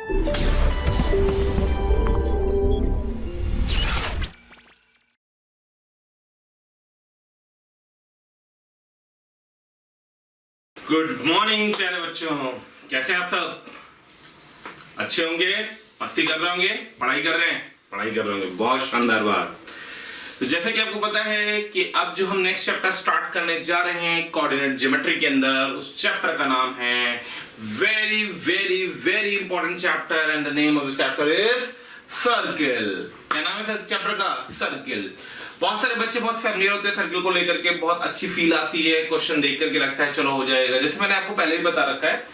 Good morning प्यारे बच्चों, कैसे हैं आप सब? अच्छे होंगे, मस्ती कर रहे होंगे, पढ़ाई कर रहे हैं, पढ़ाई कर रहे होंगे, बहुत शानदार बात। तो जैसे कि आपको पता है कि अब जो हम नेक्स्ट चैप्टर स्टार्ट करने जा रहे हैं कोऑर्डिनेट ज्योमेट्री के अंदर, उस चैप्टर का नाम है very very very important chapter and the name of the chapter is circle. क्या नाम है सर चैप्टर का? सर्किल। बहुत सारे बच्चे बहुत फैमिलियर होते हैं सर्किल को लेकर के, बहुत अच्छी फील आती है, क्वेश्चन देख करके लगता है चलो हो जाएगा। जैसे मैंने आपको पहले भी बता रखा है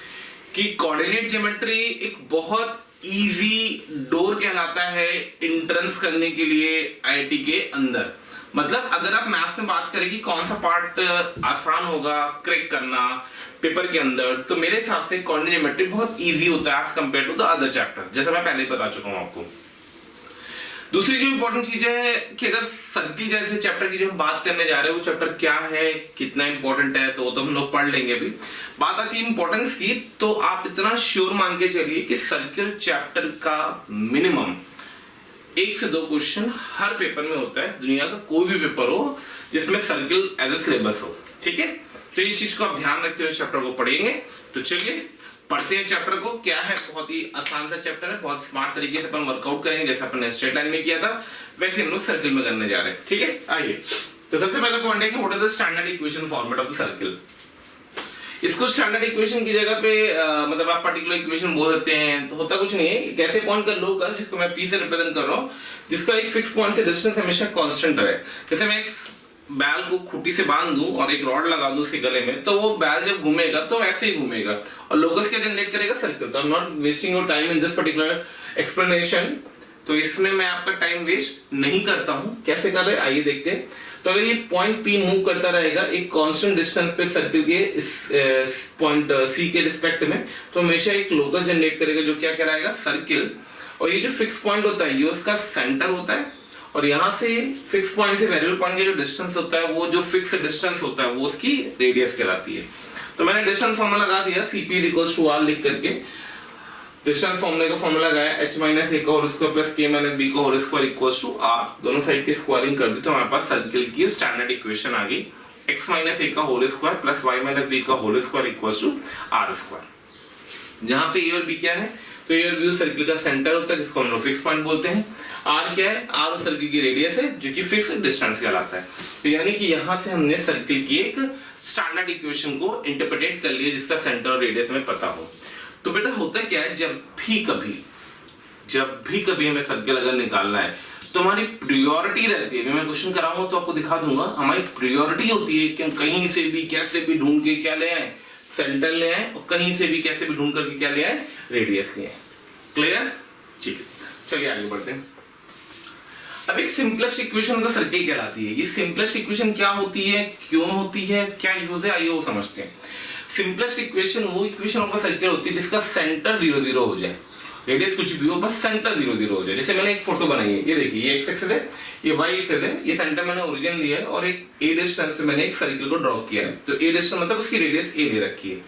कि कोऑर्डिनेट ज्योमेट्री एक बहुत इजी डोर कहलाता है एंट्रेंस करने के लिए आईआईटी के अंदर। मतलब अगर आप मैथ्स में बात करें कि कौन सा पार्ट आसान होगा क्रैक करना पेपर के अंदर, तो मेरे हिसाब से कोऑर्डिनेट ज्योमेट्री बहुत इजी होता है as compare to the other chapter, जैसा मैं पहले ही बता चुका हूं आपको। दूसरी जो इंपॉर्टेंट चीज है कि अगर सर्किल जैसे चैप्टर की जो हम बात करने जा रहे हैं वो चैप्टर क्या है, कितना इंपॉर्टेंट है, तो वो तो हम लोग पढ़ लेंगे। अभी बात आती है इंपॉर्टेंस की, तो आप इतना श्योर मान के चलिए कि सर्किल चैप्टर का मिनिमम 1 से 2 क्वेश्चन हर पेपर में होता है, दुनिया का कोई भी पेपर हो जिसमें सर्किल एज ए सिलेबस हो। ठीक है, तो इस चीज को आप ध्यान रखते हुए चैप्टर को पढ़ेंगे। तो चलिए पढ़ते हैं चैप्टर को। क्या है, बहुत ही आसान सा चैप्टर है, बहुत स्मार्ट तरीके से अपन वर्कआउट करेंगे, जैसा अपन ने स्ट्रेट लाइन में किया था वैसे हम लोग सर्किल में करने जा रहे हैं। ठीक है, आइए। तो सबसे पहले पॉइंट है कि what is the standard equation format of the circle. इसको स्टैंडर्ड इक्वेशन की जगह पे मतलब आप पर्टिकुलर इक्वेशन बोल सकते हैं, तो होता कुछ नहीं है, एक ऐसे पॉइंट कर लो जिसको मैं पी से रिप्रेजेंट कर रहा हूं, जिसका एक फिक्स पॉइंट से डिस्टेंस हमेशा कांस्टेंट रहे। जैसे मैं एक बैल को खूंटी से बांध दूं और एक रॉड लगा दूं उसके गले में, तो वो बैल जब घूमेगा तो ऐसे ही घूमेगा और लोकस क्या जनरेट करेगा? सर्किल। तो आई am not wasting your time in this particular explanation, तो इसमें मैं आपका टाइम वेस्ट नहीं करता हूं। कैसे कर रहे हैं आइए देखते हैं। तो अगर ये पॉइंट पी मूव करता रहेगा एक कांस्टेंट डिस्टेंस पे सर्किल के इस पॉइंट सी के रिस्पेक्ट में, तो हमेशा एक लोकस जनरेट करेगा जो क्या कहलाएगा? सर्किल। और ये जो फिक्स पॉइंट होता है ये उसका सेंटर होता है, और यहां से फिक्स पॉइंट से वेरिएबल पॉइंट का जो डिस्टेंस होता है वो जो फिक्स डिस्टेंस होता है वो उसकी रेडियस कहलाती है। तो मैंने डिस्टेंस फॉर्मूला लगा दिया Cp = r लिख करके। डिस्टेंस फॉर्मूले का फॉर्मूला लगाया h - a का whole square plus k - b का होल स्क्वायर = r। दोनों साइड की स्क्वायरिंग कर दी तो हमारे पास सर्किल की स्टैंडर्ड इक्वेशन आ गई, x - a का whole square plus y - b का होल स्क्वायर = r²। जहां पे a और b क्या है? तो ये व्यू सर्किल का सेंटर होता है जिसको हम लोग फिक्स पॉइंट बोलते हैं। r क्या है? r उस सर्किल की रेडियस है जो कि फिक्स डिस्टेंस कहलाता है। तो यानी कि यहां से हमने सर्किल की एक स्टैंडर्ड इक्वेशन को इंटरप्रेट कर लिया जिसका सेंटर और रेडियस हमें पता हो। तो बेटा होता क्या है, जब भी कभी हमें सर्किल अगर निकालना है तो हमारी प्रायोरिटी रहती है, मैं क्वेश्चन कराऊंगा तो आपको दिखा दूंगा, हमारी प्रायोरिटी होती है कि हम कहीं से भी कैसे भी ढूंढ के क्या ले आए? सेंटर ले आए, और कहीं से भी कैसे भी ढूंढ करके क्या ले आए? रेडियस ले आए। क्लियर? ठीक है, चलिए आगे बढ़ते हैं। अब एक simplest equation of the circle कहलाती है। ये सिंपलेस्ट इक्वेशन क्या होती है, क्यों होती है, क्या यूज है, आइए वो समझते हैं। सिंपलेस्ट इक्वेशन वो इक्वेशन ऑफ द सर्किल होती है जिसका सेंटर 0 0 हो जाए, रेडियस कुछ भी हो, बस सेंटर 0 0 हो जाए। जैसे मैंने एक फोटो बनाई है, ये देखिए, ये एक्स एक्सिस है, ये वाई एक्सिस है, ये सेंटर मैंने ओरिजिन लिया है और एक ए डिस्टेंस से मैंने एक सर्किल को ड्रॉ किया है। तो ए डिस्टेंस मतलब उसकी रेडियस ए ले रखी है।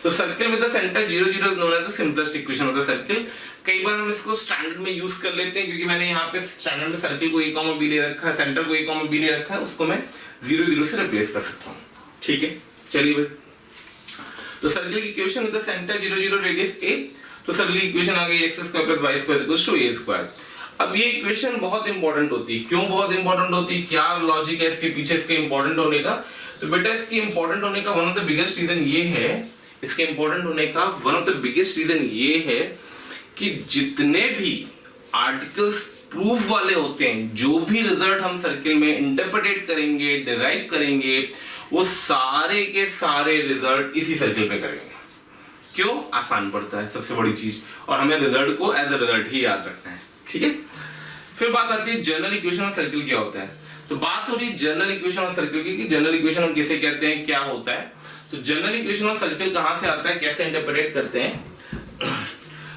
तो सर्किल में the centre 0 0 known as the simplest equation of the circle. कई बार हम इसको स्टैंडर्ड में यूज कर लेते हैं क्योंकि मैंने यहाँ पे स्टैंडर्ड में सर्किल को a, b ले रखा है, सेंटर को a, b ले रखा है, उसको मैं 0 0 से रिप्लेस कर सकता हूँ। ठीक है, चलिए भाई। तो सर्किल की equation with the centre 0 0 radius a, तो सर्किल की इक्वेशन आ गई x² + y² = a²। अब ये इक्वेशन बहुत इंपॉर्टेंट होती है। क्यों बहुत इंपॉर्टेंट होती है, क्या लॉजिक है इसके पीछे इसके इंपॉर्टेंट होने का? तो बेटा इसकी इंपॉर्टेंट होने का one of the biggest reason ये है, इसके इंपॉर्टेंट होने का one of the biggest reason ये है कि जितने भी आर्टिकल्स प्रूफ वाले होते हैं, जो भी रिजल्ट हम सर्किल में इंटरप्रेट करेंगे, डिराइव करेंगे, वो सारे के सारे रिजल्ट इसी सर्किल पे करेंगे। क्यों? आसान पड़ता है, सबसे बड़ी चीज, और हमें रिजल्ट को एज अ रिजल्ट ही याद रखना है। ठीक है, फिर बात आती है जनरल इक्वेशन ऑफ सर्किल क्या होता है। तो बात हो रही जनरल इक्वेशन ऑफ सर्किल की, जनरल इक्वेशन हम किसे कहते हैं, क्या होता है। तो जनरल इक्वेशन ऑफ सर्किल कहां से आता है, कैसे इंटरप्रेट करते हैं?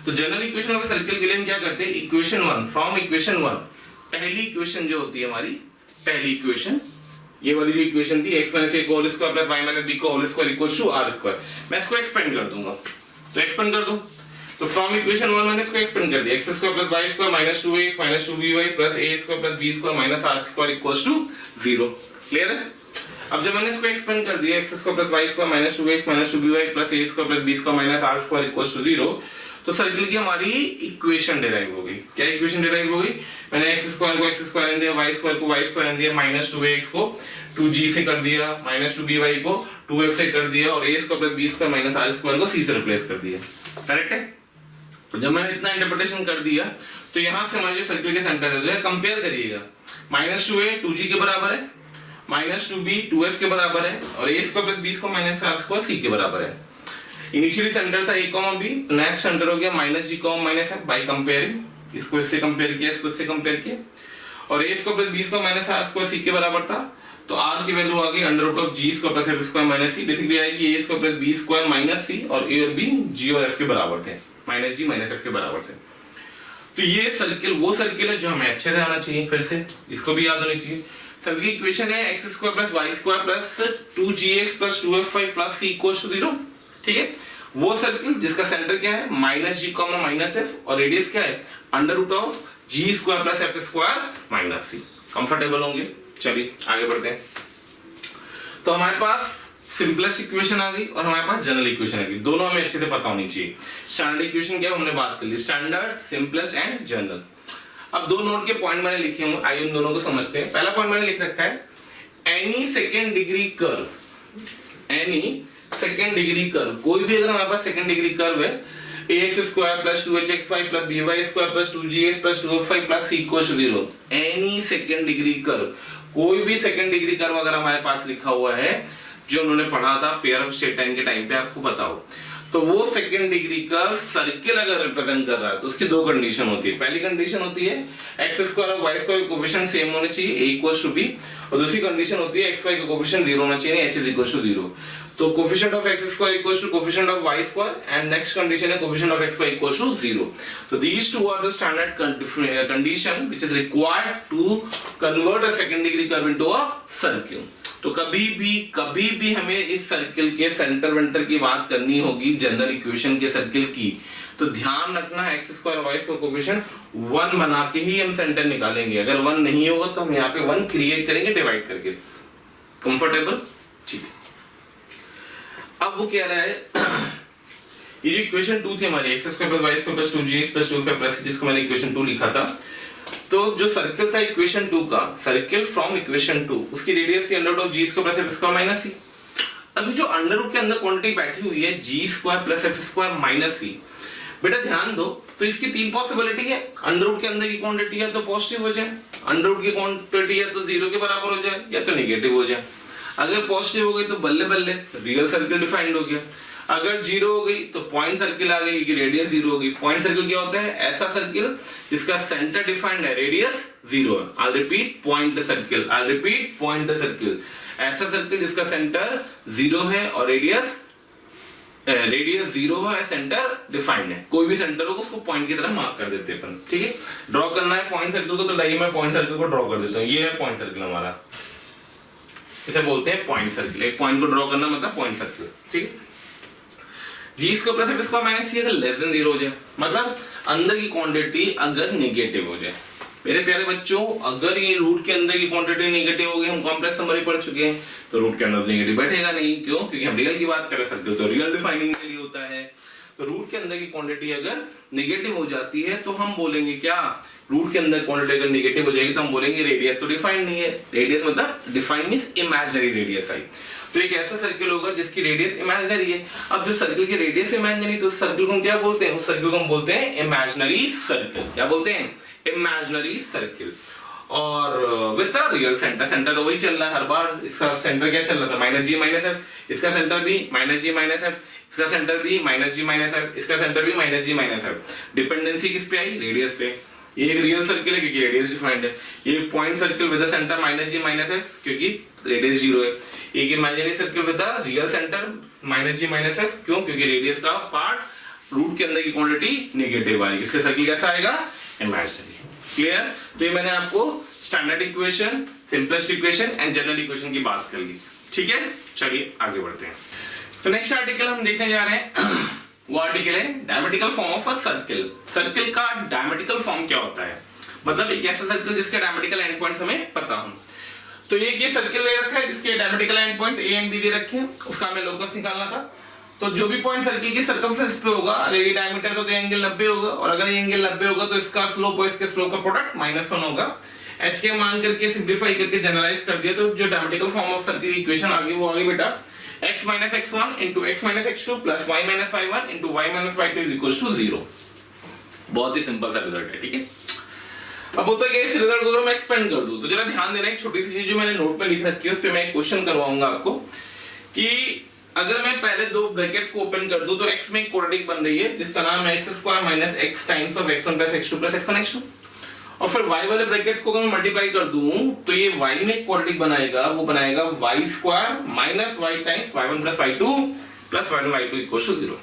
तो जनरल इक्वेशन ऑफ सर्किल के लिए हम क्या करते हैं, इक्वेशन 1 फ्रॉम इक्वेशन 1, पहली इक्वेशन जो होती है हमारी, पहली इक्वेशन ये वाली जो इक्वेशन थी x - a का whole square plus y - b का होल स्क्वायर = r², मैं इसको एक्सपेंड कर दूंगा। तो एक्सपेंड कर दूं, तो फ्रॉम इक्वेशन 1 मैंने इसको एक्सपेंड कर दिया, x² + y² - 2ax - 2by + a² + b² - r² = 0। Clear है? अब जब मैंने इसको एक्सपेंड कर दिया x² + y² - 2ax - 2by + a² + b² - r² = 0, तो सर्किल की हमारी इक्वेशन डिराइव होगी। क्या इक्वेशन डिराइव होगी? मैंने x² को x² दिया, y² को y² दिया, -2ax को 2g से कर दिया, -2by को 2f से कर दिया और a² + b² - r² को c से रिप्लेस कर दिया। करेक्ट है? तो जब मैंने इतना इंटरप्रिटेशन कर दिया तो यहां से हमारे सर्किल के सेंटर है, कंपेयर करिएगा, -2a 2g के बराबर है, -2b 2f के बराबर है और a² + b² - r² c के बराबर है। इनिशियली सेंटर था a, b, नेक्स्ट सेंटर हो गया -g, -f बाय कंपेयरिंग, इसको इससे कंपेयर किया, इसको इससे कंपेयर किया और a² + b² - r² c के बराबर था, तो r की वैल्यू आ गई √g² + f² - c, बेसिकली आएगी a² + b² - c और a और b g और f के बराबर थे, -g - f के बराबर थे। तो ये सर्किल वो सर्किल है जो हमें अच्छे से आना चाहिए, फिर से इसको भी याद होनी चाहिए। सर्किल की इक्वेशन है x² + y² + 2gx + 2fy + c = 0। ठीक है? वो सर्किल जिसका सेंटर क्या है -g, -f और रेडियस क्या है √g² + f² - c। कंफर्टेबल होंगे? चलिए आगे बढ़ते हैं। तो हमारे पास सिंपलेस्ट इक्वेशन आ गई और हमारे पास जनरल इक्वेशन आ गई, दोनों हमें अच्छे से पता होनी चाहिए। स्टैंडर्ड इक्वेशन क्या है हमने बात कर ली, स्टैंडर्ड, सिंपलेस्ट एंड जनरल। अब दो नोट के पॉइंट मैंने लिखे हैं, आइए उन दोनों को समझते हैं। पहला पॉइंट मैंने लिख रखा है, any second degree curve, any second degree curve, कोई भी अगर हमारे पास सेकेंड डिग्री कर्व है, ax² + 2hxy + by² + 2gx + 2fy + c = 0, any second degree curve, कोई भी सेकेंड डिग्री कर्व अगर हमारे पास लिखा हुआ है जो उन्होंने पढ़ा था पेयर ऑफ स्ट्रेट लाइन के टाइम पे, आपको बताओ, तो वो सेकेंड डिग्री कर्व सर्किल अगर रिप्रेजेंट कर रहा है तो उसकी दो कंडीशन होती है। पहली कंडीशन होती है x² और y² के कोएफिशिएंट सेम होने चाहिए, a = b, और दूसरी कंडीशन होती है xy का कोएफिशिएंट 0 होना चाहिए, h = 0। तो coefficient of x² = coefficient of y² and next condition है कोएफिशिएंट ऑफ xy = 0। तो these two are the standard condition which is required to convert a second degree curve into a circle। तो कभी भी हमें इस circle के centre vendor की बात करनी होगी जनरल इक्वेशन के सर्किल की, तो ध्यान रखना x² और y² का कोएफिशिएंट 1 बना के ही हम सेंटर निकालेंगे। अगर 1 नहीं होगा तो हम यहाँ पे 1 क्रिएट करेंगे डिवाइड करके। कंफर्टेबल? ठीक है। अब वो कह रहा है ये जो इक्वेशन 2 थी हमारी, x² + y² + 2gx + 2f + जिसको मैंने इक्वेशन 2 लिखा था, तो जो सर्किल था इक्वेशन 2 का, सर्किल फ्रॉम इक्वेशन 2, उसकी रेडियस थी √g² + f² - c। अभी जो अंडर के अंदर क्वांटिटी बैठी हुई है g² + f² - c, बेटा ध्यान दो, तो इसकी तीन पॉसिबिलिटी है। अंडर के अंदर की क्वांटिटी है तो पॉजिटिव हो जाए, अंडर की क्वांटिटी है तो 0 के बराबर हो जाए, या तो नेगेटिव हो जाए। अगर पॉजिटिव हो गई तो बल्ले बल्ले रियल सर्किल डिफाइंड हो गया, अगर 0 हो गई तो पॉइंट सर्किल आ गई कि रेडियस 0 होगी। पॉइंट सर्किल क्या होता है? ऐसा सर्किल जिसका सेंटर डिफाइंड है, रेडियस 0 है। I repeat point circle, I repeat point circle, ऐसा सर्किल जिसका सेंटर 0 है और रेडियस 0 है, सेंटर डिफाइंड है। कोई भी सेंटर हो उसको पॉइंट की तरह मार्क कर देते हैं। ठीक है, ड्रॉ करना है पॉइंट सर्किल को, तो लाइए मैं पॉइंट सर्किल को ड्रॉ कर देता हूं। ये है पॉइंट सर्किल हमारा, इसे बोलते हैं पॉइंट सर्किल। एक पॉइंट को ड्रॉ करना मतलब पॉइंट सर्किल। ठीक है, g² + f² - c अगर लेस देन 0 हो जाए, मतलब अंदर की क्वांटिटी अगर नेगेटिव हो जाए। मेरे प्यारे बच्चों, अगर ये रूट के अंदर की क्वांटिटी नेगेटिव हो गई, हम कॉम्प्लेक्स नंबर ही पढ़ चुके हैं, तो रूट के अंदर नेगेटिव बैठेगा नहीं। क्यों? क्योंकि हम रियल की बात कर रहे हैं, सर्किल तो रियल डिफाइनिंग के लिए होता है। तो रूट के अंदर की क्वांटिटी अगर नेगेटिव हो जाती है तो हम बोलेंगे क्या? रूट के अंदर क्वांटिटी अगर नेगेटिव हो जाएगी तो हम बोलेंगे रेडियस तो डिफाइंड नहीं है। रेडियस मतलब डिफाइंड मींस इमेजिनरी रेडियस आई। तो एक ऐसा सर्किल होगा जिसकी रेडियस इमेजिनरी है। अब जो सर्किल की रेडियस इमेजिनरी, तो उस सर्किल को हम क्या बोलते हैं? उस सर्किल को हम बोलते हैं इमेजिनरी सर्किल। क्या बोलते हैं? Imaginary circle. और with a real centre, centre तो वही चल रहा है हर बार। इसका सेंटर क्या चल रहा था? -g - f, इसका सेंटर भी -g - f, इसका सेंटर भी -g - f, इसका सेंटर भी -g - f। डिपेंडेंसी किस पे आई? रेडियस पे। ये एक रियल सर्किल है क्योंकि रेडियस डिफाइंड है। ये point circle with centre -g - f क्योंकि रेडियस 0 है। एक imaginary circle with real centre -g - f, क्यों? क्योंकि रेडियस का पार्ट रूट के अंदर की क्वांटिटी नेगेटिव आएगी। इससे सर्किल कैसा आएगा? इमेजिनरी। क्लियर? तो ये मैंने आपको standard equation, simplest equation and general equation की बात कर ली। ठीक है, चलिए आगे बढ़ते हैं। तो नेक्स्ट आर्टिकल हम देखने जा रहे हैं वो आर्टिकल है diametrical form of a circle. Circle का डायमेट्रिकल फॉर्म क्या होता है, मतलब एक ऐसा सर्किल जिसके डायमेट्रिकल एंड पॉइंट्स हमें पता हो। तो ये सर्किल दे रखा है जिसके diametrical end points A and B दे रखे हैं, उसका हमें लोकस निकालना था। तो जो भी पॉइंट सर्किल की सर्कमफरेंस पे होगा, अगर ये डायमीटर है तो एंगल 90 होगा, और अगर ये एंगल 90 होगा तो इसका स्लोप और इसके स्लोप का प्रोडक्ट -1 होगा। h के मान करके सिंपलीफाई करके जनरलाइज कर दिया, तो जो डायमेट्रिकल फॉर्म ऑफ सर्किल की इक्वेशन आ गई वो आ गई बेटा x - x1 * x - x2 + y - y1 * y - y2 = 0। बहुत ही सिंपल सा रिजल्ट है, ठीक है। अब होता है इस रिजल्ट को मैं एक्सपेंड कर दूं, तो जरा ध्यान देना, एक छोटी सी चीज जो मैंने नोट पे लिख रखी है उस पे मैं एक क्वेश्चन करवाऊंगा आपको कि अगर मैं पहले दो ब्रैकेट्स को ओपन कर दूं तो x में एक क्वाड्रेटिक बन रही है जिसका नाम है x² - x times of x1 + x2 + x1 x2, और फिर y वाले ब्रैकेट्स को अगर मैं मल्टीप्लाई कर दूं तो ये y में एक क्वाड्रेटिक बनाएगा, वो बनाएगा y² - y times y1 + y2 + y1 y2 = 0।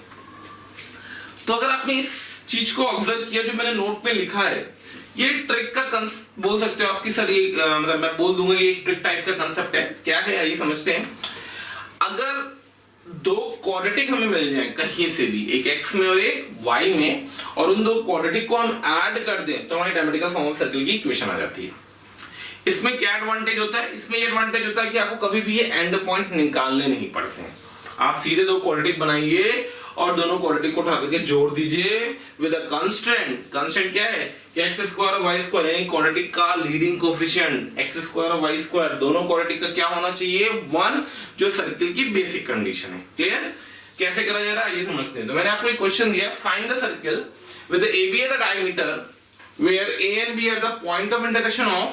तो अगर आपने इस चीज को ऑब्जर्व किया जो मैंने नोट में लिखा है, ये ट्रिक का बोल सकते हो आपकी सर, ये मतलब मैं बोल दूंगा ये एक ट्रिक टाइप का कांसेप्ट है। क्या है आइए समझते हैं। अगर दो क्वाड्रेटिक हमें मिल जाए कहीं से भी, एक x में और एक y में, और उन दो क्वाड्रेटिक को हम ऐड कर दें तो हमारी डायमेट्रिकल फॉर्म ऑफ सर्किल की इक्वेशन आ जाती है। इसमें क्या एडवांटेज होता है, इसमें ये एडवांटेज होता है कि आपको कभी भी ये एंड पॉइंट्स निकालने नहीं पड़ते हैं। आप सीधे दो क्वाड्रेटिक बनाइए और दोनों क्वाड्रेटिक को उठा करके जोड़ दीजिए विद अ कांस्टेंट। कांस्टेंट क्या है कि x² और y² यानी क्वाड्रेटिक का लीडिंग कोएफिशिएंट x² और y² दोनों क्वाड्रेटिक का क्या होना चाहिए 1, जो सर्किल की बेसिक कंडीशन है। क्लियर? कैसे करा जा रहा है ये समझते हैं। तो मैंने आपको एक क्वेश्चन दिया, find the circle with AB as the diameter where A and B are the point of intersection of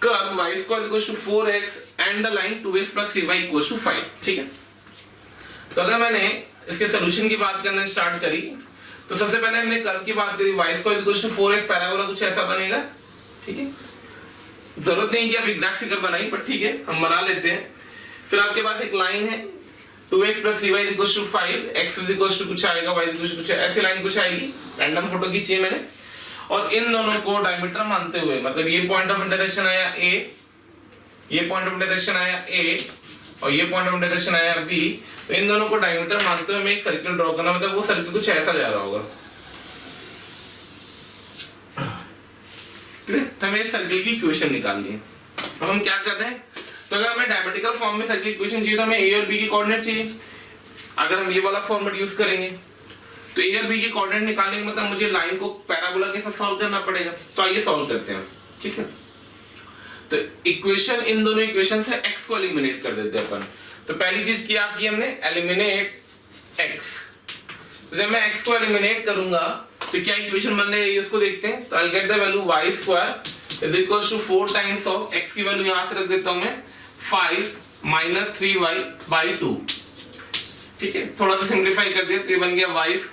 curve y² = 4x and the line 2x + 3y = 5। ठीक है, तो अगर मैंने इसके सॉल्यूशन की बात करने स्टार्ट करी तो सबसे पहले हमने कर्व की बात करी, y² = 4x पैराबोला कुछ ऐसा बनेगा। ठीक है, जरूरत नहीं कि आप एग्जैक्ट फिगर बनाइए, पर ठीक है हम बना लेते हैं। फिर आपके पास एक लाइन है 2x + 3y = 5, x कुछ आएगा, y कुछ ऐसी लाइन कुछ आएगी, रैंडम फोटो खींची है मैंने, और इन दोनों को डायमीटर मानते हुए, मतलब ये पॉइंट ऑफ इंटरसेक्शन आया a, ये पॉइंट ऑफ इंटरसेक्शन आया a और ये पॉइंट ऑफ इंटरसेक्शन आया B, तो इन दोनों को डायमीटर मानते हुए हमें एक सर्किल ड्रॉ करना, मतलब वो सर्किल कुछ ऐसा जा रहा होगा। तो हमें इस सर्किल की इक्वेशन निकालनी है। अब हम क्या कर रहे हैं, तो अगर हमें डायमेट्रिकल फॉर्म में सर्किल इक्वेशन चाहिए तो हमें A और B की कोऑर्डिनेट चाहिए। अगर हम ये वाला फॉर्मेट यूज करेंगे तो A और B की कोऑर्डिनेट निकालने का मतलब मुझे लाइन को पैराबोला के साथ सॉल्व करना पड़ेगा। तो आइए सॉल्व करते हैं, ठीक है। तो इक्वेशन, इन दोनों इक्वेशन से x को एलिमिनेट कर देते हैं अपन। तो पहली चीज क्या की हमने, एलिमिनेट x। तो जब मैं x को एलिमिनेट करूंगा तो क्या इक्वेशन बन रही है उसको देखते हैं। तो I get the value y² = 4 times of x की वैल्यू यहां से रख देता हूं मैं 5 - 3y/2। ठीक है, थोड़ा सा सिंपलीफाई कर दिया तो ये बन गया y² -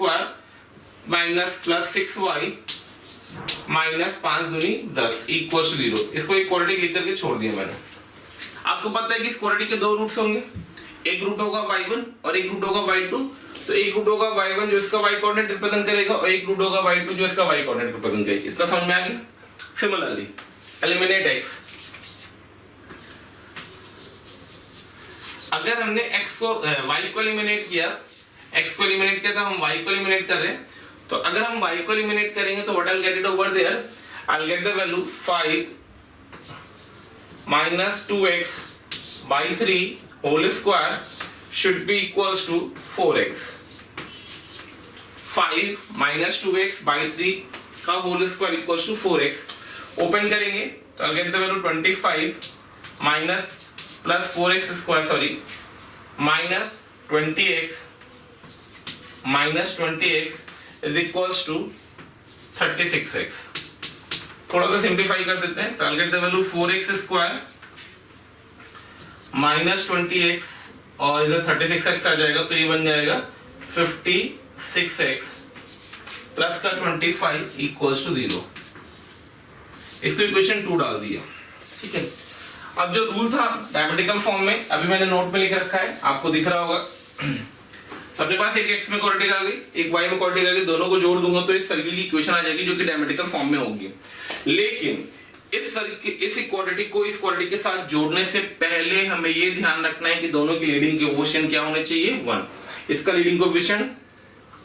+6y - 5 दूनी 10 = 0। इसको एक क्वाड्रेटिक लिख करके छोड़ दिया मैंने। आपको पता है कि इस क्वाड्रेटिक के दो रूट्स होंगे, एक रूट होगा y1 और एक रूट होगा y2। तो एक रूट होगा y1 जो इसका y कोऑर्डिनेट रिप्रेजेंट करेगा, और एक रूट होगा y2 जो इसका y कोऑर्डिनेट रिप्रेजेंट करेगा। इतना समझ में आ गया। Similarly eliminate x। अगर हमने x को y को एलिमिनेट किया, x को एलिमिनेट किया तो हम y को एलिमिनेट कर रहे हैं। तो अगर हम y को एलिमिनेट करेंगे तो what I will get it over there, I will get the value 5 - 2x/3 whole square should be equals to 4x। 5 - 2x/3 का whole square equals to 4x। Open करेंगे तो I get the value 25 minus plus 4x² sorry minus 20x is equals to 36x। थोड़ा सा simplify कर देते हैं तो I get the value 4x² minus 20x और इधर 36x आ जाएगा, तो ये बन जाएगा 56x प्लस का 25 इक्वल्स टू 0। इसको इक्वेशन 2 डाल दिया। ठीक है, अब जो रूल था डायमेट्रिकल फॉर्म में अभी मैंने नोट में लिख रखा है, आपको दिख रहा होगा। अपने पास एक x में क्वाड्रेटिक आ गई, एक y में क्वाड्रेटिक आ गई, दोनों को जोड़ दूंगा तो इस सर्किल की इक्वेशन आ जाएगी जो कि डायमेट्रिकल फॉर्म में होगी। लेकिन इस क्वाड्रेटिक को इस क्वाड्रेटिक के साथ जोड़ने से पहले हमें यह ध्यान रखना है कि दोनों की लीडिंग कोएफिशिएंट क्या होने चाहिए 1। इसका लीडिंग कोएफिशिएंट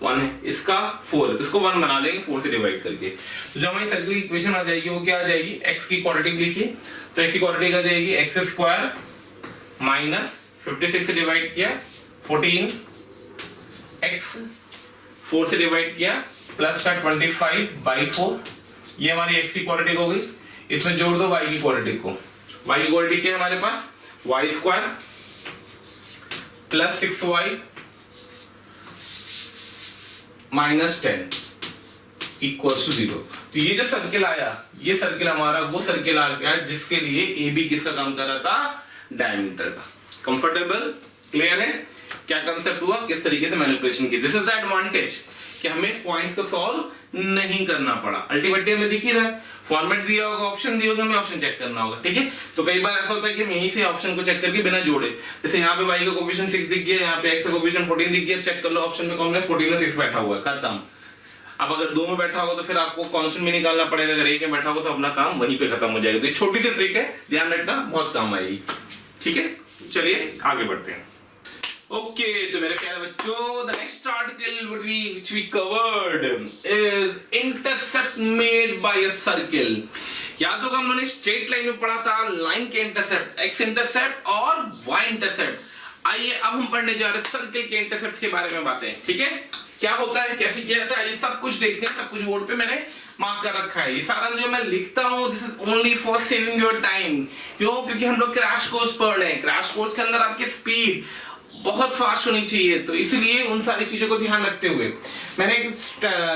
1 है, इसका 4 है, तो इसको 1 बना लेंगे 4 से डिवाइड करके। तो जो हमारी सर्किल की इक्वेशन आ जाएगी वो क्या आ जाएगी, x की क्वाड्रेटिक लिखिए, तो x की क्वाड्रेटिक आ जाएगी एक्स स्क्वायर माइनस 56 से डिवाइड किया 14 x 4 से डिवाइड किया प्लस का 25/4, ये हमारी x की क्वाड्रेटिक हो गई। इसमें जोड़ दो y की क्वाड्रेटिक को, y की क्वाड्रेटिक क्या है हमारे पास, y square plus 6y minus 10 equals to 0। तो ये जो सर्किल आया, ये सर्किल हमारा वो सर्किल आ गया जिसके लिए ए बी किसका काम कर रहा था, डायमीटर का। कंफर्टेबल, क्लियर है क्या कंसेप्ट हुआ, किस तरीके से मैनिपुलेशन की। दिस इज द एडवांटेज कि हमें पॉइंट्स को सॉल्व नहीं करना पड़ा। अल्टीमेटली हमें दिख ही रहा है, फॉर्मेट दिया होगा, ऑप्शन दिया होगा, हमें ऑप्शन चेक करना होगा, ठीक है। तो कई बार ऐसा होता है कि हम यहीं से ऑप्शन को चेक करके बिना जोड़े, जैसे यहाँ पे y का कोफिशिएंट 6 दिख गया, यहाँ पे x का कोफिशिएंट 14 दिख गया, चेक कर लो ऑप्शन में कौन है, 14 और 6 बैठा हुआ है, खत्म। अब अगर 2 में बैठा होगा तो फिर आपको कांस्टेंट भी निकालना पड़ेगा, अगर 1 में बैठा होगा तो अपना काम वहीं पे खत्म हो जाएगा। तो ये छोटी सी ट्रिक है, ध्यान रखना, बहुत काम आएगी, ठीक है। चलिए आगे बढ़ते हैं। ओके, तो मेरे प्यारे बच्चों, the next article which we covered is intercept made by a circle। याद होगा हम लोगों ने स्ट्रेट लाइन में पढ़ा था लाइन के इंटरसेप्ट, एक्स इंटरसेप्ट और वाई इंटरसेप्ट। आइए अब हम पढ़ने जा रहे हैं सर्किल के इंटरसेप्ट के बारे में बातें, ठीक है। क्या होता है, कैसे किया जाता है, ये सब कुछ देखते हैं, सब कुछ बोर्ड पे मैंने मार्क कर रखा है। ये सारा जो मैं लिखता हूँ this is only for saving your time. क्यों, क्योंकि हम लोग क्रैश कोर्स पढ़ रहे हैं, क्रैश कोर्स के अंदर आपकी स्पीड बहुत फास्ट होनी चाहिए, तो इसलिए उन सारी चीजों को ध्यान रखते हुए मैंने एक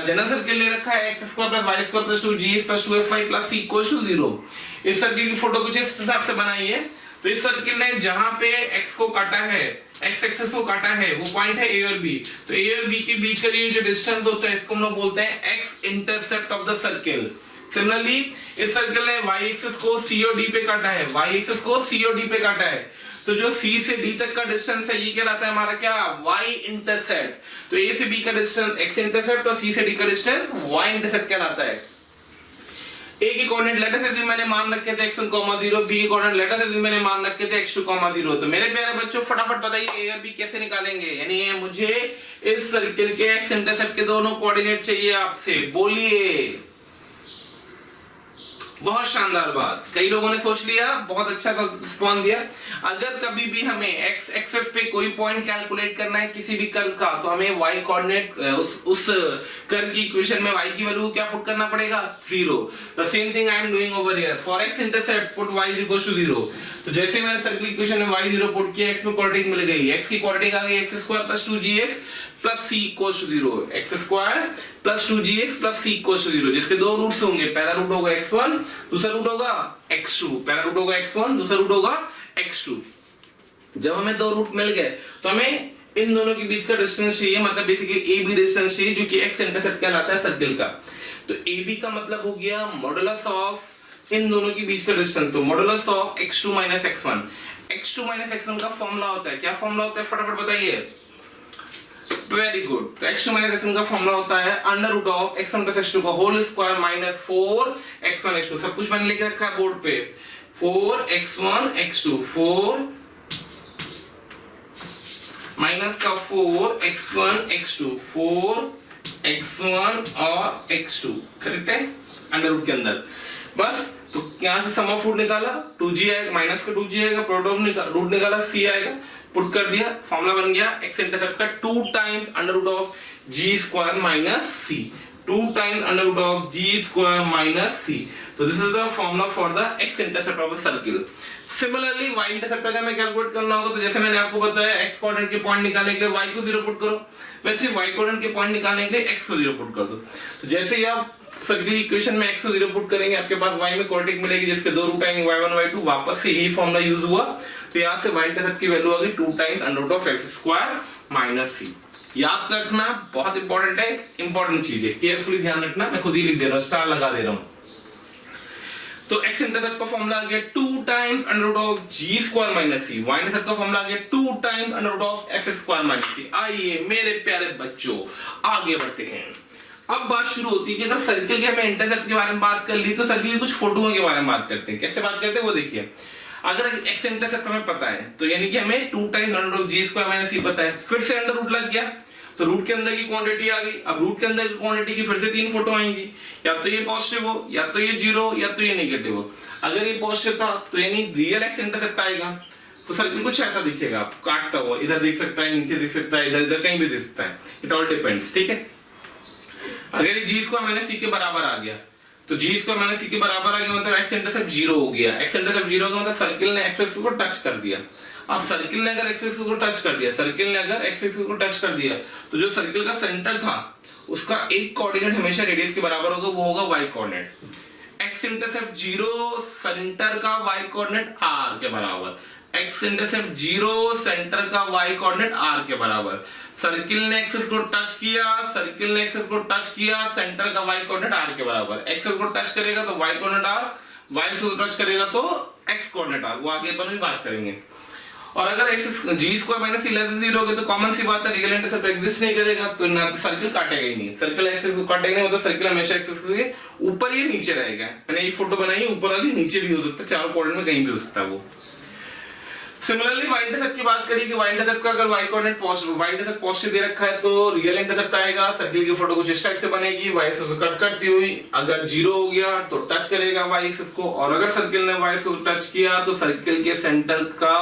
जनरल सर्किल ले रखा है, X square plus Y square plus 2gx plus 2fy plus c equal to 0। इस सर्किल की फोटो कुछ इस हिसाब से बनाई है। तो इस सर्किल ने जहां पे x को काटा है, x एक्सिस को काटा है, वो पॉइंट है a और b। तो a और b के बीच का ये जो डिस्टेंस होता है इसको हम लोग बोलते हैं x intercept of the circle. Similarly इस सर्किल ने y एक्सिस को c और d पे काटा है, y एक्सिस को c और d पे काटा है, तो जो c से d तक का डिस्टेंस है ये कहलाता है हमारा क्या, y इंटरसेप्ट। तो a से b का डिस्टेंस x इंटरसेप्ट और c से d का डिस्टेंस y इंटरसेप्ट कहलाता है। a के कोऑर्डिनेट लेट अस अज्यूम मैंने मान रखे थे x1, 0, b के कोऑर्डिनेट लेट अस अज्यूम मैंने मान रखे थे x2, 0। तो मेरे प्यारे बच्चों फटाफट बताइए a और b कैसे निकालेंगे, यानी मुझे इस सर्किल के x इंटरसेप्ट के दोनों कोऑर्डिनेट चाहिए आपसे, बोलिए। बहुत शानदार बात, कई लोगों ने सोच लिया, बहुत अच्छा सा रिस्पॉन्स दिया। अगर कभी भी हमें एक्स एक्सिस पे कोई पॉइंट कैलकुलेट करना है किसी भी कर्व का, तो हमें y कोऑर्डिनेट उस कर्व की इक्वेशन में y की वैल्यू क्या पुट करना पड़ेगा, 0। The same thing I am doing over here, for x intercept put y equals to 0। तो जैसे मैंने सर्किल इक्वेशन में y 0 पुट किया, x में क्वाड्रेटिक मिल गई, x की क्वाड्रेटिक आ गई x square plus 2gx plus c equals to 0, x square plus 2gx plus c equals to 0, जिसके दो रूट्स होंगे, पहला रूट होगा x1, दूसरा रूट होगा x2, पहला रूट होगा x1, दूसरा रूट होगा x2। जब हमें दो रूट मिल गए तो हमें इन दोनों के बीच का डिस्टेंस चाहिए, मतलब बेसिकली ए बी डिस्टेंस चाहिए, जो कि एक्स इंटरसेप्ट कहलाता है सर्किल का। तो ए बी का मतलब हो गया मॉडुलस ऑफ इन दोनों के बीच का डिस्टेंस, तो modulus of x2 minus x1। x2 minus x1 का फॉर्मूला होता है, क्या फॉर्मूला होता है फटाफट बताइए। वेरी गुड, तो x2 माइनस x1 का फॉर्मूला होता है under root of x1 plus x2 का whole square minus 4x1 x2। सब कुछ मैंने लिख रखा है बोर्ड पे, 4x1 x2, 4 माइनस का 4x1 x2, 4x1 और x2, करेक्ट है, अंडर रूट के अंदर। बस तो यहां से सम ऑफ रूट निकाला, 2g आएगा, माइनस का 2g आएगा, प्रोडक्ट रूट निकाला, c आएगा, पुट कर दिया, फॉर्मूला बन गया x इंटरसेप्ट का 2 times under root of g square minus c, 2 times under root of g square minus c। तो this is the formula for the x intercept of a circle. Similarly y intercept का हमें calculate करना होगा, तो जैसे मैंने आपको बताया x कोऑर्डिनेट के पॉइंट निकालने के लिए y को 0 पुट करो, वैसे y कोऑर्डिनेट के पॉइंट निकालने के लिए x को 0 पुट कर दो। तो जैसे ही आप सर्किल इक्वेशन में x को 0 पुट करेंगे, आपके पास y में कोऑर्डिनेट मिलेगी जिसके दो रूट आएंगे, y1 y2, वापस से यही फॉर्मूला यूज हुआ, तो यहां से y इंटरसेप्ट की वैल्यू आ गई 2 times under root of x square minus c। याद रखना, बहुत इंपॉर्टेंट है, इंपॉर्टेंट चीज है, केयरफुली ध्यान रखना, मैं खुद ही लिख दे रहा हूं, स्टार लगा दे रहा हूं। तो x इंटरसेप्ट का फॉर्मूला आ गया 2 times under root of g square minus c, y intercept का फॉर्मूला आ गया 2 times under root of f square minus c। आइए मेरे प्यारे बच्चों आगे बढ़ते हैं। अब बात शुरू होती है कि अगर सर्किल के हमें इंटरसेप्ट के बारे में बात कर ली, तो सर्किल की कुछ फोटोओं के बारे में बात करते हैं। कैसे बात करते हैं वो देखिए। अगर x इंटरसेप्ट हमें पता है, तो यानी कि हमें 2 times under root of g square minus c पता है, फिर से अंडर रूट लग गया, तो रूट के अंदर की क्वांटिटी आ गई। अब रूट के अंदर की क्वांटिटी की फिर से 3 फोटो आएंगी, या तो ये पॉजिटिव हो, या तो ये 0 हो, या तो ये नेगेटिव हो। अगर ये पॉजिटिव था तो यानी रियल एक्स इंटरसेप्ट आएगा, तो सर्किल कुछ ऐसा दिखेगा आपको काटता हुआ, इधर दिख सकता है, नीचे दिख सकता है, इधर इधर कहीं भी दिख सकता है, इट ऑल डिपेंड्स, ठीक है। अगर ये जी स्क्वायर माइनस सी के बराबर आ गया, तो जी स्क्वायर माइनस सी के बराबर आ गया मतलब एक्स इंटरसेप्ट 0 हो गया। एक्स इंटरसेप्ट 0 का मतलब सर्किल ने एक्स एक्सिस को टच कर दिया। अब सर्किल ने अगर एक्स एक्सिस को टच कर दिया, सर्किल ने अगर एक्स एक्सिस को टच कर दिया, तो जो सर्किल का सेंटर था उसका एक कोऑर्डिनेट हमेशा रेडियस के बराबर होगा, वो होगा Y coordinate. X intercept 0 centre का वाई कोऑर्डिनेट आर के बराबर, एक्स इंटरसेप्ट 0 सेंटर का वाई कोऑर्डिनेट आर के बराबर। सर्किल ने एक्सिस को टच किया, सर्किल ने एक्सिस को टच किया, सेंटर का वाई कोऑर्डिनेट आर के बराबर। एक्सिस को टच करेगा तो वाई कोऑर्डिनेट आर, वाई को टच करेगा तो एक्स कोऑर्डिनेट आर, वो आगे अपन भी बात करेंगे। और अगर एक्सिस जी स्क्वायर माइनस सी लेस देन 0 होगा तो कॉमन सी बात है रियल इंटरसेप्ट एग्जिस्ट नहीं करेगा, तो ना तो सर्किल काटेगा ही नहीं। सर्किल एक्सिस को काटेगा नहीं, मतलब सर्किल हमेशा एक्सिस के ऊपर या नीचे रहेगा। मैंने एक फोटो बनाई, ऊपर वाली नीचे भी हो सकता है, चारों कोऑर्डिनेट में कहीं भी हो सकता है वो। सिमिलरली वाई इंटरसेप्ट की बात करी कि वाई इंटरसेप्ट का अगर y coordinate positive, y intercept positive दे रखा है तो रियल इंटरसेप्ट आएगा। सर्किल की फोटो कुछ इस टाइप से बनेगी, वाई एक्सिस को कट करती हुई। अगर 0 हो गया तो टच करेगा वाई एक्सिस को, और अगर सर्किल ने वाई एक्सिस को टच किया तो सर्किल के सेंटर का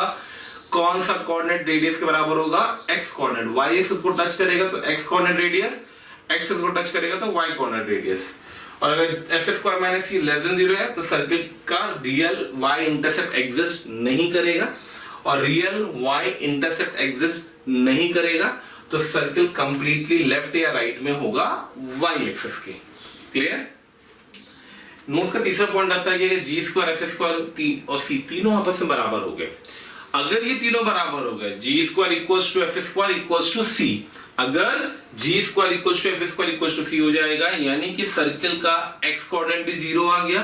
कौन सा कोऑर्डिनेट रेडियस के बराबर होगा, एक्स कोऑर्डिनेट। वाई एक्सिस को टच करेगा तो एक्स कोऑर्डिनेट रेडियस, एक्सिस को टच करेगा तो वाई कोऑर्डिनेट रेडियस। और अगर एफ स्क्वायर माइनस सी लेस देन 0 है तो सर्किल का रियल वाई इंटरसेप्ट एग्जिस्ट नहीं करेगा, और रियल वाई इंटरसेप्ट एग्जिस्ट नहीं करेगा तो सर्किल कंप्लीटली लेफ्ट या राइट में होगा वाई एक्सिस के। क्लियर? नोट का तीसरा पॉइंट आता है कि जी स्क्वायर, एफ स्क्वायर और सी तीनों आपस में बराबर हो गए। अगर ये तीनों बराबर हो गए, g square equals to F square equals to c, अगर g square equals to F square equals to c हो जाएगा, यानी कि सर्किल का एक्स कोऑर्डिनेट भी 0 आ गया,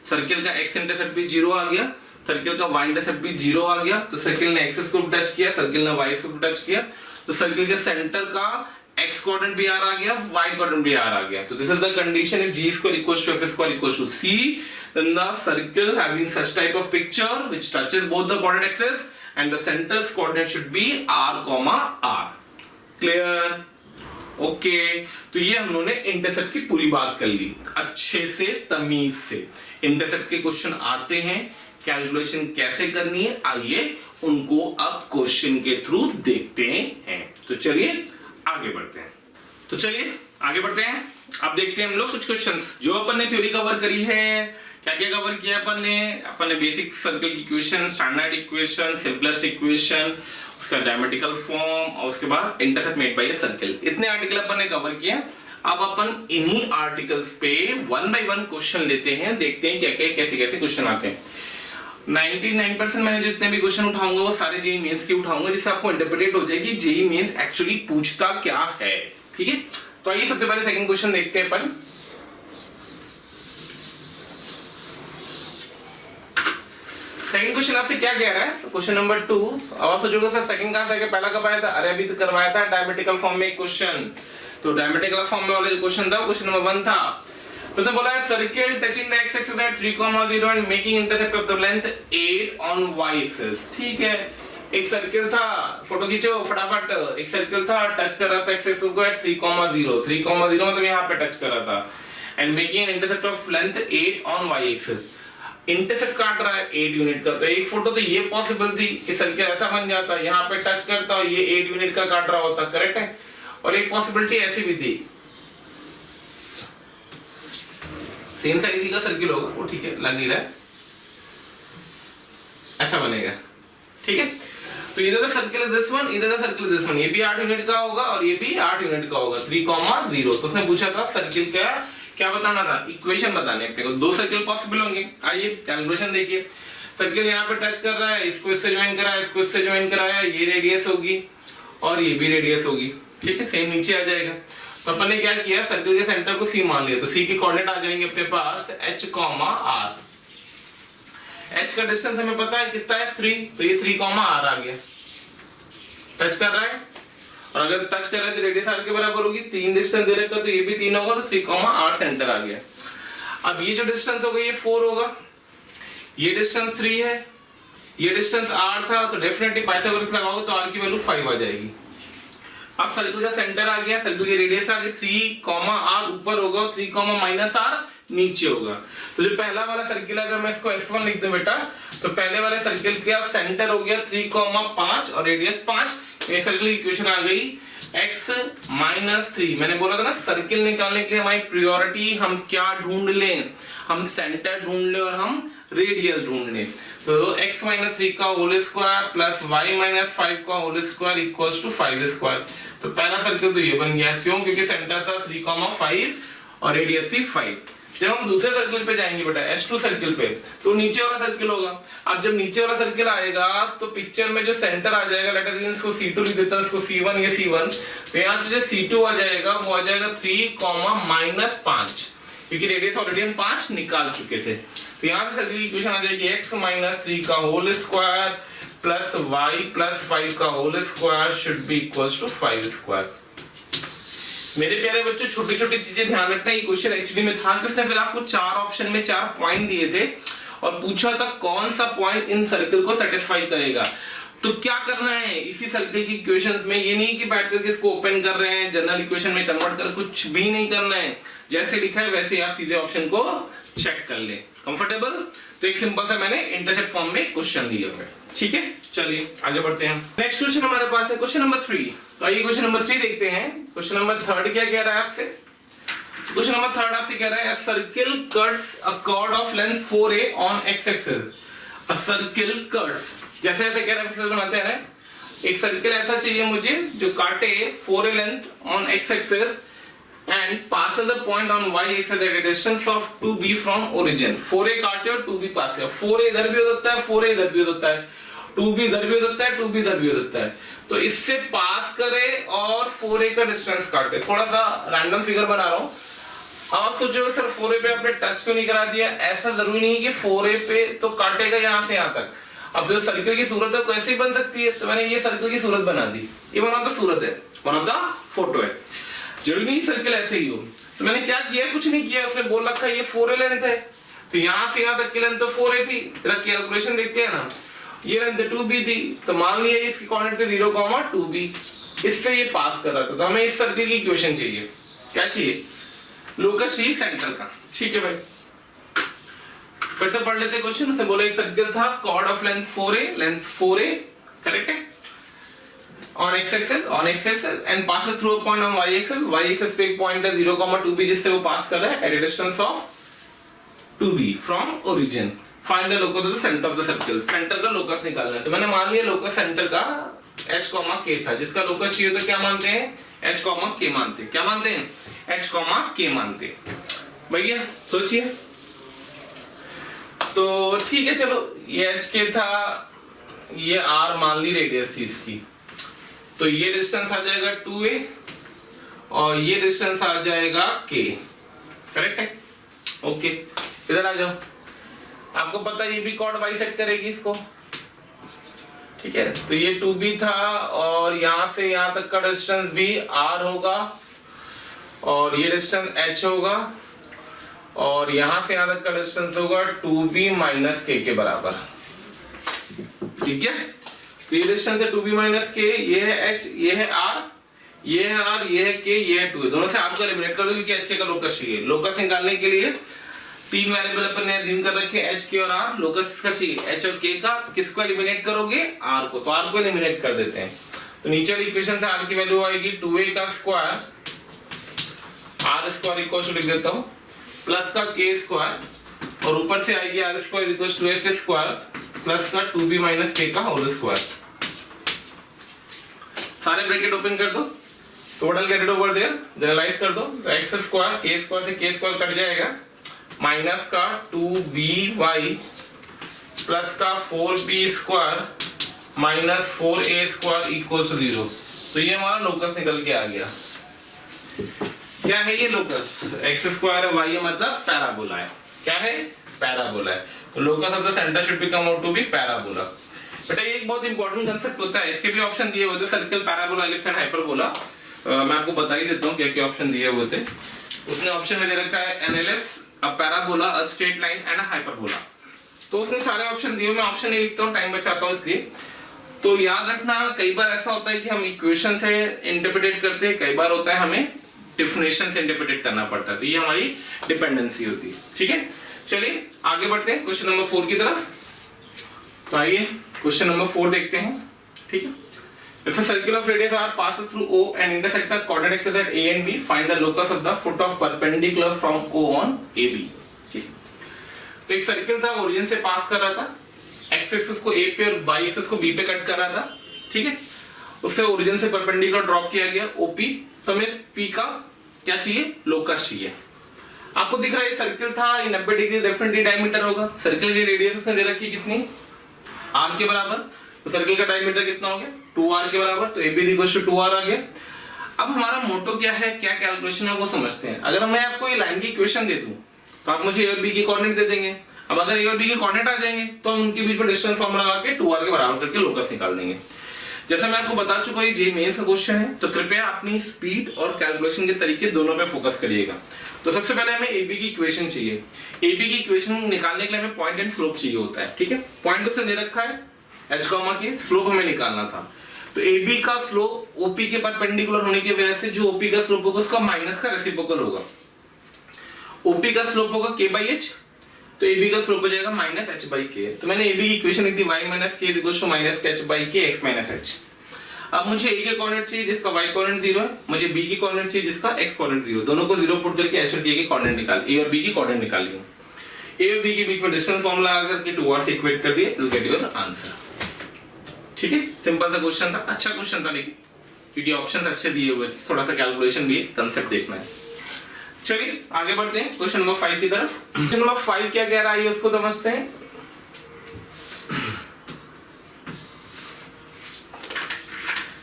सर्किल का एक्स इंटरसेप्ट भी 0 आ गया, सर्किल का वाई इंटरसेप्ट भी 0 आ गया। तो सर्किल ने एक्सिस को टच किया, सर्किल ने वाई एक्सिस को टच किया, तो सर्किल के सेंटर का एक्स कोऑर्डिनेट भी आर आ गया, वाई कोऑर्डिनेट भी आर आ गया। तो this is the condition if G square equals to F square equals to C, then the circle having such type of picture which touches both the coordinate axes and the center's coordinate should be r, r. Clear? Okay तो ये हम लोगों ने intercept की पूरी बात कर ली अच्छे से, तमीज से। इंटरसेप्ट के क्वेश्चन आते हैं, कैलकुलेशन कैसे करनी है आइए उनको अब क्वेश्चन के थ्रू देखते हैं। तो चलिए आगे बढ़ते हैं। अब देखते हैं हम लोग कुछ क्वेश्चंस जो अपन ने थ्योरी कवर करी है। क्या क्या कवर किया अपन ने बेसिक सर्कल की equation, standard equation, simplest equation, उसका डायमेट्रिकल फॉर्म, और उसके बाद intercept made by a circle. इतने आर्टिकल अपन ने कवर किया। अब अपन इन्हीं आर्टिकल्स पे 1 बाय 1 क्वेश्चन लेते हैं, देखते हैं क्या क्या कैसे कैसे क्वेश्चन आते हैं। 99% मैंने जितने भी क्वेश्चन उठाऊंगा वो सारे जेईई मेंस के उठाऊंगा, जिससे आपको इंटरप्रेट हो जाएगी जेईई मेंस एक्चुअली पूछता क्या है। ठीक है, तो आइए सबसे पहले सेकंड क्वेश्चन देखते हैं अपन। सेकंड क्वेश्चन आपसे क्या कह रहा है, क्वेश्चन नंबर 2। अब आप सोचोगे सर सेकंड कहां था, पहला कब आया था? अरे अभी तो करवाया था डायमेट्रिकल फॉर्म में एक क्वेश्चन। तो डायमेट्रिकल फॉर्म में वाला जो क्वेश्चन था क्वेश्चन नंबर 1 था। तो उसने बोला है circle touching the X axis at 3,0 and making intercept of the length 8 on Y axis. ठीक है, एक सर्किल था, फोटो खींचो फटाफट। एक सर्किल था, टच कर रहा था एक्स एक्सिस को एट 3,0 मतलब यहां पे टच कर रहा था, and making intercept of length 8 on Y axis. Intercept काट रहा है 8 यूनिट का। तो एक फोटो तो ये पॉसिबल थी कि सर्किल ऐसा बन जाता, यहाँ पे टच करता और ये 8 यूनिट का काट रहा होता, करेक्ट है। और एक पॉसिबिलिटी ऐसी भी थी, सेम साइज का सर्किल होगा वो, ठीक है, लग नहीं रहा है, ऐसा बनेगा। ठीक है, तो इधर का सर्किल है दिस वन, इधर का सर्किल है दिस वन, ये भी 8 यूनिट का होगा और ये भी 8 यूनिट का होगा, 3,0। तो उसने पूछा था सर्किल का क्या बताना था, इक्वेशन बताने अपने को। 2 सर्किल पॉसिबल होंगे, आइए कैलकुलेशन देखिए। सर्किल यहाँ पे टच कर रहा है, इसको इससे ज्वाइन कराया, इसको इससे ज्वाइन कराया, ये रेडियस होगी और ये भी रेडियस होगी। ठीक है, सेम नीचे आ जाएगा। तो अपन ने क्या किया, सर्किल के सेंटर को सी मान लिया। तो सी के कोऑर्डिनेट आ जाएंगे अपने पास h, r। h का डिस्टेंस हमें पता है कितना है, 3, तो ये 3, r आ गया। टच कर रहा है, और अगर टच कर रहा है तो रेडियस r के बराबर होगी। 3 डिस्टेंस दे रखा तो ये भी 3 होगा, तो 3, r सेंटर आ गया। अब ये जो डिस्टेंस होगा ये 4 होगा, ये डिस्टेंस 3 है, ये डिस्टेंस r था, तो डेफिनेटली पाइथागोरस लगाओगे तो r की वैल्यू 5 आ जाएगी। अब सर्कल का सेंटर आ गया, सर्कल की रेडियस आ गई 3, r ऊपर होगा, 3, -r नीचे होगा। तो जो पहला वाला सर्किल अगर मैं इसको S1 लिख दूं बेटा, तो पहले वाले सर्किल का सेंटर हो गया 3, 5 और रेडियस 5। ये सर्किल की इक्वेशन आ गई x -3। मैंने बोला था ना सर्किल निकालने के लिए हमारी प्रायोरिटी हम क्या ढूंढ लें, हम सेंटर ढूंढ लें और हम रेडियस ढूंढ लें। तो x -3 का होल स्क्वायर प्लस y -5 का whole square equals to 5 square. तो पहला सर्किल तो ये बन गया, क्यों? क्योंकि सेंटर था 3, 5 और रेडियस थी 5। जब हम दूसरे सर्किल पे जाएंगे बेटा S2 सर्किल पे, तो नीचे वाला सर्किल होगा। अब जब नीचे वाला सर्किल आएगा तो पिक्चर में जो सेंटर आ जाएगा, लेट अस इसको C2 लिख देता हूं, इसको C1, ये C1, तो यहाँ से जो C2 आ जाएगा वो आ जाएगा 3, -5, क्योंकि रेडियस ऑलरेडी हम 5 निकाल चुके थे। तो यहाँ से सर्किल की इक्वेशन आ जाएगी x -3 का होल स्क्वायर प्लस y + 5 का whole square should be equals to 5 square. मेरे प्यारे बच्चों, छोटी छोटी चीजें ध्यान रखना। ये क्वेश्चन एक्चुअली में था कि उसने फिर आपको 4 ऑप्शन में 4 पॉइंट दिए थे और पूछा था कौन सा पॉइंट इन सर्किल को सेटिस्फाई करेगा। तो क्या करना है इसी सर्किल की इक्वेशंस में, ये नहीं कि बैठ करके इसको ओपन कर रहे हैं, जनरल इक्वेशन में कन्वर्ट कर, कुछ भी नहीं करना है। जैसे लिखा है वैसे आप सीधे ऑप्शन को चेक कर ले। कंफर्टेबल? तो एक सिंपल सा मैंने इंटरसेप्ट फॉर्म में क्वेश्चन दिया है। ठीक है, चलिए आगे बढ़ते हैं। नेक्स्ट क्वेश्चन हमारे पास है क्वेश्चन नंबर 3। तो आइए क्वेश्चन नंबर 3 देखते हैं। क्वेश्चन नंबर 3 क्या कह रहा है आपसे? क्वेश्चन नंबर 3 आपसे कह रहा है circle cuts a cord of length 4a on x axis. A circle cuts, जैसे ऐसे कह रहा है बनाते हैं, एक सर्किल ऐसा चाहिए मुझे जो काटे 4a length on x axis and passes the point on y axis at a distance of 2b from origin। 4a काटे और 2b पास है। 4a इधर भी हो सकता है, 4a इधर भी हो सकता है, 2b इधर भी हो सकता है, 2b इधर भी हो सकता है। तो इससे पास करे और 4a का डिस्टेंस काटे। थोड़ा सा रैंडम फिगर बना रहा हूं। आप सोचोगे सर 4a पे आपने टच क्यों नहीं करा दिया? ऐसा जरूरी नहीं है कि 4a पे तो काटेगा यहां से यहां तक। अब जो सर्किल की सूरत है कैसे बन सकती है, तो मैंने ये सर्किल की सूरत बना दी। ये वन ऑफ द सूरत है, वन ऑफ द फोटो है। जरूरी नहीं सर्किल ऐसे ही हो। तो मैंने क्या किया, कुछ नहीं किया, उसने बोल रखा ये 4a लेंथ है, तो यहां से यहां तक की लेंथ तो 4a थी। तेरा कैलकुलेशन देखते हैं ना, ये लेंथ 2b थी, तो मान लिया इसकी कोऑर्डिनेट थे 0, 2b। इससे ये पास कर रहा था, तो हमें इस सर्किल की इक्वेशन चाहिए। क्या चाहिए? लोकस चाहिए सेंटर का। ठीक है भाई, फिर से पढ़ लेते क्वेश्चन। उसे बोला एक सर्किल था, chord of length 4a, correct है, on x axis and passes through a point on y axis पे एक पॉइंट है 0, 2b जिससे वो पास कर रहा है at a distance of 2b from origin। find the locus of the center of the circle। Centre का लोकस निकालना है। तो मैंने मान लिया लोकस सेंटर का h, k था, जिसका लोकस चाहिए तो क्या मानते हैं? h, k मानते हैं। क्या मानते हैं? h, k मानते हैं। भैया सोचिए। तो ठीक है, चलो ये h, k था, ये r मान ली रेडियस थी इसकी, तो ये डिस्टेंस आ जाएगा 2a और ये डिस्टेंस आ जाएगा k। करेक्ट है? ओके, इधर आ जाओ। आपको पता है ये भी कॉर्ड बाइसेक्ट करेगी इसको। ठीक है, तो ये 2b था और यहां से यहां तक का डिस्टेंस भी r होगा और ये डिस्टेंस h होगा और यहां से यहां तक का डिस्टेंस होगा 2b - k के बराबर। ठीक है, तो ये डिस्टेंस है 2b - k, ये है h, ये है r, ये है r, ये है k, ये है 2। दोनों से आपको एलिमिनेट कर दो क्योंकि h, k का लोकस चाहिए। लोकस निकालने के लिए 3 वेरिएबल अपन ने अज्यूम कर रखे h, k और r। लोकस किसका चाहिए? h और k का। तो किसको एलिमिनेट करोगे? r को। तो r को एलिमिनेट कर देते हैं। तो नीचे वाली इक्वेशन से r की वैल्यू आएगी 2a का square, r square equal to लिख देता हूं, प्लस का k स्क्वायर और ऊपर से आएगी r square equal to h square plus का 2b - k का होल स्क्वायर। सारे ब्रैकेट ओपन कर दो, total get it over there, generalise कर दो। तो x स्क्वायर k स्क्वायर से k स्क्वायर कट जाएगा, माइनस का 2by प्लस का 4b square minus 4a square equals to 0। तो ये हमारा लोकस निकल के आ गया। क्या है ये लोकस? x स्क्वायर है, y मतलब पैराबोला है। क्या है? पैराबोला है। तो locus of the centre should become out to be parabola. बेटा एक बहुत इंपॉर्टेंट कांसेप्ट होता है, इसके भी ऑप्शन दिए हुए थे, circle, parabola, ellipse and hyperbola. मैं आपको बता ही देता हूँ क्या क्या ऑप्शन दिए हुए थे। उसने ऑप्शन में दे रखा है an ellipse, a parabola, a straight line and a hyperbola. तो उसने सारे ऑप्शन दिए, मैं ऑप्शन नहीं लिखता हूँ, टाइम बचाता हूँ इसलिए। तो याद रखना, कई बार ऐसा होता है कि हम इक्वेशन से इंटरप्रेट करते हैं, कई बार होता है हमें डेफिनेशन से इंटरप्रेट करना पड़ता है, तो ये हमारी डिपेंडेंसी होती है। ठीक है, चलिए आगे बढ़ते हैं क्वेश्चन नंबर 4 की तरफ। तो आइए क्वेश्चन नंबर 4 देखते हैं। ठीक है, if a circle of radius r passes through O and intersect the coordinate axes at A and B, find the locus of the foot of perpendicular from O on AB। ठीक है, तो एक circle था, origin से पास कर रहा था, x axis को A पे और वाई एक्सिस को B पे कट कर रहा था। ठीक है, उससे ओरिजिन से परपेंडिकुलर ड्रॉप किया गया OP, तो हमें P का क्या चाहिए, लोकस चाहिए। आपको दिख रहा है सर्किल था, ये 90 डिग्री डेफिनेटली डायमीटर होगा। सर्किल की रेडियस उसने दे रखी कितनी, r के बराबर, तो सर्किल का डायमीटर कितना हो गया 2r के बराबर, तो AB इक्वल टू 2r आ गया। अब हमारा मोटो क्या है, क्या कैलकुलेशन है वो समझते हैं। अगर मैं आपको ये लाइन की इक्वेशन दे दूं तो आप मुझे A और B की कोऑर्डिनेट दे देंगे। अब अगर A और B के कोऑर्डिनेट आ जाएंगे तो हम उनके बीच में डिस्टेंस फॉर्मूला लगा के 2r के बराबर करके लोकस निकाल देंगे। जैसा मैं आपको बता चुका हूं, ये मेंस का क्वेश्चन है, तो कृपया अपनी स्पीड और कैलकुलेशन के तरीके दोनों पे फोकस करिएगा। तो सबसे पहले हमें AB की इक्वेशन चाहिए। AB की इक्वेशन निकालने के लिए हमें पॉइंट एंड स्लोप चाहिए होता है। ठीक है, पॉइंट उसने दे रखा है h कॉमा के, स्लोप हमें निकालना था। तो AB का स्लोप OP के परपेंडिकुलर होने की वजह से जो OP का स्लोप होगा उसका माइनस का रेसिप्रोकल होगा। OP का स्लोप होगा k by h, तो AB का स्लोप हो जाएगा माइनस h by k। तो मैंने AB की इक्वेशन लिख दी y minus k equal to minus h by k x minus h। अब मुझे A के कोऑर्डिनेट चाहिए जिसका y कोऑर्डिनेट 0 है, मुझे B की कोऑर्डिनेट चाहिए जिसका x कोऑर्डिनेट 0। दोनों को 0 पुट करके h और k के कोऑर्डिनेट निकाल, A और B की कोऑर्डिनेट निकाल ली। A और B के बीच में डिस्टेंस फॉर्मूला लगा करके 2r से इक्वेट कर दिए, विल गेट योर आंसर। ठीक है, सिंपल सा क्वेश्चन था, अच्छा क्वेश्चन था, लेकिन क्योंकि ऑप्शंस अच्छे दिए हुए थे, थोड़ा सा कैलकुलेशन भी, कंसेप्ट देखना है। चलिए आगे बढ़ते हैं क्वेश्चन नंबर 5 की तरफ। क्वेश्चन नंबर 5 क्या कह रहा है उसको समझते हैं।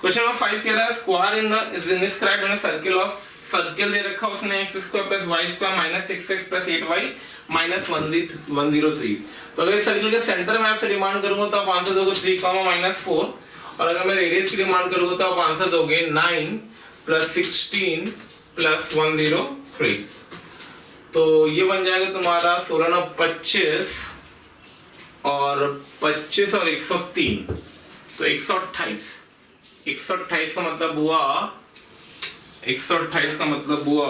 क्वेश्चन नंबर 5 कह रहा है square in the is inscribed in a circle of, circle दे रखा उसने x square plus y square minus 6x plus 8y minus 103। तो अगर सर्किल के सेंटर में आपसे डिमांड करूंगा तो आप आंसर दोगे 3 माइनस 4, और अगर मैं रेडियस की डिमांड करूंगा तो आप आंसर दोगे 9 प्लस 16 प्लस 103। तो ये बन जाएगा तुम्हारा 16 9 25 और 25 और 103, तो 128। 128 का मतलब हुआ 128 का मतलब हुआ,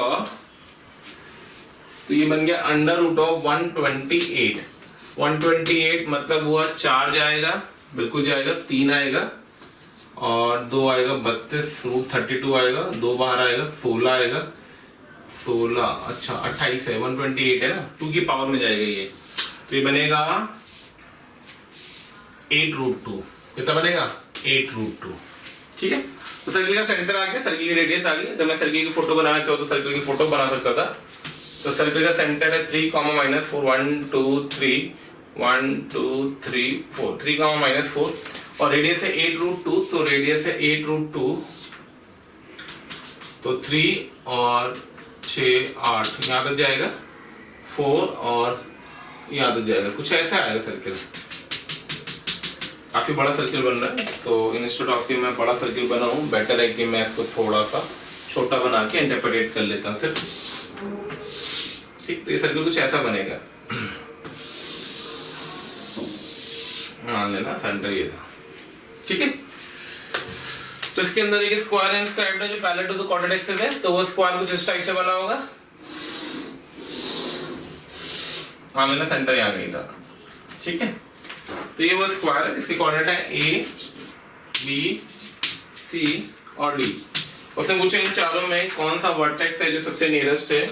तो ये बन गया अंडर रूट ऑफ 128। 128 मतलब हुआ 4 जाएगा, बिल्कुल जाएगा, 3 आएगा और 2 आएगा 32, रूट 32 आएगा, 2 बाहर आएगा 16 आएगा, 16 अच्छा 28 है, 128 है ना, 2 की पावर में जाएगा ये, तो ये बनेगा 8 रूट 2। कितना बनेगा 8 रूट 2। ठीक है, तो सर्किल का सेंटर आ गया, सर्किल की रेडियस आ गई। जब मैं सर्किल की फोटो बनाना चाहूँ तो सर्किल की फोटो बना सकता था। तो सर्किल का सेंटर है 3 माइनस 4, 1 2 3 1 2 3 4, 3 माइनस 4, और रेडियस है 8 रूट 2, तो रेडियस है 8 रूट 2, तो 3 और 6 8 यहाँ तक जाएगा, 4 और यहाँ तक जाएगा, कुछ ऐसा आएगा सर्किल। काफी बड़ा सर्किल बन रहा है, तो इंस्टेड ऑफ कि मैं बड़ा सर्किल बनाऊं, बेटर है कि मैं इसको थोड़ा सा छोटा बना के इंटरप्रेट कर लेता हूं सिर्फ। ठीक, तो ये सर्किल कुछ ऐसा बनेगा, मान लेना सेंटर ये था। ठीक है, तो इसके अंदर एक स्क्वायर इंस्क्राइब्ड है जो parallel to the coordinate axis है, तो वो स्क्वायर कुछ इस टाइप से बना होगा, मान लेना सेंटर यहाँ नहीं था। ठीक है, तो ये वो स्क्वायर है, इसकी कोऑर्डिनेट है A, B, C और D। उसने पूछा इन चारों में कौन सा वर्टेक्स है जो सबसे नियरेस्ट है,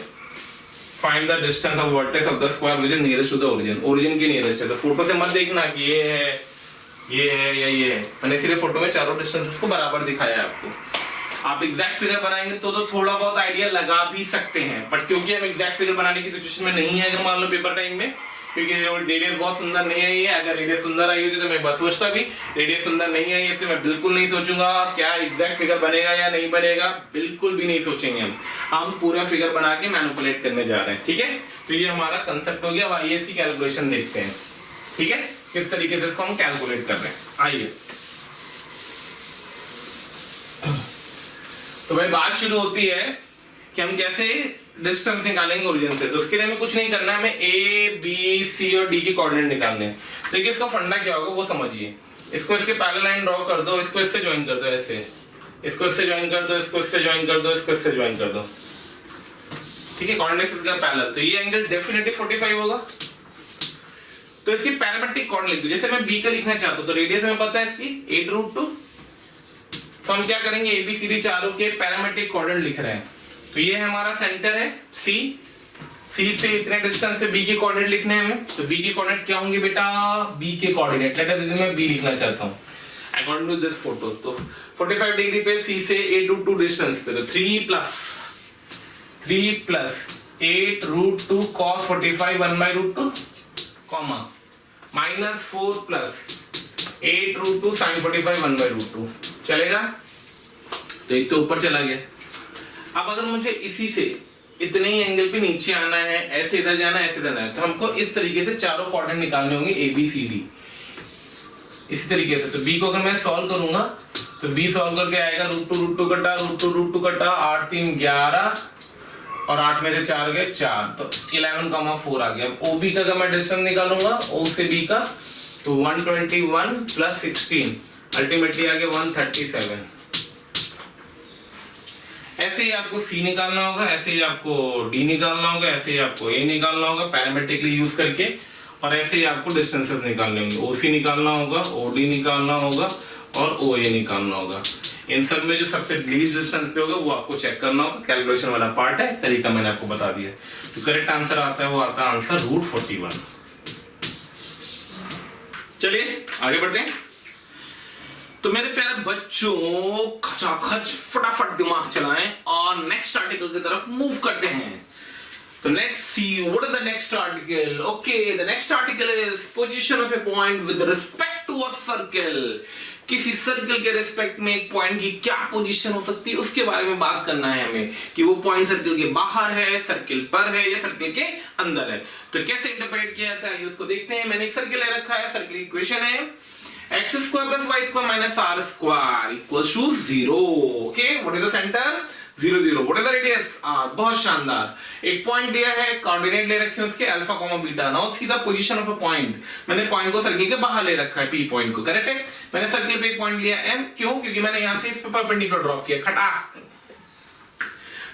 find the distance of vertex of the square which is nearest to the origin. Origin की नियरेस्ट है, तो फोटो से मत देखना कि ये है या ये है, मैंने इसीलिए फोटो में चारों डिस्टेंसेस को बराबर दिखाया है आपको। आप एग्जैक्ट फिगर बनाएंगे तो थोड़ा बहुत आइडिया लगा भी सकते हैं, बट क्योंकि हम एग्जैक्ट फिगर बनाने की सिचुएशन में नहीं है, अगर मान लो पेपर टाइम में, क्योंकि रेडियस बहुत सुंदर नहीं आई है। अगर रेडियस सुंदर आई होती तो मैं बस सोचता भी, रेडियस सुंदर नहीं आई है तो मैं बिल्कुल नहीं सोचूंगा क्या एग्जैक्ट फिगर बनेगा या नहीं बनेगा, बिल्कुल भी नहीं सोचेंगे हम पूरा फिगर बना के मैनिपुलेट करने जा रहे हैं। ठीक है, तो ये हमारा कंसेप्ट हो गया। अब आइए इसकी कैलकुलेशन देखते हैं। ठीक है, किस तरीके से इसको हम कैलकुलेट कर रहे हैं, आइए। तो भाई बात शुरू होती है कि हम कैसे डिस्टेंस निकालेंगे ओरिजिन से। तो उसके लिए हमें कुछ नहीं करना है, हमें A, B, C और D के कोऑर्डिनेट निकालने हैं। देखिए इसका फंडा क्या होगा वो समझिए। इसको इसके पैरेलल लाइन ड्रॉ कर दो, इसको इससे ज्वाइन कर दो, ऐसे इसको इससे ज्वाइन कर दो, इसको इससे ज्वाइन कर दो, इसको इससे ज्वाइन कर दो, ठीक है, कोऑर्डिनेट्स इसका पैरेलल। तो ये एंगल डेफिनेटली 45 होगा। तो इसकी पैरामेट्रिक कोऑर्डिनेट लिख दो। जैसे मैं बी का लिखना चाहता हूं तो रेडियस हमें पता है इसकी 8√2, तो हम क्या करेंगे, एबीसीडी चारों के पैरामेट्रिक कोऑर्डिनेट लिख रहे हैं। तो ये हमारा सेंटर है सी, सी से इतने डिस्टेंस पे बी के कोऑर्डिनेट लिखने हैं हमें। तो बी के कोऑर्डिनेट क्या होंगे बेटा, बी के कोऑर्डिनेट, लेट अस मैं बी लिखना चाहता हूं अकॉर्डिंग टू दिस फोटो। तो 45 डिग्री पे सी से 8√2 डिस्टेंस पे, तो 3 plus 8√2 cos 45 1/√2 comma minus 4 plus 8√2 sin 45 1/√2 चलेगा। तो एक तो ऊपर चला गया। अब अगर मुझे इसी से इतने ही एंगल पे नीचे आना है, ऐसे इधर जाना है, ऐसे इधर जाना है, तो हमको इस तरीके से चारों कोऑर्डिनेट निकालने होंगे ए बी सी डी, इसी तरीके से। तो बी को अगर मैं सॉल्व करूंगा तो बी सॉल्व करके आएगा √2 कटा √2 कटा 8 3 11 और 8 में से 4 गए 4, तो 11,4 आ गया। ओबी का अगर मैं डिस्टेंस निकालूंगा ओ से बी का, तो 121 प्लस 16 अल्टीमेटली आ गया 137। ऐसे ही आपको सी निकालना होगा, ऐसे ही आपको डी निकालना होगा, ऐसे ही आपको ए निकालना होगा पैरामेट्रिकली यूज करके, और ऐसे ही आपको डिस्टेंसेस निकालने होंगे, ओसी निकालना होगा, ओडी निकालना होगा और ओए निकालना होगा। इन सब में जो सबसे लीस्ट डिस्टेंस पे होगा वो आपको चेक करना होगा। कैलकुलेशन वाला पार्ट है, तरीका मैंने आपको बता दिया। तो करेक्ट आंसर आता है, वो आता है आंसर √41। चलिए आगे बढ़ते हैं। तो मेरे प्यारे बच्चों खचाखच फटाफट दिमाग चलाएं और नेक्स्ट आर्टिकल की तरफ मूव करते हैं। तो let's see what is the next article. Okay, the next article is position of a point with respect to a circle. किसी सर्कल के रिस्पेक्ट में एक पॉइंट की क्या पोजीशन हो सकती है उसके बारे में बात करना है हमें, कि वो पॉइंट सर्कल के बाहर है, सर्कल पर है या सर्कल के अंदर है। तो कैसे इंटरप्रेट किया जाता है उसको देखते हैं। मैंने एक सर्कल ले रखा है, सर्कल की इक्वेशन है x square plus y square minus r square equals to 0. Okay, what is the center? 0 0. What is the radius? r. बहुत शानदार। एक पॉइंट दिया है, कोऑर्डिनेट ले रखे हैं उसके अल्फा कॉमा बीटा। नाउ सीधा पोजीशन ऑफ अ पॉइंट, मैंने पॉइंट को सर्कल के बाहर ले रखा है, पी पॉइंट को, करेक्ट है। मैंने सर्कल पे एक पॉइंट लिया m, क्यों? क्योंकि मैंने यहां से इस पे परपेंडिकुलर ड्रॉप किया, खटाक।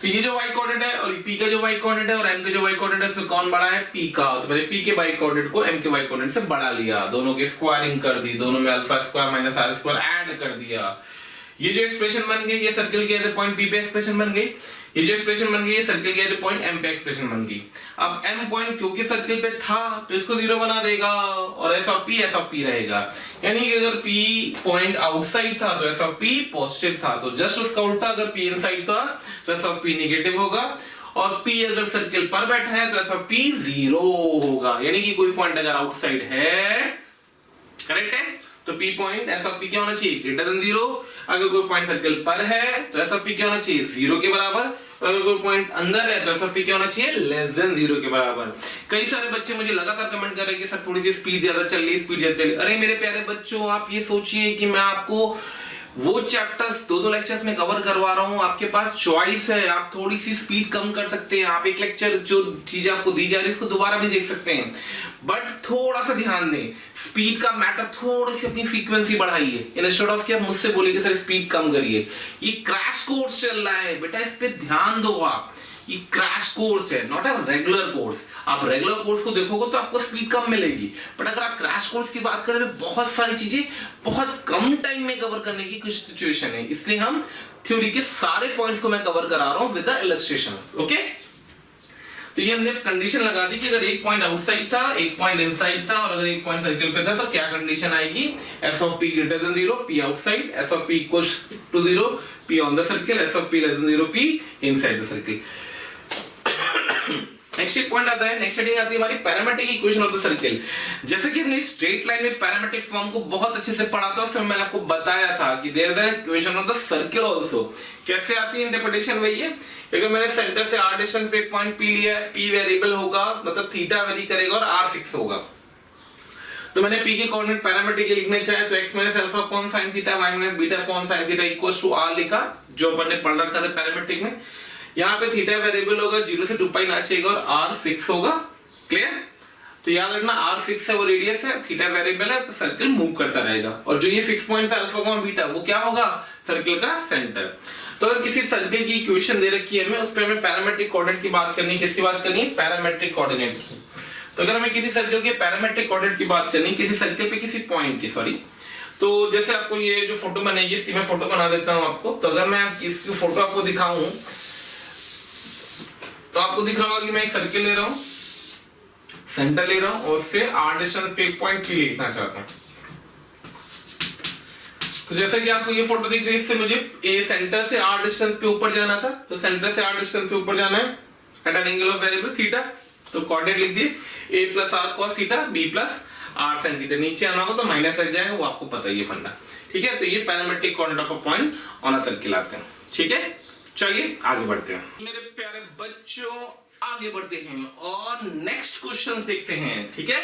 तो ये जो y कोऑर्डिनेट है और p का जो y कोऑर्डिनेट है और m का जो y कोऑर्डिनेट है, इसमें कौन बड़ा है? p का। तो मैंने p के y कोऑर्डिनेट को m के y कोऑर्डिनेट से बढ़ा लिया, दोनों की स्क्वायरिंग कर दी, दोनों में alpha square minus r square add कर दिया। ये जो एक्सप्रेशन बन गई, ये सर्कल के अदर पॉइंट p पे एक्सप्रेशन बन गई। ये जो एक्सप्रेशन बन गई, ये सर्कल के अदर पॉइंट m पे एक्सप्रेशन बन गई। अब m पॉइंट क्योंकि सर्कल पे था तो इसको 0 बना देगा और s ऑफ p रहेगा। यानी कि अगर p पॉइंट आउटसाइड था तो s ऑफ p पॉजिटिव था, तो जस्ट उसका उल्टा, अगर p इनसाइड था तो s ऑफ p नेगेटिव होगा, और p अगर सर्कल पर बैठा है तो s ऑफ p 0 होगा। यानी कि कोई पॉइंट अगर आउटसाइड है, करेक्ट है, तो p point s of p क्या होना चाहिए? Greater than 0। अगर कोई पॉइंट सर्कल पर है तो s ऑफ p क्या होना चाहिए? 0 के बराबर। और अगर कोई पॉइंट अंदर है तो s ऑफ p क्या होना चाहिए? लेस देन 0 के बराबर। कई सारे बच्चे मुझे लगातार कमेंट कर रहे हैं कि सर थोड़ी सी स्पीड ज्यादा चल रही है, स्पीड ज्यादा चल रही है। अरे मेरे प्यारे बच्चों, आप ये सोचिए कि मैं आपको वो चैप्टर्स 2-2 लेक्चर्स में कवर करवा रहा हूं, आपके पास चॉइस है, आप थोड़ी सी स्पीड कम कर सकते हैं, आप एक लेक्चर जो चीज आपको दी जा रही है उसको दोबारा भी देख सकते हैं, बट थोड़ा सा ध्यान दें, स्पीड का मैटर, थोड़ी सी अपनी फ्रीक्वेंसी बढ़ाइए। इंस्टेड ऑफ कि आप मुझसे बोलिए कि सर स्पीड कम करिए। ये क्रैश कोर्स चल रहा है बेटा, इस पे ध्यान दो आप। ये क्रैश कोर्स है, नॉट अ रेगुलर कोर्स। आप रेगुलर कोर्स को देखोगे तो आपको स्पीड कम मिलेगी, बट अगर आप क्रैश कोर्स की बात करें, बहुत सारी चीजें बहुत कम टाइम में कवर करने की कुछ सिचुएशन है, इसलिए हम थ्योरी के सारे पॉइंट्स को मैं कवर करा रहा हूं विद द इलस्ट्रेशन। ओके, तो ये हमने कंडीशन लगा दी कि अगर एक पॉइंट आउटसाइड था, एक पॉइंट इनसाइड था, और अगर एक पॉइंट सर्कल पे था तो क्या कंडीशन आएगी? s of p greater than 0, p outside, s of p equals to 0, p on the circle, s of p less than 0, p inside the circle. Next एक पॉइंट आता है, नेक्स्ट हेडिंग आती है हमारी parametric equation of the circle. जैसे कि हमने straight line में पैरामेट्रिक फॉर्म को बहुत अच्छे से पढ़ा था, उसमें मैंने आपको बताया था कि there is the equation of the circle also. कैसे आती है इंटरप्रिटेशन? वही है, अगर मैंने सेंटर से r डिस्टेंस पे एक पॉइंट p लिया है, p वेरिएबल होगा, मतलब थीटा वेरी करेगा और r फिक्स होगा। तो मैंने p के कोऑर्डिनेट पैरामेट्रिक लिखने चाहे तो x minus alpha upon sin theta, y minus beta upon sin theta equals to r लिखा, जो अपन ने पढ़ रखा था पैरामेट्रिक में। यहाँ पे थीटा वेरिएबल होगा, 0 से 2 पाई ना चाहिएगा और r फिक्स होगा। क्लियर? तो याद रखना r फिक्स है, वो रेडियस है, थीटा वेरिएबल है, तो सर्कल मूव करता रहेगा। और जो ये फिक्स पॉइंट था अल्फा बीटा, वो क्या होगा, सर्कल का सेंटर। तो अगर किसी सर्कल की इक्वेशन दे रखी है हमें, उस पर हमें पैरामेट्रिक कोऑर्डिनेट की बात करनी है। किसकी बात करनी है, पैरामेट्रिक कोऑर्डिनेट। तो अगर हमें किसी सर्कल के पैरामेट्रिक कोऑर्डिनेट की बात करनी है, किसी सर्कल पे किसी पॉइंट की, सॉरी, तो जैसे आपको ये जो फोटो बनेगी, इसकी मैं फोटो बना देता हूं आपको। तो अगर मैं इसकी फोटो आपको दिखाऊं, तो आपको दिख रहा होगा कि मैं एक सर्कल ले रहा हूं, सेंटर ले रहा हूं, और उससे r डिस्टेंस पे एक पॉइंट P लिखना चाहता हूं। तो जैसे कि आपको ये फोटो दिख रही है, इससे मुझे ए सेंटर से r डिस्टेंस पे ऊपर जाना था। तो सेंटर से r डिस्टेंस पे ऊपर जाना है at an angle of variable theta. तो कोऑर्डिनेट लिख दिए a plus r cos theta, b plus r sin theta. नीचे आना होगा तो माइनस लग जाएगा, वो आपको पता ही है फंडा। ठीक है, तो ये parametric coordinate of a point on a circle आते हैं। ठीक है, चलिए आगे बढ़ते हैं मेरे प्यारे बच्चों, आगे बढ़ते हैं और नेक्स्ट क्वेश्चन देखते हैं। ठीक है,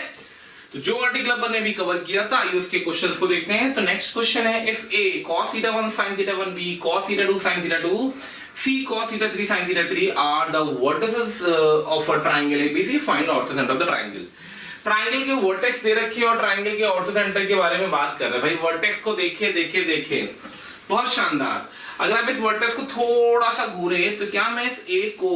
तो जो आर्टिकल अपन ने भी कवर किया था, आइए उसके क्वेश्चंस को देखते हैं। तो नेक्स्ट क्वेश्चन है, if a cos theta 1 sin theta 1, b cos theta 2 sin theta 2, c cos theta 3 sin theta 3 are the vertices of a triangle ABC, find orthocentre of the triangle. Triangle के vertex दे रखी है और triangle के ortho centre के बारे में बात कर रहे हैं। भाई वर्टेक्स को देखे, बहुत शानदार। अगर आप इस वर्टेक्स को थोड़ा सा घूरे, तो क्या मैं इस a को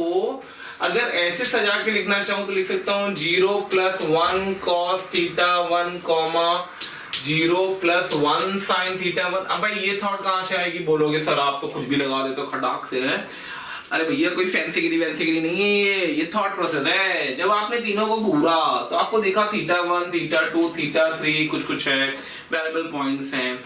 अगर ऐसे सजा के लिखना चाहूं तो लिख सकता हूं 0 + 1 cos थीटा 1, 0 + 1 sin थीटा 1। अब भाई ये थॉट कहां से आएगी, बोलोगे सर आप तो कुछ भी लगा देते हो खटाक से है। अरे भैया कोई फैंसीगिरी नहीं है, ये थॉट प्रोसेस है। जब आपने तीनों को घूरा तो आपको दिखा थीटा 1, थीटा 2, थीटा 3 कुछ है, वेरिएबल पॉइंट्स हैं।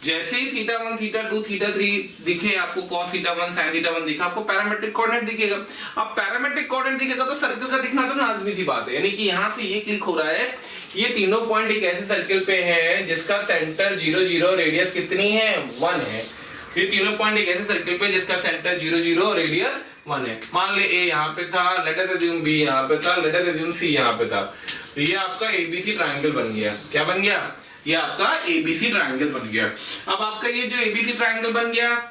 जैसे ही थीटा 1, थीटा 2, थीटा 3 दिखे आपको, cos थीटा 1, sin थीटा 1 दिखा, आपको पैरामेट्रिक कोऑर्डिनेट दिखेगा। अब पैरामेट्रिक कोऑर्डिनेट दिखेगा तो सर्कल का दिखना तो लाजमी सी बात है। यानी कि यहां से ये क्लिक हो रहा है, ये तीनों पॉइंट एक ऐसे सर्कल पे है जिसका सेंटर 0 0, रेडियस कितनी है, 1 है। ये तीनों पॉइंट एक ऐसे सर्कल पे जिसका सेंटर 0 0, रेडियस 1 है। मान ले A यहाँ पे था, लेट अस अज्यूम B यहाँ पे था, लेट अस अज्यूम C यहाँ पे था। तो ये आपका ABC ट्रायंगल बन गया। क्या बन गया, ये आपका ABC ट्रायंगल बन गया। अब आपका ये जो ABC ट्रायंगल बन गया,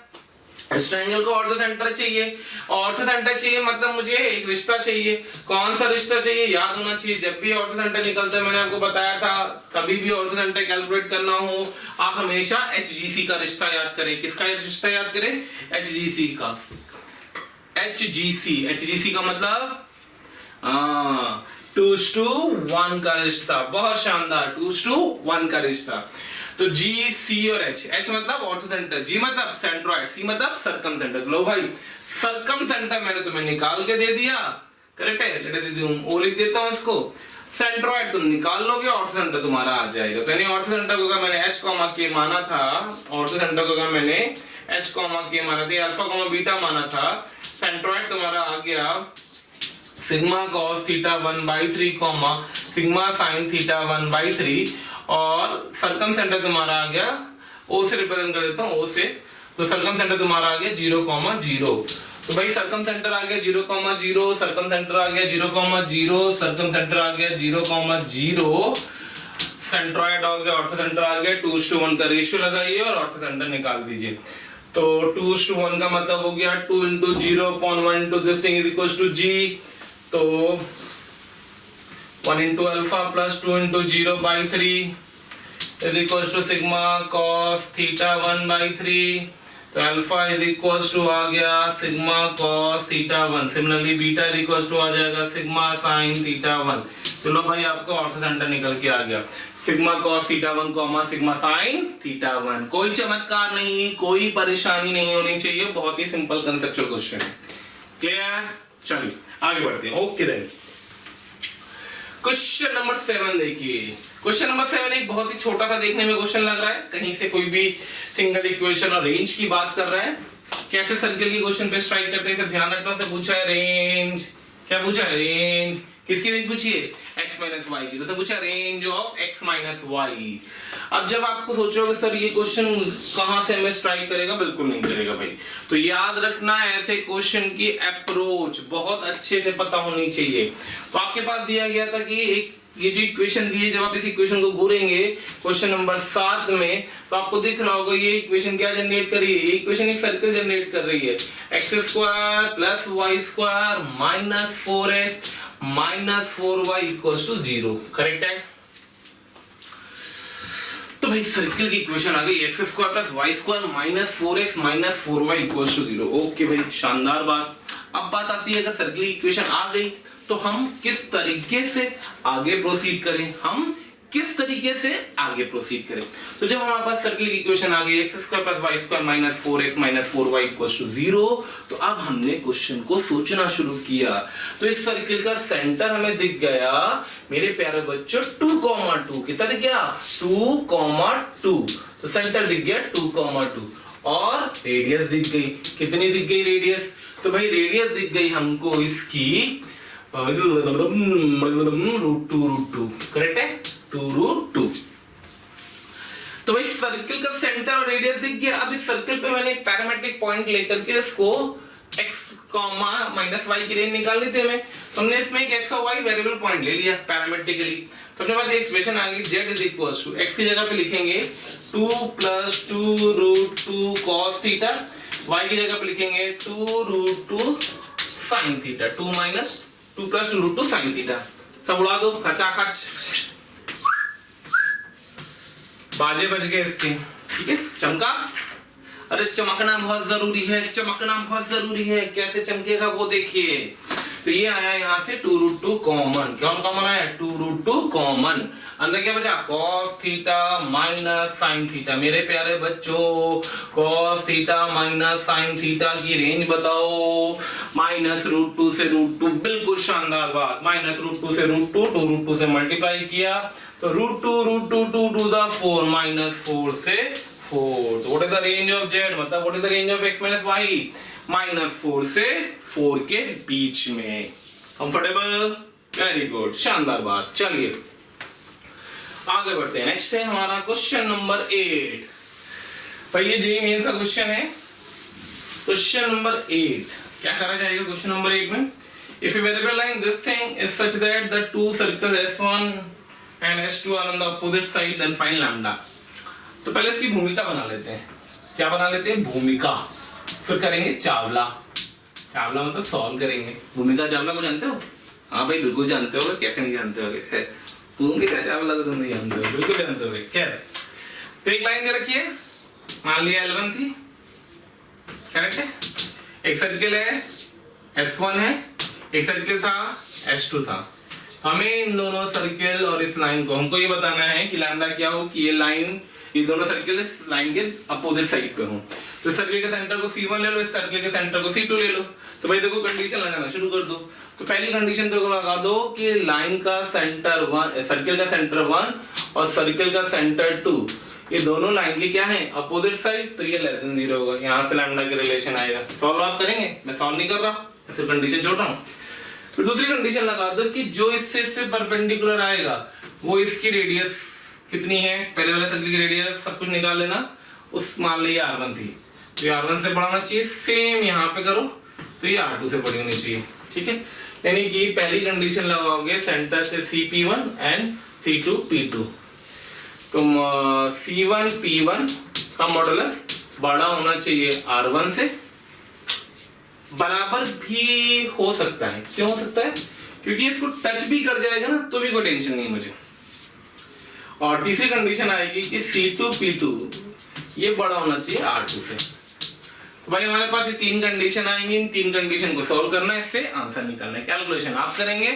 इस ट्रायंगल को ऑर्थो सेंटर चाहिए। ऑर्थो सेंटर चाहिए मतलब मुझे एक रिश्ता चाहिए। कौन सा रिश्ता चाहिए, याद होना चाहिए। जब भी ऑर्थो सेंटर निकलता है, मैंने आपको बताया था, कभी भी ऑर्थो सेंटर कैलकुलेट करना हो, आप हमेशा HGC का रिश्ता याद करें। किसका रिश्ता याद करें, HGC का। HGC का मतलब 2:1 का रिश्ता। बहुत शानदार, 2:1 का रिश्ता। तो G, C और H मतलब ऑर्थो सेंटर, G मतलब सेंट्रोइड, C मतलब सर्कम सेंटर। लो भाई, सर्कम सेंटर मैंने तुम्हें निकाल के दे दिया, करेक्ट है। लेट अस अज्यूम O लिख देता हूं इसको। सेंट्रोइड तुम निकाल लोगे, ऑर्थो सेंटर तुम्हारा आ जाएगा। तो यानी ऑर्थो सेंटर को अगर मैंने H, K माना था, ऑर्थो सेंटर को अगर मैंने H, K माना था, अल्फा, बीटा माना था, सेंट्रोइड तुम्हारा आ गया sigma cos theta 1/3, sigma sin theta 1/3, और सर्कम सेंटर तुम्हारा आ गया, O से रिप्रेजेंट कर देता हूं, O से। तो सर्कम सेंटर तुम्हारा आ गया 0, 0। तो भाई सर्कम सेंटर आ गया 0, 0, सर्कम सेंटर आ गया 0, 0, सर्कम सेंटर आ गया 0, 0, सेंट्रोइड आ गया, ऑर्थो सेंटर आ गया। 2:1 का रेशियो लगाइए और ऑर्थो सेंटर निकाल दीजिए। तो 2:1 का मतलब हो गया 2 × 0/1 into this thing is equals to G। तो 1 into alpha plus 2 into 0/3 is equals to sigma cos theta 1/3। तो अल्फा is equals to आ गया sigma cos theta 1। Similarly beta is equals to आ जाएगा सिग्मा sin थीटा 1। चलो भाई, आपको ortho centre निकल के आ गया, sigma cos theta 1, sigma sin theta 1। कोई चमत्कार नहीं, कोई परेशानी नहीं होनी चाहिए, बहुत ही सिंपल कंसेप्चुअल क्वेश्चन है। क्लियर, चलिए आगे बढ़ते हैं। ओके देन, क्वेश्चन नंबर 7 देखिए। क्वेश्चन नंबर 7 एक बहुत ही छोटा सा देखने में क्वेश्चन लग रहा है, कहीं से कोई भी सिंगल इक्वेशन और रेंज की बात कर रहा है। कैसे सर्कल की क्वेश्चन पे स्ट्राइक करते हैं, ध्यान रखना। से पूछा है रेंज, क्या पूछा है, रेंज। किसकी रेंज पूछी है, x - y की। तो पूछा रेंज ऑफ x - y। अब जब आपको सोचोगे सर ये क्वेश्चन कहां से हमें स्ट्राइक करेगा, बिल्कुल नहीं करेगा भाई। तो याद रखना, ऐसे क्वेश्चन की अप्रोच बहुत अच्छे से पता होनी चाहिए। तो आपके पास दिया गया था कि एक ये जो इक्वेशन दी है, जब आप इस इक्वेशन को घूरेंगे क्वेश्चन नंबर 7 में, तो आपको दिख रहा होगा ये इक्वेशन क्या जनरेट कर रही है, ये इक्वेशन एक सर्कल जनरेट कर रही है। x² + y² - 4x -4y equals to 0। Correct है? तो भाई सर्किल की इक्वेशन आ गई x² plus y² -4x -4y equals to 0। Okay भाई, शानदार बात। अब बात आती है, अगर सर्किल की इक्वेशन आ गई तो हम किस तरीके से आगे प्रोसीड करें, तो जब हमारे पास सर्किल की इक्वेशन आ गई x² plus y² -4x -4y equals to 0, तो अब हमने क्वेश्चन को सोचना शुरू किया। तो इस सर्किल का सेंटर हमें दिख गया मेरे प्यारे बच्चों 2,2। कितना दिख गया? 2,2। तो सेंटर दिख गया 2,2 और रेडियस दिख गई। कितनी दिख गई रेडियस? तो भाई रेडियस दिख गई हमको इसकी √2। करेक्ट है? 2√2। तो भाई सर्किल का सेंटर और रेडियस दिख गया। अब इस सर्किल पे मैंने एक पैरामेट्रिक पॉइंट लेकर के इसको x, -y की रेंज निकालनी थी हमें, तो हमने इसमें एक x और y वेरिएबल पॉइंट ले लिया पैरामेट्रिकली। तो अपने पास एक्सप्रेशन आ गई z is equals to x की जगह पे लिखेंगे 2 + 2√2 cos थीटा, y की जगह पे लिखेंगे 2√2 sin थीटा, 2 + 2√2 sin थीटा। सब उड़ा दो खचाखच, बाजे बज गए इसके। ठीक है, चमका। अरे चमकना बहुत जरूरी है, चमकना बहुत जरूरी है। कैसे चमकेगा वो देखिए। तो ये आया यहाँ से 2√2 कॉमन। कौन कॉमन आया? 2√2 कॉमन। अंदर क्या बचा? cos theta minus sin theta. मेरे प्यारे बच्चों, cos theta minus sin theta की रेंज बताओ। -√2 से √2। बिल्कुल शानदार बात। -√2 से √2, 2√2 से मल्टीप्लाई किया तो √2 2 to the 4 -4 से 4। तो what is the range of z? मतलब what is the range of x - y? -4 से 4 के बीच में। कंफर्टेबल? वेरी गुड, शानदार बात। चलिए आगे बढ़ते हैं। नेक्स्ट है हमारा क्वेश्चन नंबर 8। भाई ये जेईई मेंस का क्वेश्चन है। क्वेश्चन नंबर 8 क्या करा जाएगा? क्वेश्चन नंबर 8 में if a variable line this thing is such that the two circles S1 and S2 are on the opposite side, then find lambda। तो पहले इसकी भूमिका बना लेते हैं। क्या बना लेते हैं? भूमिका। फिर करेंगे चावला। चावला मतलब सॉल्व करेंगे। भूमिका चावला को जानते हो? हाँ भाई बिल्कुल जानते हो। कैसे नहीं जानते हो? भूमिका चावला को तुम नहीं जानते हो? बिल्कुल जानते हो। खैर, तो एक लाइन दे रखी है, मान लिया L1 थी। करेक्ट है? एक सर्किल है S1 है, एक सर्किल था S2 था। हमें इन दोनों सर्किल और इस लाइन को हमको ये बताना है कि लैम्डा क्या हो, कि ये लाइन, ये दोनों सर्किल इस लाइन के अपोजिट साइड पे हो। तो इस सर्किल के सेंटर को C1 ले लो, इस सर्किल के सेंटर को C2 ले लो। तो भाई देखो कंडीशन लगाना शुरू कर दो। तो पहली कंडीशन तो लगा दो कि लाइन का सेंटर 1, सर्किल का सेंटर 1 और सर्किल का सेंटर 2, ये दोनों लाइन के क्या है? Opposite side. तो ये लेस देन 0 होगा। यहाँ से लैम्डा के रिलेशन आएगा। सॉल्व आप करेंगे, मैं सॉल्व नहीं कर रहा, सिर्फ कंडीशन छोड़ रहा हूँ। फिर दूसरी कंडीशन लगा दो कि जो इससे परपेंडिकुलर आएगा वो इसकी रेडियस कितनी है। पहले वाले सर्किल की रेडियस सब कुछ निकाल लेना। उस मान ली R1 थी, तो ये R1 से बड़ा होना चाहिए। सेम यहाँ पे करो तो ये R2 से बड़ी होनी चाहिए। ठीक है, यानी कि पहली कंडीशन लगाओगे सेंटर से CP1 एंड C2 P2, तो C1 P1 का मॉडुलस बड़ा होना चाहिए R1 से। बराबर भी हो सकता है। क्यों हो सकता है? क्योंकि इसको टच भी कर जाएगा ना तो भी कोई टेंशन नहीं मुझे। और तीसरी कंडीशन आएगी कि C2 P2 ये बड़ा होना चाहिए R2 से। तो भाई हमारे पास ये 3 कंडीशन आएंगी। इन 3 कंडीशन को सॉल्व करना है, इससे आंसर निकालना है। कैलकुलेशन आप करेंगे,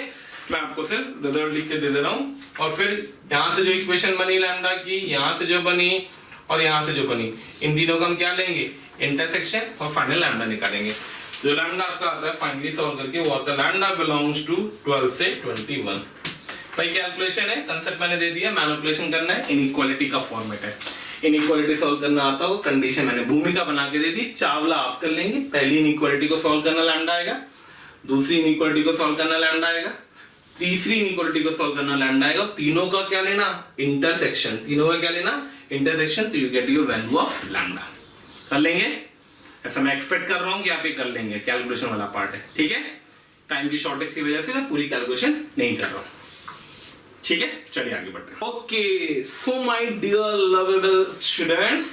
मैं आपको सिर्फ रिजल्ट लिख के दे दे रहा हूं। और फिर यहां से जो इक्वेशन बनी लैम्डा की, यहां से जो बनी और यहां से जो बनी, इन तीनों का हम क्या लेंगे? इंटरसेक्शन, और फाइनल लैम्डा निकालेंगे। जो लैम्डा आपका आता है फाइनली सॉल्व करके वो आता है लैम्डा बिलोंग्स टू 12 से 21। भाई कैलकुलेशन है, कंसेप्ट मैंने दे दिया, मैनिपुलेशन करना है, इनइक्वालिटी का फॉर्मेट है। इनइक्वालिटी सॉल्व करना आता हो, कंडीशन मैंने भूमिका बना के दे दी, चावला आप कर लेंगे। पहली इनइक्वालिटी को सॉल्व करना लैम्डा आएगा, दूसरी इनइक्वालिटी को सॉल्व करना लैम्डा आएगा, तीसरी इनइक्वालिटी को सॉल्व करना लैम्डा आएगा। तीनों का क्या लेना? इंटरसेक्शन। तीनों का क्या लेना? इंटरसेक्शन। तो you get your value of lambda. कर लेंगे? ऐसा मैं एक्सपेक्ट कर रहा हूं कि आप ये कर लेंगे। कैलकुलेशन वाला पार्ट है, ठीक है। टाइम की शॉर्टेज की वजह से मैं पूरी कैलकुलेशन नहीं कर रहा हूं, ठीक है। चलिए आगे बढ़ते हैं। Okay, so my dear lovable students,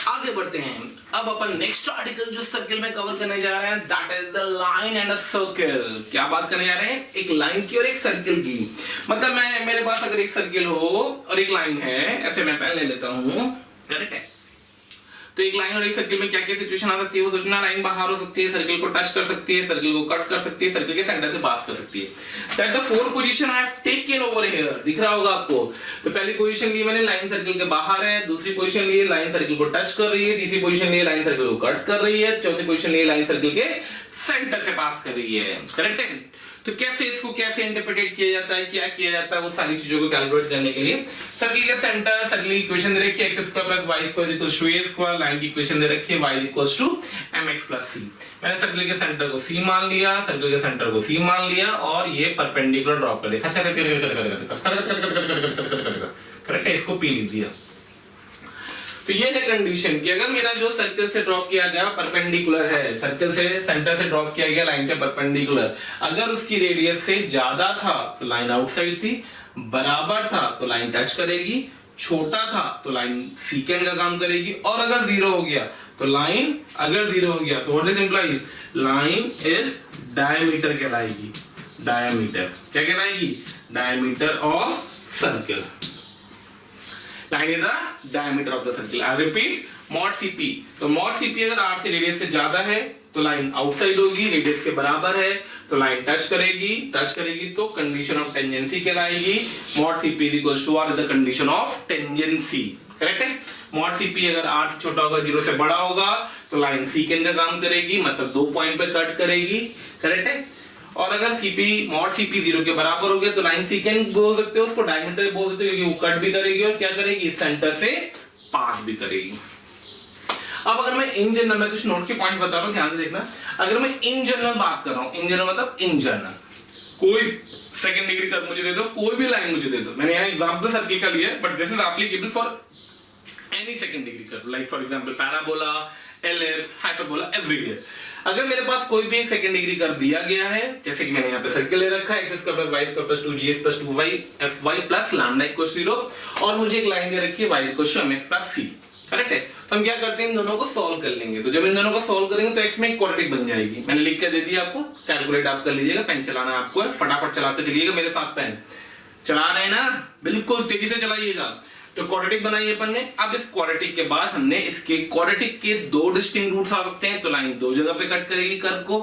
आगे बढ़ते हैं। अब अपन नेक्स्ट आर्टिकल जो सर्किल में कवर करने जा रहे हैं, that is the line and a circle. क्या बात करने जा रहे हैं? एक लाइन की और एक सर्किल की। मतलब मेरे पास अगर एक सर्किल हो और एक लाइन है, ऐसे मैं पेन ले लेता हूं, करेक्ट है? तो एक लाइन और एक सर्किल में क्या क्या सिचुएशन आ सकती है? वो सोचना, लाइन बाहर हो सकती है, सर्किल को टच कर सकती है, सर्किल को कट कर सकती है, सर्किल के सेंटर से पास कर सकती है। That's the four position I have taken over here. दिख रहा होगा आपको। तो पहली पोजीशन ली मैंने, लाइन सर्किल के बाहर है। दूसरी पोजीशन ली, लाइन सर्किल को टच कर रही है। तीसरी पोजीशन ली, लाइन सर्किल को कट कर रही है। चौथी पोजीशन ली, लाइन सर्किल के सेंटर से पास कर रही है। करेक्ट है? तो कैसे इंटरप्रेट किया जाता है, क्या किया जाता है, वो सारी चीजों को कैलकुलेट करने के लिए सर्किल के सेंटर, सर्किल की इक्वेशन दे रखी है x² + y²= a², लाइन की इक्वेशन दे रखी है y = mx + c। मैंने सर्किल के सेंटर को c मान लिया, सर्किल के सेंटर को c मान लिया और ये परपेंडिकुलर ड्रॉ कर दिया। करेक्ट है? इसको p लिख दिया। तो ये है कंडीशन कि अगर मेरा जो सर्किल से ड्रॉ किया गया परपेंडिकुलर है, सर्किल से सेंटर से ड्रॉ किया गया लाइन पे परपेंडिकुलर, अगर उसकी रेडियस से ज्यादा था तो लाइन आउटसाइड थी, बराबर था तो लाइन टच करेगी, छोटा था तो लाइन सीकेंड का काम करेगी, और अगर जीरो हो गया तो लाइन, अगर जीरो हो गया तो what is implies? Line is diameter कहलाएगी। डायमीटर क्या कहलाएगी? Diameter of circle. Line is the diameter of the circle. I repeat, mod CP. तो mod CP अगर r से रेडियस से ज्यादा है तो लाइन आउटसाइड होगी, रेडियस के बराबर है तो लाइन टच करेगी तो कंडीशन ऑफ टेंजेंसी कहलाएगी। mod CP = r is the condition of tangency. Correct है? mod CP अगर r से छोटा होगा, 0 से बड़ा होगा तो लाइन सीकेंड का काम करेगी, मतलब 2 पॉइंट पे कट करेगी। करेक्ट है? और अगर mod CP 0 के बराबर हो गया तो लाइन सीकेंड बोल सकते हो, उसको डायमीटर बोल सकते हो, क्योंकि वो कट भी करेगी और क्या करेगी? सेंटर से पास भी करेगी। अब अगर मैं इन जनरल में कुछ नोट के पॉइंट बता रहा हूं, ध्यान से देखना। अगर मैं इन जनरल बात कर रहा हूं, इन जनरल मतलब इन जनरल, कोई सेकंड डिग्री कर्व मुझे दे दो, कोई भी लाइन मुझे दे दो। मैंने यहाँ एग्जांपल सर्किल का लिया है, but this is applicable for any second degree curve, like for example parabola, ellipse, hyperbola, everywhere. अगर मेरे पास कोई भी सेकंड डिग्री कर्व दिया गया है, जैसे कि मैंने यहाँ पे सर्किल ले रखा है, x² + y² + 2gx + 2y fy + λ = 0, और मुझे एक लाइन दे रखी है y = mx + c। करेक्ट है? तो हम क्या करते हैं, इन दोनों को सॉल्व कर लेंगे। तो जब इन दोनों को सॉल्व करेंगे तो x में एक क्वाड्रेटिक बन जाएगी। मैंने लिख के दे दिया आपको, कैलकुलेट आप कर लीजिएगा। पेन चलाना है आपको, फटाफट चलाते चलिएगा मेरे साथ। पेन चला रहे हैं ना, बिल्कुल तेजी से चलाइएगा। तो क्वाड्रेटिक बनाई अपन ने। अब इस क्वाड्रेटिक के बाद हमने इसके क्वाड्रेटिक के 2 डिस्टिंक्ट रूट्स आ सकते हैं, तो लाइन 2 जगह पे कट करेगी कर्व को।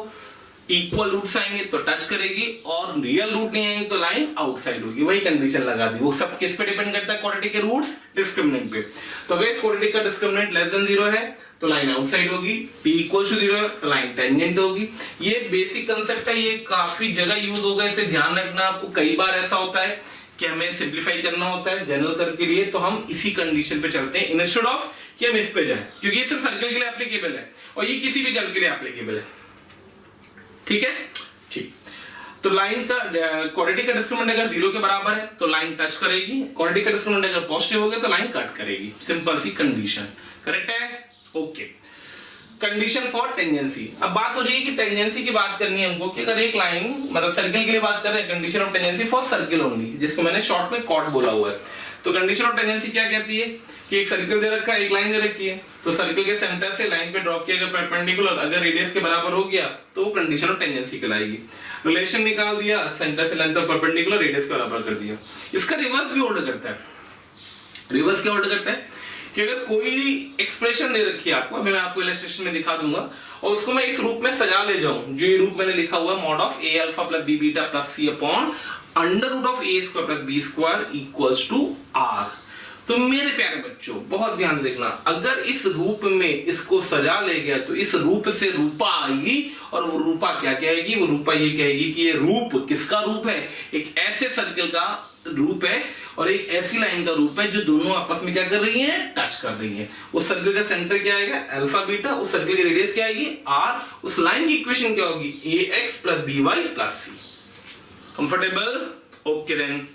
इक्वल रूट्स आएंगे तो टच करेगी, और रियल रूट नहीं आएंगे तो लाइन आउटसाइड होगी। वही कंडीशन लगा दी। वो सब किस पे डिपेंड करता है? क्वाड्रेटिक के रूट्स, डिस्क्रिमिनेंट पे। तो अगर इस क्वाड्रेटिक का डिस्क्रिमिनेंट <0 है तो लाइन आउटसाइड होगी, p = 0 है तो लाइन टेंजेंट होगी। ये बेसिक कंसेप्ट है, ये काफी जगह यूज होगा, इसे ध्यान रखना। आपको कई बार ऐसा होता है कि हमें सिंप्लीफाई करना होता है जनरल कर्व के लिए, तो हम इसी कंडीशन पे चलते हैं इंस्टेड ऑफ कि हम इस पे जाएं, क्योंकि ये सिर्फ सर्कल के लिए एप्लीकेबल है और ये किसी भी कर्व के लिए एप्लीकेबल है। ठीक है? ठीक। तो लाइन का क्वाड्रेटिक का डिस्क्रिमिनेंट अगर 0 के बराबर है तो लाइन टच करेगी, क्वाड्रेटिक का डिस्क्रिमिनेंट अगर पॉजिटिव हो गया तो लाइन कट करेगी। सिंपल सी कंडीशन। करेक्ट है? ओके। Condition for tangency. अब बात हो रही है कि टेंजेंसी की बात करनी है हमको, कि अगर एक लाइन, मतलब सर्किल के लिए बात कर रहे हैं, condition of tangency for circle only, जिसको मैंने शॉर्ट में कॉट बोला हुआ है। तो कंडीशन ऑफ टेंजेंसी क्या कहती है कि एक सर्किल दे रखा है, एक लाइन दे रखी है, तो सर्किल के सेंटर से लाइन पे ड्रॉ किया गया परपेंडिकुलर अगर रेडियस के बराबर हो गया तो वो कंडीशन ऑफ टेंजेंसी कहलाएगी। रिलेशन निकाल दिया, सेंटर से लाइन तक परपेंडिकुलर, रेडियस के बराबर कर दिया। इसका रिवर्स भी होल्ड करता है। रिवर्स क्या होल्ड करता है कि अगर कोई एक्सप्रेशन दे रखी है आपको, अभी मैं आपको इलस्ट्रेशन में दिखा दूंगा, और उसको मैं इस रूप में सजा ले जाऊं, जो ये रूप मैंने लिखा हुआ है, mod of a∝ + b β + c upon √a² + b² = r। तो मेरे प्यारे बच्चों बहुत ध्यान से देखना, अगर इस रूप में इसको सजा ले गया तो इस रूप से रूपा आएगी, और वो रूपा क्या कहेगी? वो रूपा ये कहेगी कि ये रूप किसका रूप है? एक ऐसे सर्किल का रूप है और एक ऐसी लाइन का रूप है जो दोनों आपस में क्या कर रही हैं? टच कर रही हैं। उस सर्किल का सेंटर क्या आएगा? Alpha beta. उस सर्किल की रेडियस क्या आएगी? r। उस लाइन की इक्वेशन क्या होगी? ax + by + c। Comfortable? Okay then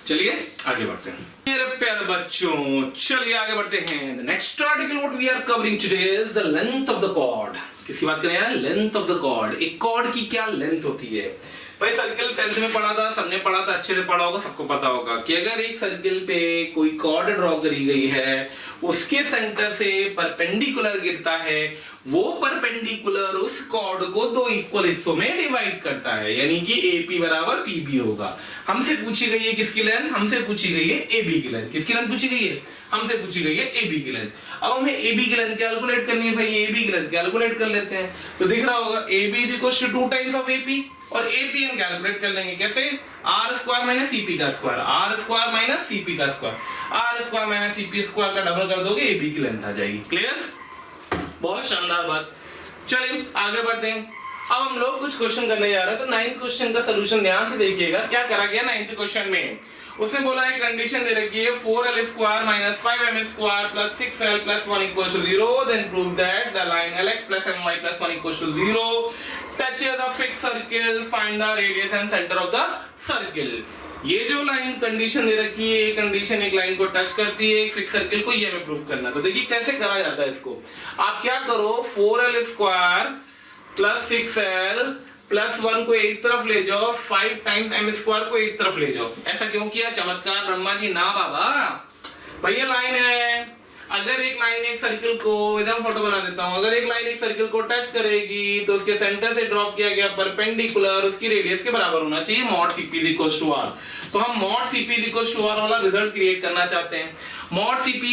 चलिए आगे बढ़ते हैं मेरे प्यारे बच्चों। चलिए आगे बढ़ते हैं। The next article what we are covering today is the length of the chord. किसकी बात करें यार? Length of the chord. एक कॉर्ड की क्या लेंथ होती है? भाई सर्किल 10th में पढ़ा था, सबने पढ़ा था, अच्छे से पढ़ा होगा, सबको पता होगा कि अगर एक सर्किल पे कोई कॉर्ड ड्रॉ करी गई है, उसके सेंटर से परपेंडिकुलर गिरता है, वो परपेंडिकुलर उस कॉर्ड को दो इक्वल हिस्सों में डिवाइड करता है, यानी कि AP बराबर PB होगा। हमसे पूछी गई है किसकी लेंथ? हमसे पूछी गई है AB की लेंथ। किसकी लेंथ पूछी गई है? हमसे पूछी गई है AB की लेंथ। अब हमें AB की लेंथ कैलकुलेट करनी है, भाई AB की लेंथ कैलकुलेट कर लेते हैं। तो दिख रहा होगा AB is equal to 2 times of AP, और AP हम कैलकुलेट कर लेंगे कैसे? R स्क्वायर माइनस CP का square, R square minus CP का square, R square minus CP square का डबल कर दोगे, AB की लेंथ आ जाएगी। क्लियर? बहुत शानदार बात। चलिए आगे बढ़ते हैं। अब हम लोग कुछ क्वेश्चन करने जा रहे हैं, तो 9th क्वेश्चन का सलूशन ध्यान से देखिएगा। क्या करा गया 9th क्वेश्चन में? उसने बोला है कंडीशन दे रखी है 4l square minus 5m square plus 6l plus 1 equals to 0, then prove that the line lx plus my plus 1 equals to 0 touches the fixed circle, find the radius and centre of the circle. ये जो line condition दे रखी है, ये condition एक line को touch करती है, एक फिक्स सर्किल को, ये हमें प्रूफ करना है। तो देखिए कैसे करा जाता है इसको। आप क्या करो, 4l square plus 6l plus 1 को एक तरफ ले जाओ, 5 टाइम्स m स्क्वायर को एक तरफ ले जाओ। ऐसा क्यों किया? चमत्कार ब्रह्मा जी? ना बाबा, भाई ये लाइन है। अगर एक लाइन एक सर्किल को, एकदम फोटो बना देता हूं, अगर एक लाइन एक सर्किल को टच करेगी तो उसके सेंटर से ड्रॉप किया गया परपेंडिकुलर उसकी रेडियस के बराबर होना चाहिए, mod CP equals to R। तो हम mod CP equals to R वाला रिजल्ट क्रिएट करना चाहते हैं। मॉड CP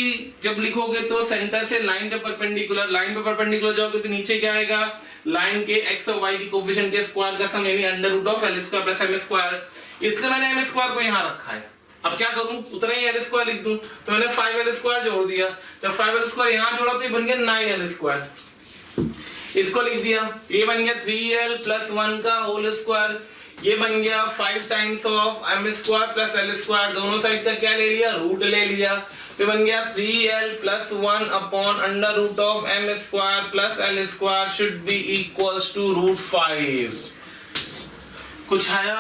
जब लिखोगे तो सेंटर से लाइन पे परपेंडिकुलर जाओगे तो नीचे क्या आएगा? लाइन के x और y की कोफिशिएंट के स्क्वायर का सम, यानी under root of l square plus m square. इसलिए मैंने m स्क्वायर को यहां रखा है। अब क्या करूं? उतना ही l स्क्वायर लिख दूं, तो मैंने 5l स्क्वायर जोड़ दिया। जब 5l स्क्वायर यहां जोड़ा तो ये बन गया 9l स्क्वायर। इसको लिख दिया, ये बन गया 3l प्लस 1 का होल स्क्वायर, ये बन गया 5 times of m square plus l square. दोनों साइड का क्या ले लिया? रूट ले लिया। तो बन गया 3l plus 1 upon under root of m square plus l square should be equals to root 5। कुछ आया?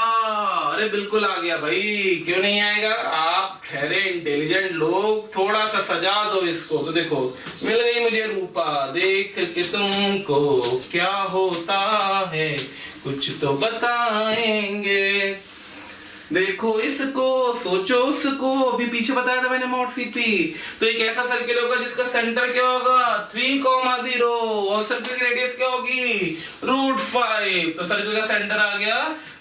अरे बिल्कुल आ गया भाई, क्यों नहीं आएगा? आप ठहरे इंटेलिजेंट लोग, थोड़ा सा सजा दो इसको। तो देखो, मिल गई मुझे रूपा, देख के तुमको क्या होता है कुछ तो बताएंगे। देखो इसको, सोचो उसको, अभी पीछे बताया था मैंने मॉड CP। तो एक ऐसा सर्किल होगा जिसका सेंटर क्या होगा? 3,0 और सर्किल की रेडियस क्या होगी? रूट 5। तो सर्किल का सेंटर आ गया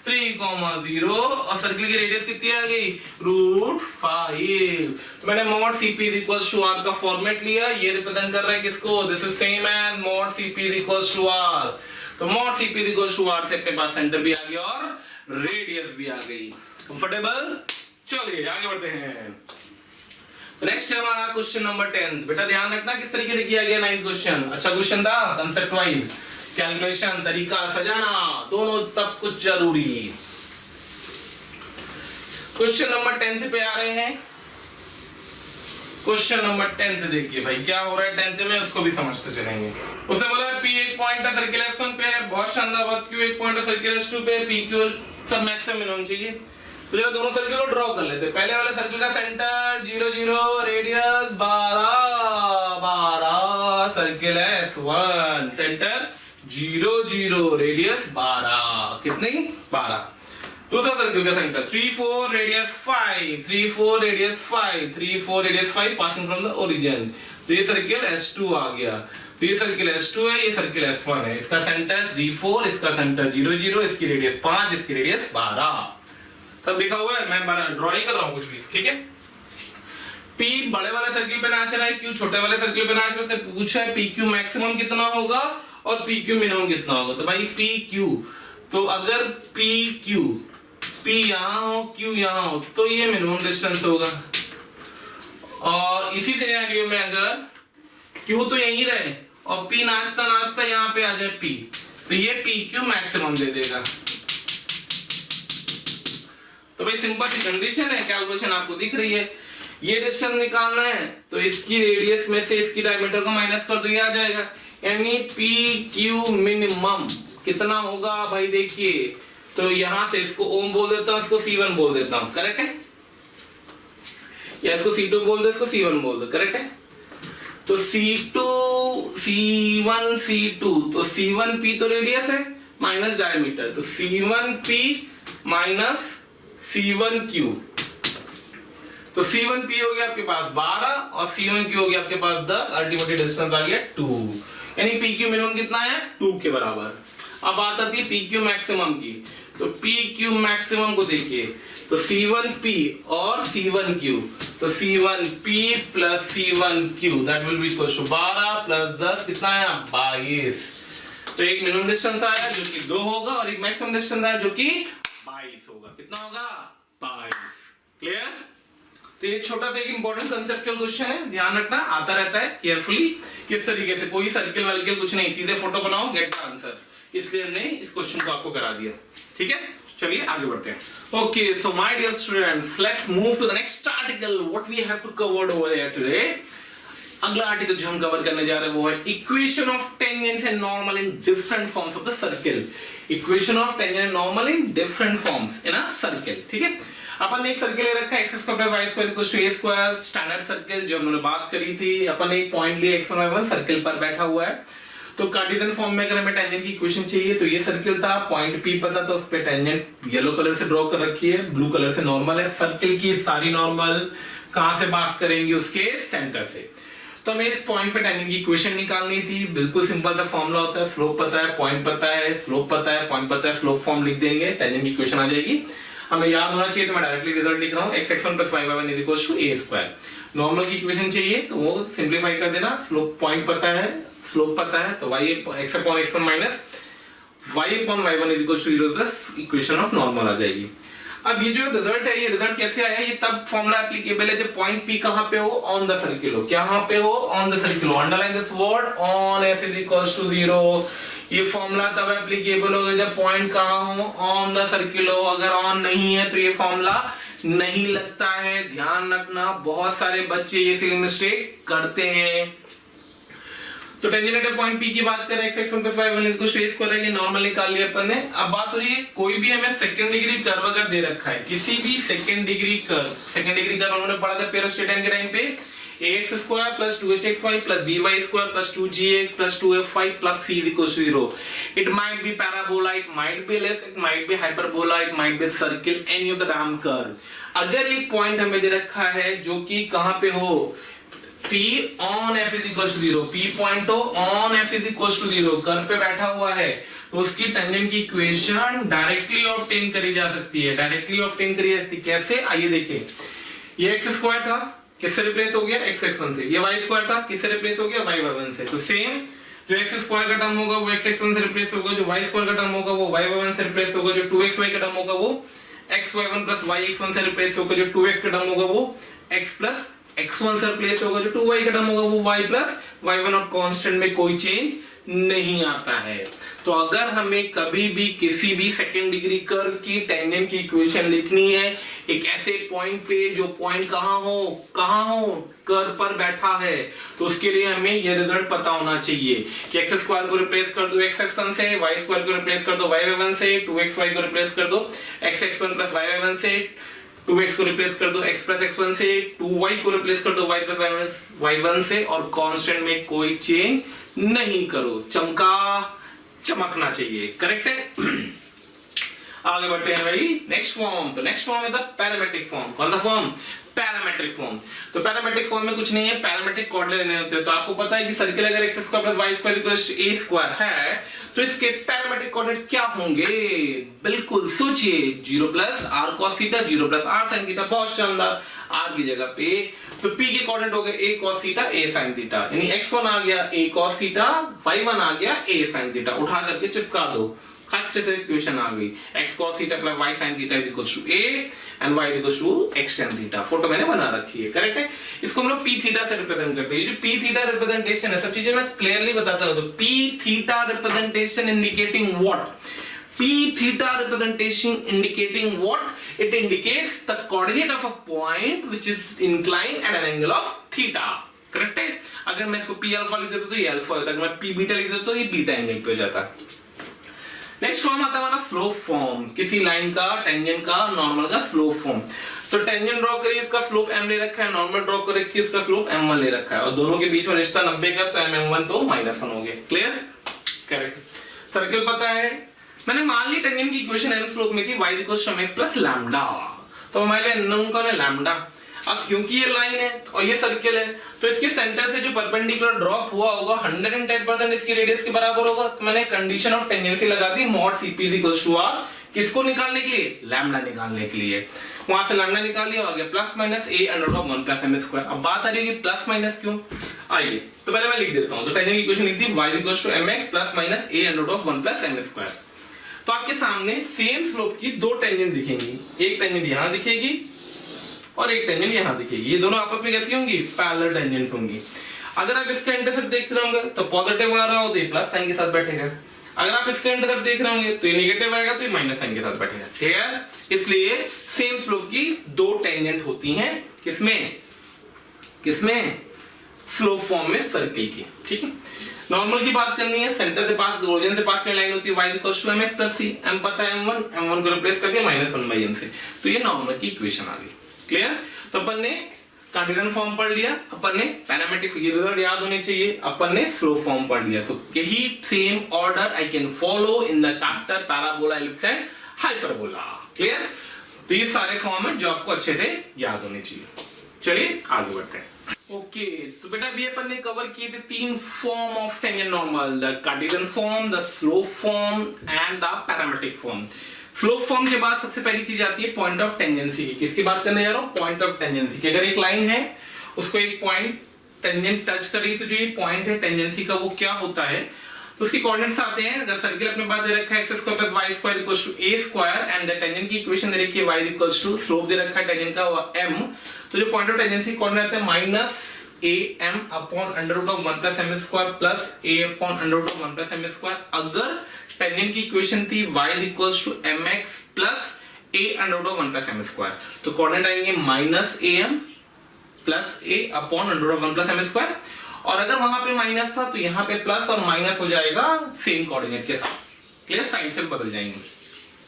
3,0 और सर्किल की रेडियस कितनी आ गई? रूट 5। तो मैंने mod CP equals to R का फॉर्मेट लिया, ये रिप्रेजेंट कर रहा है किसको? This is same as mod CP equals to R। तो mod CP equals to R से अपने पास सेंटर भी आ गया और रेडियस भी आ गई। कंफर्टेबल? चलिए आगे बढ़ते हैं। नेक्स्ट है हमारा क्वेश्चन नंबर 10। बेटा ध्यान रखना किस तरीके से किया गया 9th क्वेश्चन। अच्छा क्वेश्चन था, कंसेप्ट वाइज, कैलकुलेशन, तरीका, सजाना, दोनों तब कुछ जरूरी। क्वेश्चन नंबर 10 पे आ रहे हैं। क्वेश्चन नंबर 10 देखिए भाई क्या हो रहा है 10th में, उसको भी समझते चलेंगे। उसने बोला P एक पॉइंट है सर्किल S1 पे है, बहुत शानदार बात। Q एक पॉइंट है सर्किल S2 पे, PQ सब मैक्सिमम मिनिमम चाहिए। तो जरा दोनों सर्किल को ड्रॉ कर लेते हैं। पहले वाले सर्किल का सेंटर 0 0, रेडियस 12 सर्किल है S1, सेंटर 0 0, रेडियस 12, कितनी? 12। दूसरा सर्किल का centre 3 4, radius 5, 3 4, radius 5, 3 4, radius 5, passing from the origin. तो ये सर्किल S2 आ गया। तो ये सर्किल S2 है, ये सर्किल S1 है। इसका सेंटर 3 4, इसका सेंटर 0 0, इसकी रेडियस 5, इसकी रेडियस 12। सब लिखा हुआ है, मैं ड्रॉ नहीं कर रहा हूं कुछ भी, ठीक है। P बड़े वाले सर्किल पे नाच रहा है, Q छोटे वाले सर्किल पे नाच रहा है। से पूछा है PQ मैक्सिमम कितना होगा और PQ मिनिमम कितना होगा। तो भाई PQ, तो अगर PQ, P यहां हो, Q यहां हो, तो ये मिनिमम डिस्टेंस होगा। और इसी सिनेरियो में अगर Q तो यहीं रहे और P नाचता नाचता यहां पे आ जाए P, तो ये PQ मैक्सिमम दे देगा। तो भाई सिंपल सी कंडीशन है, कैलकुलेशन आपको दिख रही है। ये डिस्टेंस निकालना है तो इसकी रेडियस में से इसकी डायमीटर को माइनस कर दो, ये आ जाएगा। यानी PQ मिनिमम कितना होगा भाई देखिए। तो यहां से इसको ओम बोल देता हूं, इसको C1 बोल देता हूं, करेक्ट है? या इसको C2 बोल दो, इसको C1 बोल दो, करेक्ट है? तो C2 C1 C2, तो C1P तो रेडियस है माइनस डायमीटर, तो C1P माइनस C1Q। तो C1P हो गया आपके पास 12 और C1Q हो गया आपके पास 10, अल्टीमेटली डिस्टेंस आ गया 2, यानी PQ मिनिमम कितना है 2 के बराबर। अब बात आती है PQ मैक्सिमम की, तो PQ मैक्सिमम को देखिए, तो C1P और C1Q, तो C1P plus C1Q that will be equal to 12 plus 10 कितना है 22। तो एक मिनिमम डिस्टेंस आया जो कि 2 होगा और एक मैक्सिमम डिस्टेंस आया जो कि 22 होगा। कितना होगा 22। क्लियर? तो ये छोटा सा एक इंपॉर्टेंट कंसेप्चुअल क्वेश्चन है, ध्यान रखना, आता रहता है केयरफुली। किस तरीके से, कोई सर्किल वार्किल कुछ नहीं, सीधे फोटो बनाओ गेट द आंसर, इसलिए हमने इस क्वेश्चन को आपको करा दिया। ठीक है, चलिए आगे बढ़ते हैं। Okay, so my dear students, let's move to the next article what we have to cover over here today. अगला आर्टिकल जो हम कवर करने जा रहे हैं वो है equation of tangent and normal in different forms of the circle. Equation of tangent and normal in different forms in a circle. ठीक है, अपन ने एक सर्किल ले रखा है x square plus y square equals to a square, standard circle जो हमने बात करी थी। अपन ने एक पॉइंट लिया x1 y1 सर्किल पर बैठा हुआ है, तो कार्टेशियन फॉर्म में अगर हमें टेंजेंट की इक्वेशन चाहिए तो ये सर्किल था, पॉइंट P पता तो उस पे टेंजेंट येलो कलर से ड्रॉ कर रखी है, ब्लू कलर से नॉर्मल है। सर्किल की सारी नॉर्मल कहां से पास करेंगे, उसके सेंटर से। तो हमें इस पॉइंट पे टेंजेंट की इक्वेशन निकालनी थी। बिल्कुल सिंपल सा फॉर्मूला होता है, स्लोप पता है, पॉइंट पता है, स्लोप पता है, पॉइंट पता है, स्लोप फॉर्म लिख देंगे, टेंजेंट की इक्वेशन आ जाएगी। हमें याद होना चाहिए, तो मैं डायरेक्टली रिजल्ट लिख रहा हूं, x1 plus y1 is equal to a square. Normal की इक्वेशन चाहिए तो वो सिंपलीफाई कर देना, स्लोप पॉइंट पता है, स्लोप पता है, तो x upon x1 minus y upon y1 is equal to 0 plus equation of normal आ जाएगी। अब ये जो रिजल्ट है, ये रिजल्ट कैसे आया, ये तब फॉर्मूला एप्लीकेबल है जब पॉइंट P कहां पे हो, ऑन द सर्किल हो। कहां पे हो, ऑन द सर्किल हो। Underline this word, on f is equal to 0। ये फॉर्मूला तब एप्लीकेबल होगा जब पॉइंट कहां हो, ऑन द सर्किल हो। अगर ऑन नहीं है तो ये फॉर्मूला नहीं लगता है, ध्यान रखना। बहुत सारे बच्चे ये सिली मिस्टेक करते हैं। तो टेंजेंट एट पॉइंट P की बात करें, x1 plus y1 is equal to a square है, नॉर्मल निकाल लिया अपन ने। अब बात हो रही है, कोई भी हमें सेकंड डिग्री कर्व अगर दे रखा है, किसी भी सेकंड डिग्री कर्व हमने पढ़ा था पेरिस्टेटन के टाइम पे, ax square plus 2hxy plus by square plus 2gx plus 2fy plus c is equal to 0। It might be parabola, it might be ellipse, it might be hyperbola, it might be circle, any of the damn curve. अगर एक point हमें दे रखा है जो कि कहां पे हो, P on f is equals to 0, P point हो, on f is equals to 0, curve पे बैठा हुआ है, तो उसकी टेंजेंट की इक्वेशन डायरेक्टली ऑब्टेन करी जा सकती है। डायरेक्टली ऑब्टेन करी जाती है कैसे, आइए देखें। ये x स्क्वायर था, किससे रिप्लेस हो गया, x1 से। ये y स्क्वायर था, किससे रिप्लेस हो गया, y1 से। तो सेम जो x स्क्वायर का टर्म होगा वो x1 से रिप्लेस होगा, जो y स्क्वायर का टर्म होगा वो y1 से रिप्लेस होगा, जो 2xy का टर्म होगा वो xy1 प्लस yx1 से रिप्लेस होगा, जो 2x का टर्म होगा वो x प्लस x1 से रिप्लेस होगा, जो 2y का टर्म होगा वो y प्लस y1, और कांस्टेंट में कोई चेंज नहीं आता है। तो अगर हमें कभी भी किसी भी सेकंड डिग्री कर्व की टेंजेंट की इक्वेशन लिखनी है, एक ऐसे पॉइंट पे जो पॉइंट कहां हो कर्व पर बैठा है, तो उसके लिए हमें यह रिजल्ट पता होना चाहिए कि x स्क्वायर को रिप्लेस कर दो x1 से, y स्क्वायर को रिप्लेस कर दो y1 से, 2xy को रिप्लेस कर दो x1 प्लस y1 से, 2x को रिप्लेस कर दो x प्लस x1 से, 2y को रिप्लेस कर दो y प्लस y1 से, और कांस्टेंट में कोई चेंज नहीं करो। चमकना चाहिए, करेक्ट है। आगे बढ़ते हैं भाई, नेक्स्ट फॉर्म। तो next form is the parametric form. कौन सा फॉर्म, पैरामेट्रिक फॉर्म। तो पैरामेट्रिक फॉर्म में कुछ नहीं है, पैरामेट्रिक कोऑर्डिनेट लेने होते हैं। तो आपको पता है कि सर्किल अगर x square plus y square equals to a square है, तो इसके पैरामेट्रिक कोऑर्डिनेट क्या होंगे, बिल्कुल सोचिए, 0 plus r cos theta, 0 plus r sin theta. बहुत शानदार, r की जगह पे तो p के कोऑर्डिनेट हो गए a cos theta, a sin theta, यानी x1 आ गया a cos थीटा, y1 आ गया a sin थीटा। उठा करके चिपका दो, अच्छे से इक्वेशन आ गई, x cos theta plus y sin theta is equal to a and y is equal to x tan theta. Photo मैंने बना रखी है, करेक्ट है। इसको हम लोग p थीटा से रिप्रेजेंट करते हैं। ये जो p थीटा रिप्रेजेंटेशन है, सब चीजें मैं क्लियरली बताता हूं। तो p theta representation indicating what, p theta representation indicating what, it indicates the coordinate of a point which is inclined at an angle of theta, correct है। अगर मैं इसको p अल्फा लिख देता तो ये अल्फा होता है, अगर मैं p बीटा लिख देता तो ये बीटा एंगल पे हो जाता। नेक्स्ट फॉर्म आता है हमारा स्लोप फॉर्म, किसी लाइन का, टेंजेंट का, नॉर्मल का स्लोप फॉर्म। तो टेंजेंट ड्रॉ करिए, इसका स्लोप m ले रखा है, नॉर्मल ड्रॉ कर रखी है, इसका स्लोप m1 ले रखा है, और दोनों के बीच में रिश्ता 90 का, तो m1 तो -1 हो गया। Clear, correct. सर्किल पता है, मैंने मान ली टेंजेंट की इक्वेशन m स्लोप में थी y equals to mx plus lambda, तो हमारे लिए अननोन कौन है, लैम्डा। अब क्योंकि ये लाइन है और ये सर्किल है, तो इसके सेंटर से जो परपेंडिकुलर ड्रॉप हुआ होगा 110% इसकी रेडियस के बराबर होगा। तो मैंने कंडीशन ऑफ टेंजेंसी लगा दी, mod Cp equals to r, किसको निकालने के लिए, लैम्डा निकालने के लिए। वहां से लैम्डा निकाल लिया, हो गया plus minus a under of 1 plus m square. अब बात आ रही है कि प्लस माइनस क्यों, आइए तो पहले मैं लिख देता हूं। तो टेंजेंट की इक्वेशन लिख दी, y equals to mx plus minus a under of 1 plus m square. तो आपके सामने सेम स्लोप की दो टेंजेंट दिखेंगी, एक टेंजेंट यहां दिखेगी और एक टेंजेंट यहां दिखेगी। ये दोनों आपस में कैसी होंगी, पैरेलल टेंजेंट्स होंगी। अगर आप इसका इंटरसेप्ट देख रहे होंगे तो पॉजिटिव आ रहा हो तो ये प्लस साइन के साथ बैठेगा, अगर आप इसका इंटरसेप्ट देख रहे होंगे तो ये नेगेटिव आएगा तो ये माइनस साइन के साथ बैठेगा, ठीक है। इसलिए सेम स्लोप की दो टेंजेंट होती हैं, किसमें किसमें, स्लोप फॉर्म में सर्किल की, ठीक है। नॉर्मल की बात करनी है, सेंटर से पास, ओरिजिन से पास में लाइन होती है y equals to mx plus c, m पता है m1 को रिप्लेस करके -1/m से, तो ये नॉर्मल की इक्वेशन आ गई, क्लियर। तो अपन ने कार्टेशियन फॉर्म पढ़ लिया, अपन ने पैरामीट्रिक रिजल्ट याद होने चाहिए, अपन ने स्लोप फॉर्म पढ़ लिया। तो यही same order I can follow in the chapter parabola, ellipse and hyperbola, clear. तो ये सारे फॉर्म है जो आपको अच्छे से याद होने चाहिए। चलिए आगे बढ़ते हैं। ओके तो बेटा अभी अपन ने कवर किए थे तीन form of tangent normal, the Cartesian form, the slope form and the parametric form. Slope form के बाद सबसे पहली चीज आती है पॉइंट ऑफ टेंजेंसी की। किसकी बात करने जा रहा हूं, पॉइंट ऑफ टेंजेंसी की। अगर एक लाइन है उसको एक पॉइंट टेंजेंट टच कर रही है, तो जो ये पॉइंट है टेंजेंसी का वो क्या होता है, तो उसकी कोऑर्डिनेट्स आते हैं। अगर सर्किल अपने पास दे रखा है x square plus y square equals to a square and the tangent की इक्वेशन दे रखी है y इक्वल्स टू स्लोप दे रखा है टेंजेंट का m, तो जो पॉइंट ऑफ टेंजेंसी कोऑर्डिनेट है minus am upon under root of 1 plus m square plus a upon under root of 1 plus m square. अगर टेंजेंट की इक्वेशन थी y equals to mx plus a under root of 1 plus m square, तो coordinate आएंगे minus am plus a upon under root of 1 plus m square. और अगर वहां पे minus था तो यहाँ पे प्लस और माइनस हो जाएगा सेम कोऑर्डिनेट के साथ, क्लियर, साइन से बदल जाएंगे।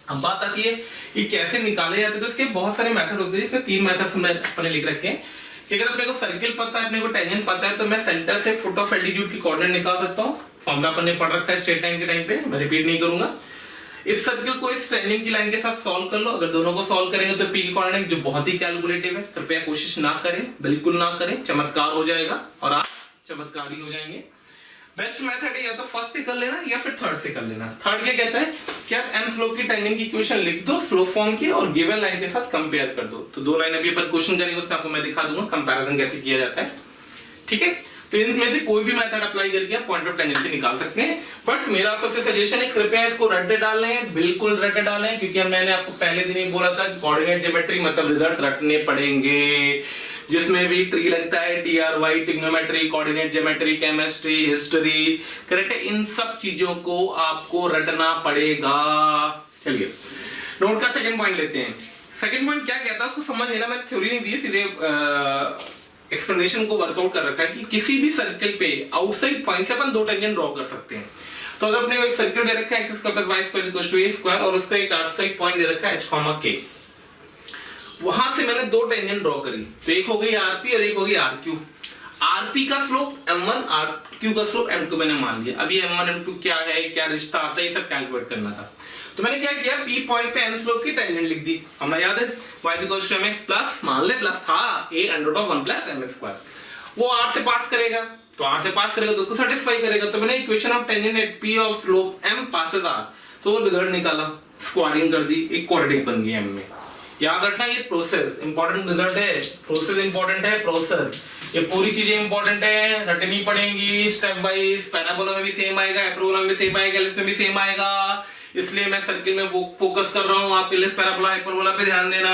अब बात आती है कि कैसे निकाले जाते हैं, तो इसके बहुत सारे मेथड होते हैं। इसमें तीन मेथड अपने लिख रखे हैं कि अगर अपने को सर्किल पता है, अपने को टेंजेंट पता है, तो मैं सेंटर से फुट ऑफ एल्टीट्यूड की कोऑर्डिनेट निकाल सकता हूँ। फॉर्मूला अपन ने पढ़ रखा है स्ट्रेट लाइन के टाइम पे, मैं रिपीट नहीं करूंगा। इस सर्किल को इस टेंजेंट की लाइन के साथ सॉल्व कर लो। अगर दोनों को सॉल्व करेंगे तो पी की कोऑर्डिनेट जो बहुत ही कैलकुलेटिव है, कृपया कोशिश ना करें, बिल्कुल ना करें, चमत्कार हो जाएगा और आप चमत्कारी हो जाएंगे। बेस्ट मेथड है या तो फर्स्ट से कर लेना या फिर थर्ड से कर लेना। थर्ड क्या कहता है कि आप m स्लोप की टेंजेंट की इक्वेशन लिख दो स्लोप फॉर्म की और गिवन लाइन के साथ कंपेयर कर दो। तो दो लाइन अभी अपन क्वेश्चन करेंगे, उसमें आपको मैं दिखा दूंगा कंपैरिजन कैसे किया जाता है, ठीक है। तो इनमें से कोई भी मेथड अप्लाई करके आप पॉइंट ऑफ टेंजेंसी निकाल सकते हैं। बट मेरा सबसे सजेशन है कृपया इसको रट्टे डालें, बिल्कुल रट्टे डालें, क्योंकि मैंने आपको पहले दिन ही बोला था कोऑर्डिनेट ज्योमेट्री मतलब रिजल्ट रटने पड़ेंगे। जिसमें भी ट्री लगता है, DRY, trigonometry, coordinate geometry, chemistry, history, correct है, इन सब चीजों को आपको रटना पड़ेगा। चलिए नोट का सेकंड पॉइंट लेते हैं। सेकंड पॉइंट क्या कहता है उसको समझ लेना, मैंने थ्योरी नहीं दी, सीधे एक्सप्लेनेशन को वर्कआउट कर रखा है कि किसी भी सर्किल पे आउटसाइड पॉइंट से अपन दो टेंजेंट ड्रॉ कर सकते हैं। तो अगर अपने एक सर्किल दे रखा है x square plus y square equals to a square और उसका एक आउटसाइड पॉइंट दे रखा है h, k, वहां से मैंने दो टेंजेंट ड्रॉ करी, तो एक हो गई RP और एक हो गई RQ। RP का स्लोप m1, RQ का स्लोप m2 मैंने मान लिया। अभी m1 m2 क्या है, क्या रिश्ता आता है, ये सब कैलकुलेट करना था। तो मैंने क्या किया, P पॉइंट पे m स्लोप की टेंजेंट लिख दी। हमें याद है y equals to mx plus, मान ले प्लस था, a under root of 1 plus m square. वो r से पास करेगा, तो r से पास करेगा तो उसको सेटिस्फाई करेगा। तो मैंने equation of tangent at P of slope m passes r, तो वो रिजल्ट निकाला, स्क्वायरिंग कर दी, एक क्वाड्रेटिक बन गई m में। याद रखना ये प्रोसेस इंपॉर्टेंट रिजल्ट है, प्रोसेस इंपॉर्टेंट है, प्रोसेस, ये पूरी चीजें इंपॉर्टेंट है, रटनी पड़ेंगी स्टेप वाइज। पैराबोला में भी सेम आएगा, हाइपरबोला में भी सेम आएगा, एलिप्स में भी सेम आएगा, इसलिए मैं सर्किल में फोकस कर रहा हूं। आप एलिप्स, पैराबोला, हाइपरबोला पे ध्यान देना।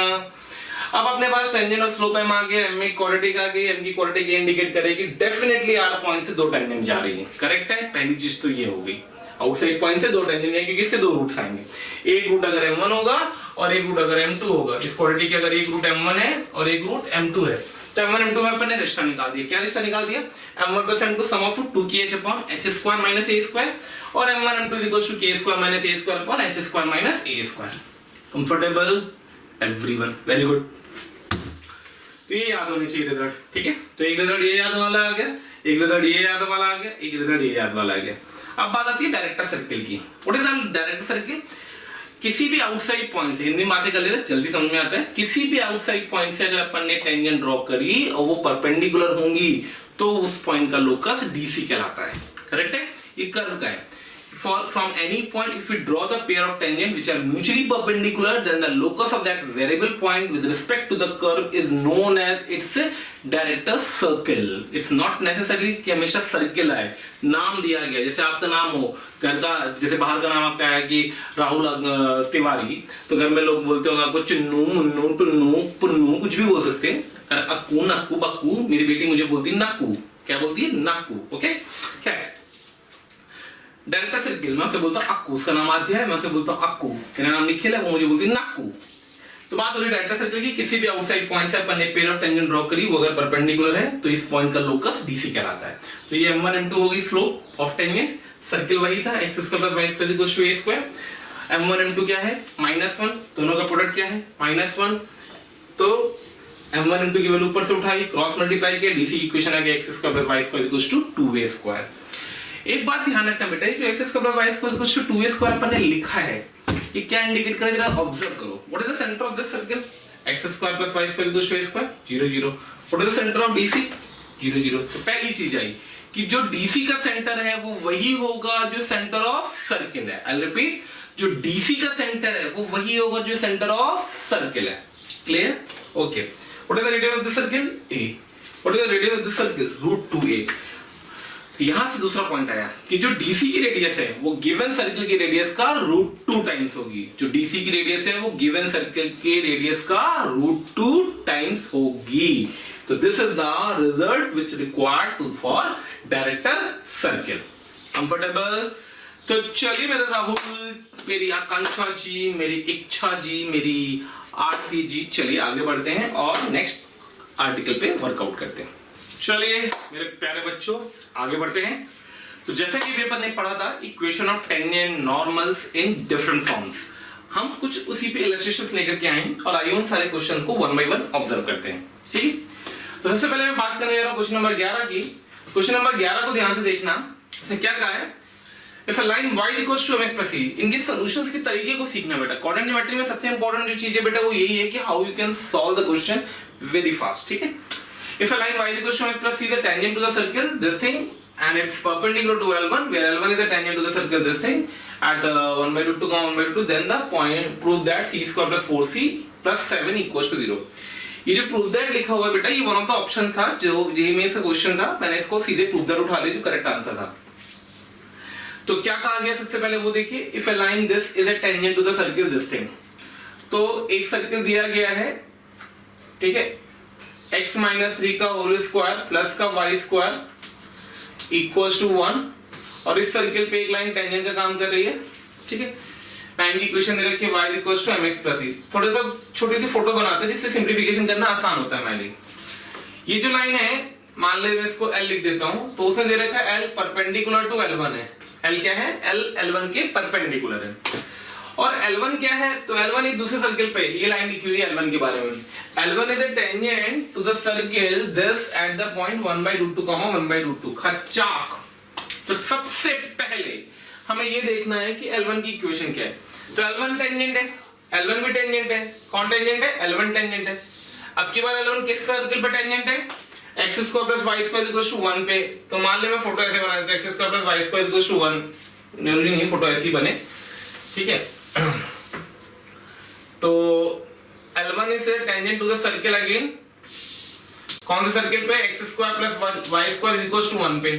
अब अपने पास टेंजेंट और स्लोप m आ गया, m की क्वाड्रेटिक आ गई, m की क्वाड्रेटिक इंडिकेट करेगी डेफिनेटली r पॉइंट से दो टेंजेंट जा रही है, करेक्ट है। पहली चीज तो ये हो गई, आउटसाइड पॉइंट से दो टेंजेंट है, क्योंकि इसके दो रूट्स आएंगे। एक रूट अगर m1 होगा और एक रूट अगर m2 होगा। इस क्वाड्रेटिक अगर एक रूट m1 है और एक रूट m2 है, तो m1 m2 में अपन ने रिश्ता निकाल दिया। क्या रिश्ता निकाल दिया, m1 plus m2 sum of 2kh upon h square minus a square और m1 m2 equals to k square minus a square upon h square minus a square. Comfortable everyone, very good. तो ये याद होनी चाहिए result, ठीक है। तो एक रिजल्ट ये याद वाला आ गया, एक रिजल्ट ये याद वाला आ गया, एक रिजल्ट ये याद वाला आ गया। अब बात आती है डायरेक्टर सर्किल की। What is the director circle? किसी भी आउटसाइड पॉइंट से, हिंदी में बातें कर ले रहे, जल्दी समझ में आता है, किसी भी आउटसाइड पॉइंट से अगर अपन ने टेंजेंट ड्रॉ करी और वो परपेंडिकुलर होंगी तो उस पॉइंट का लोकस डीसी कहलाता है। करेक्ट है? ये कर्व का है। From any point, if we draw the pair of tangent which are mutually perpendicular, then the locus of that variable point with respect to the curve is known as its director circle. It's not necessarily कि हमेशा circle आए, नाम दिया गया। जैसे आपका नाम हो घर का, जैसे बाहर का नाम आपका है कि राहुल तिवारी, तो घर में लोग बोलते होंगे आपको चुन्नू, मुन्नू, टुन्नू, पुन्नू, कुछ भी बोल सकते हैं। अक्कू, नक्कू, बक्कू। मेरी बेटी मुझे बोलती है नक्कू। क्या बोलती है? नक्कू। ओके, क्या है डायरेक्टर सर्किल? मैं उसे बोलता हूँ अक्कू, उसका नाम आद्य है, मैं उसे बोलता हूँ अक्कू, मेरा नाम निखिल है, वो मुझे बोलती है नक्कू। तो बात हो रही डायरेक्टर सर्किल की, किसी भी आउटसाइड पॉइंट से अपन ने पेयर ऑफ टेंजेंट ड्रॉ करी, वो अगर परपेंडिकुलर है तो इस पॉइंट का लोकस डीसी कहलाता है। तो ये m1 m2 होगी स्लोप ऑफ टेंजेंट। सर्किल वही था, x square plus y square equals to a square. m1 m2 क्या है? -1, दोनों का प्रोडक्ट क्या है? -1। तो m1 m2 की वैल्यू ऊपर से उठाई, क्रॉस मल्टीप्लाई किया, डीसी इक्वेशन आ गया x square plus y square equals to 2a square. एक बात ध्यान रखना बेटा, जो x square plus y square equals to 2a square अपन ने लिखा है, ये क्या इंडिकेट कर रहा है? जरा ऑब्जर्व करो। What is the centre of this circle? x square plus y square equals to a square, 0 0। What is the centre of DC? 0 0। तो पहली चीज आई कि जो डीसी का सेंटर है वो वही होगा जो सेंटर ऑफ सर्किल है। आई रिपीट, जो डीसी का सेंटर है वो वही होगा जो सेंटर ऑफ सर्किल है। Clear? Okay. What is the radius of this circle? a। What is the radius of this circle? √2a। यहां से दूसरा पॉइंट आया कि जो डीसी की रेडियस है वो गिवन सर्किल की रेडियस का √2 टाइम्स होगी। जो डीसी की रेडियस है वो गिवन सर्किल के रेडियस का √2 टाइम्स होगी। तो this is the result which required to for director circle. Comfortable? तो चलिए मेरे राहुल, मेरी आकांक्षा जी, मेरी इच्छा जी, मेरी आरती जी, चलिए आगे बढ़ते हैं और नेक्स्ट आर्टिकल पे वर्कआउट करते हैं। चलिए मेरे प्यारे बच्चों, आगे बढ़ते हैं। तो जैसे कि पेपर ने पढ़ा था equation of tangent normals in different forms, हम कुछ उसी पे इलस्ट्रेशंस लेकर के आए हैं और आइए उन सारे क्वेश्चन को वन बाय वन ऑब्जर्व करते हैं। ठीक? तो सबसे पहले मैं बात करने जा रहा हूं क्वेश्चन नंबर 11 की। क्वेश्चन नंबर 11 को ध्यान से देखना। इसने क्या कहा है? If a line y equals to mx plus c, इनके सॉल्यूशंस के तरीके को सीखना बेटा। कोऑर्डिनेट ज्योमेट्री में सबसे इंपॉर्टेंट जो चीज है बेटा वो यही है कि how you can solve the question very fast. ठीक है? If a line y equals to mx plus c is a tangent to the circle, this thing, and it's perpendicular to L1, where L1 is a tangent to the circle, this thing, at 1/√2, 1/2, then the point prove that c square plus 4c plus 7 equals to 0. ये जो prove that लिखा हुआ है बेटा, ये one of the option था जो JEE mains का क्वेश्चन था। मैंने इसको सीधे prove that उठा लिया जो करेक्ट आंसर था। तो क्या कहा गया सबसे पहले वो देखिए, if a line this is a tangent to the circle, this thing, तो एक सर्किल दिया गया है, ठीक है, x माइनस 3 का होल स्क्वायर प्लस का y स्क्वायर इक्वल्स टू 1, और इस सर्किल पे एक लाइन टेंजेंट का काम कर रही है। ठीक है? लाइन की इक्वेशन दे रखी है y equals to mx plus c। थोड़ा सा छोटी सी फोटो बनाते हैं जिससे सिंप्लीफिकेशन करना आसान होता है हमारे लिए। ये जो लाइन है, मान ले मैं इसको l लिख देता हूं, तो उसने दे रखा है l परपेंडिकुलर टू L1 है। l क्या है? l L1 के परपेंडिकुलर है। और L1 क्या है? तो L1 एक दूसरे सर्किल पे, ये लाइन लिखी हुई है L1 के बारे में। L1 is a tangent to the circle this at the point 1/√2, 1/√2। खचाक। तो सबसे पहले हमें ये देखना है कि L1 की इक्वेशन क्या है। तो L1 टेंजेंट है, L1 भी टेंजेंट है। कौन टेंजेंट है? L1 टेंजेंट है। अब की बार L1 किस सर्किल पे टेंजेंट है? x square plus y square equals to 1 पे। तो मान ले मैं फोटो ऐसे बना देता हूं, x square plus y square equals to 1, जरूरी नहीं फोटो ऐसी बने। ठीक है? तो L1 is a tangent to the circle again, कौन से सर्किल पे? x square plus y square equals to 1 पे।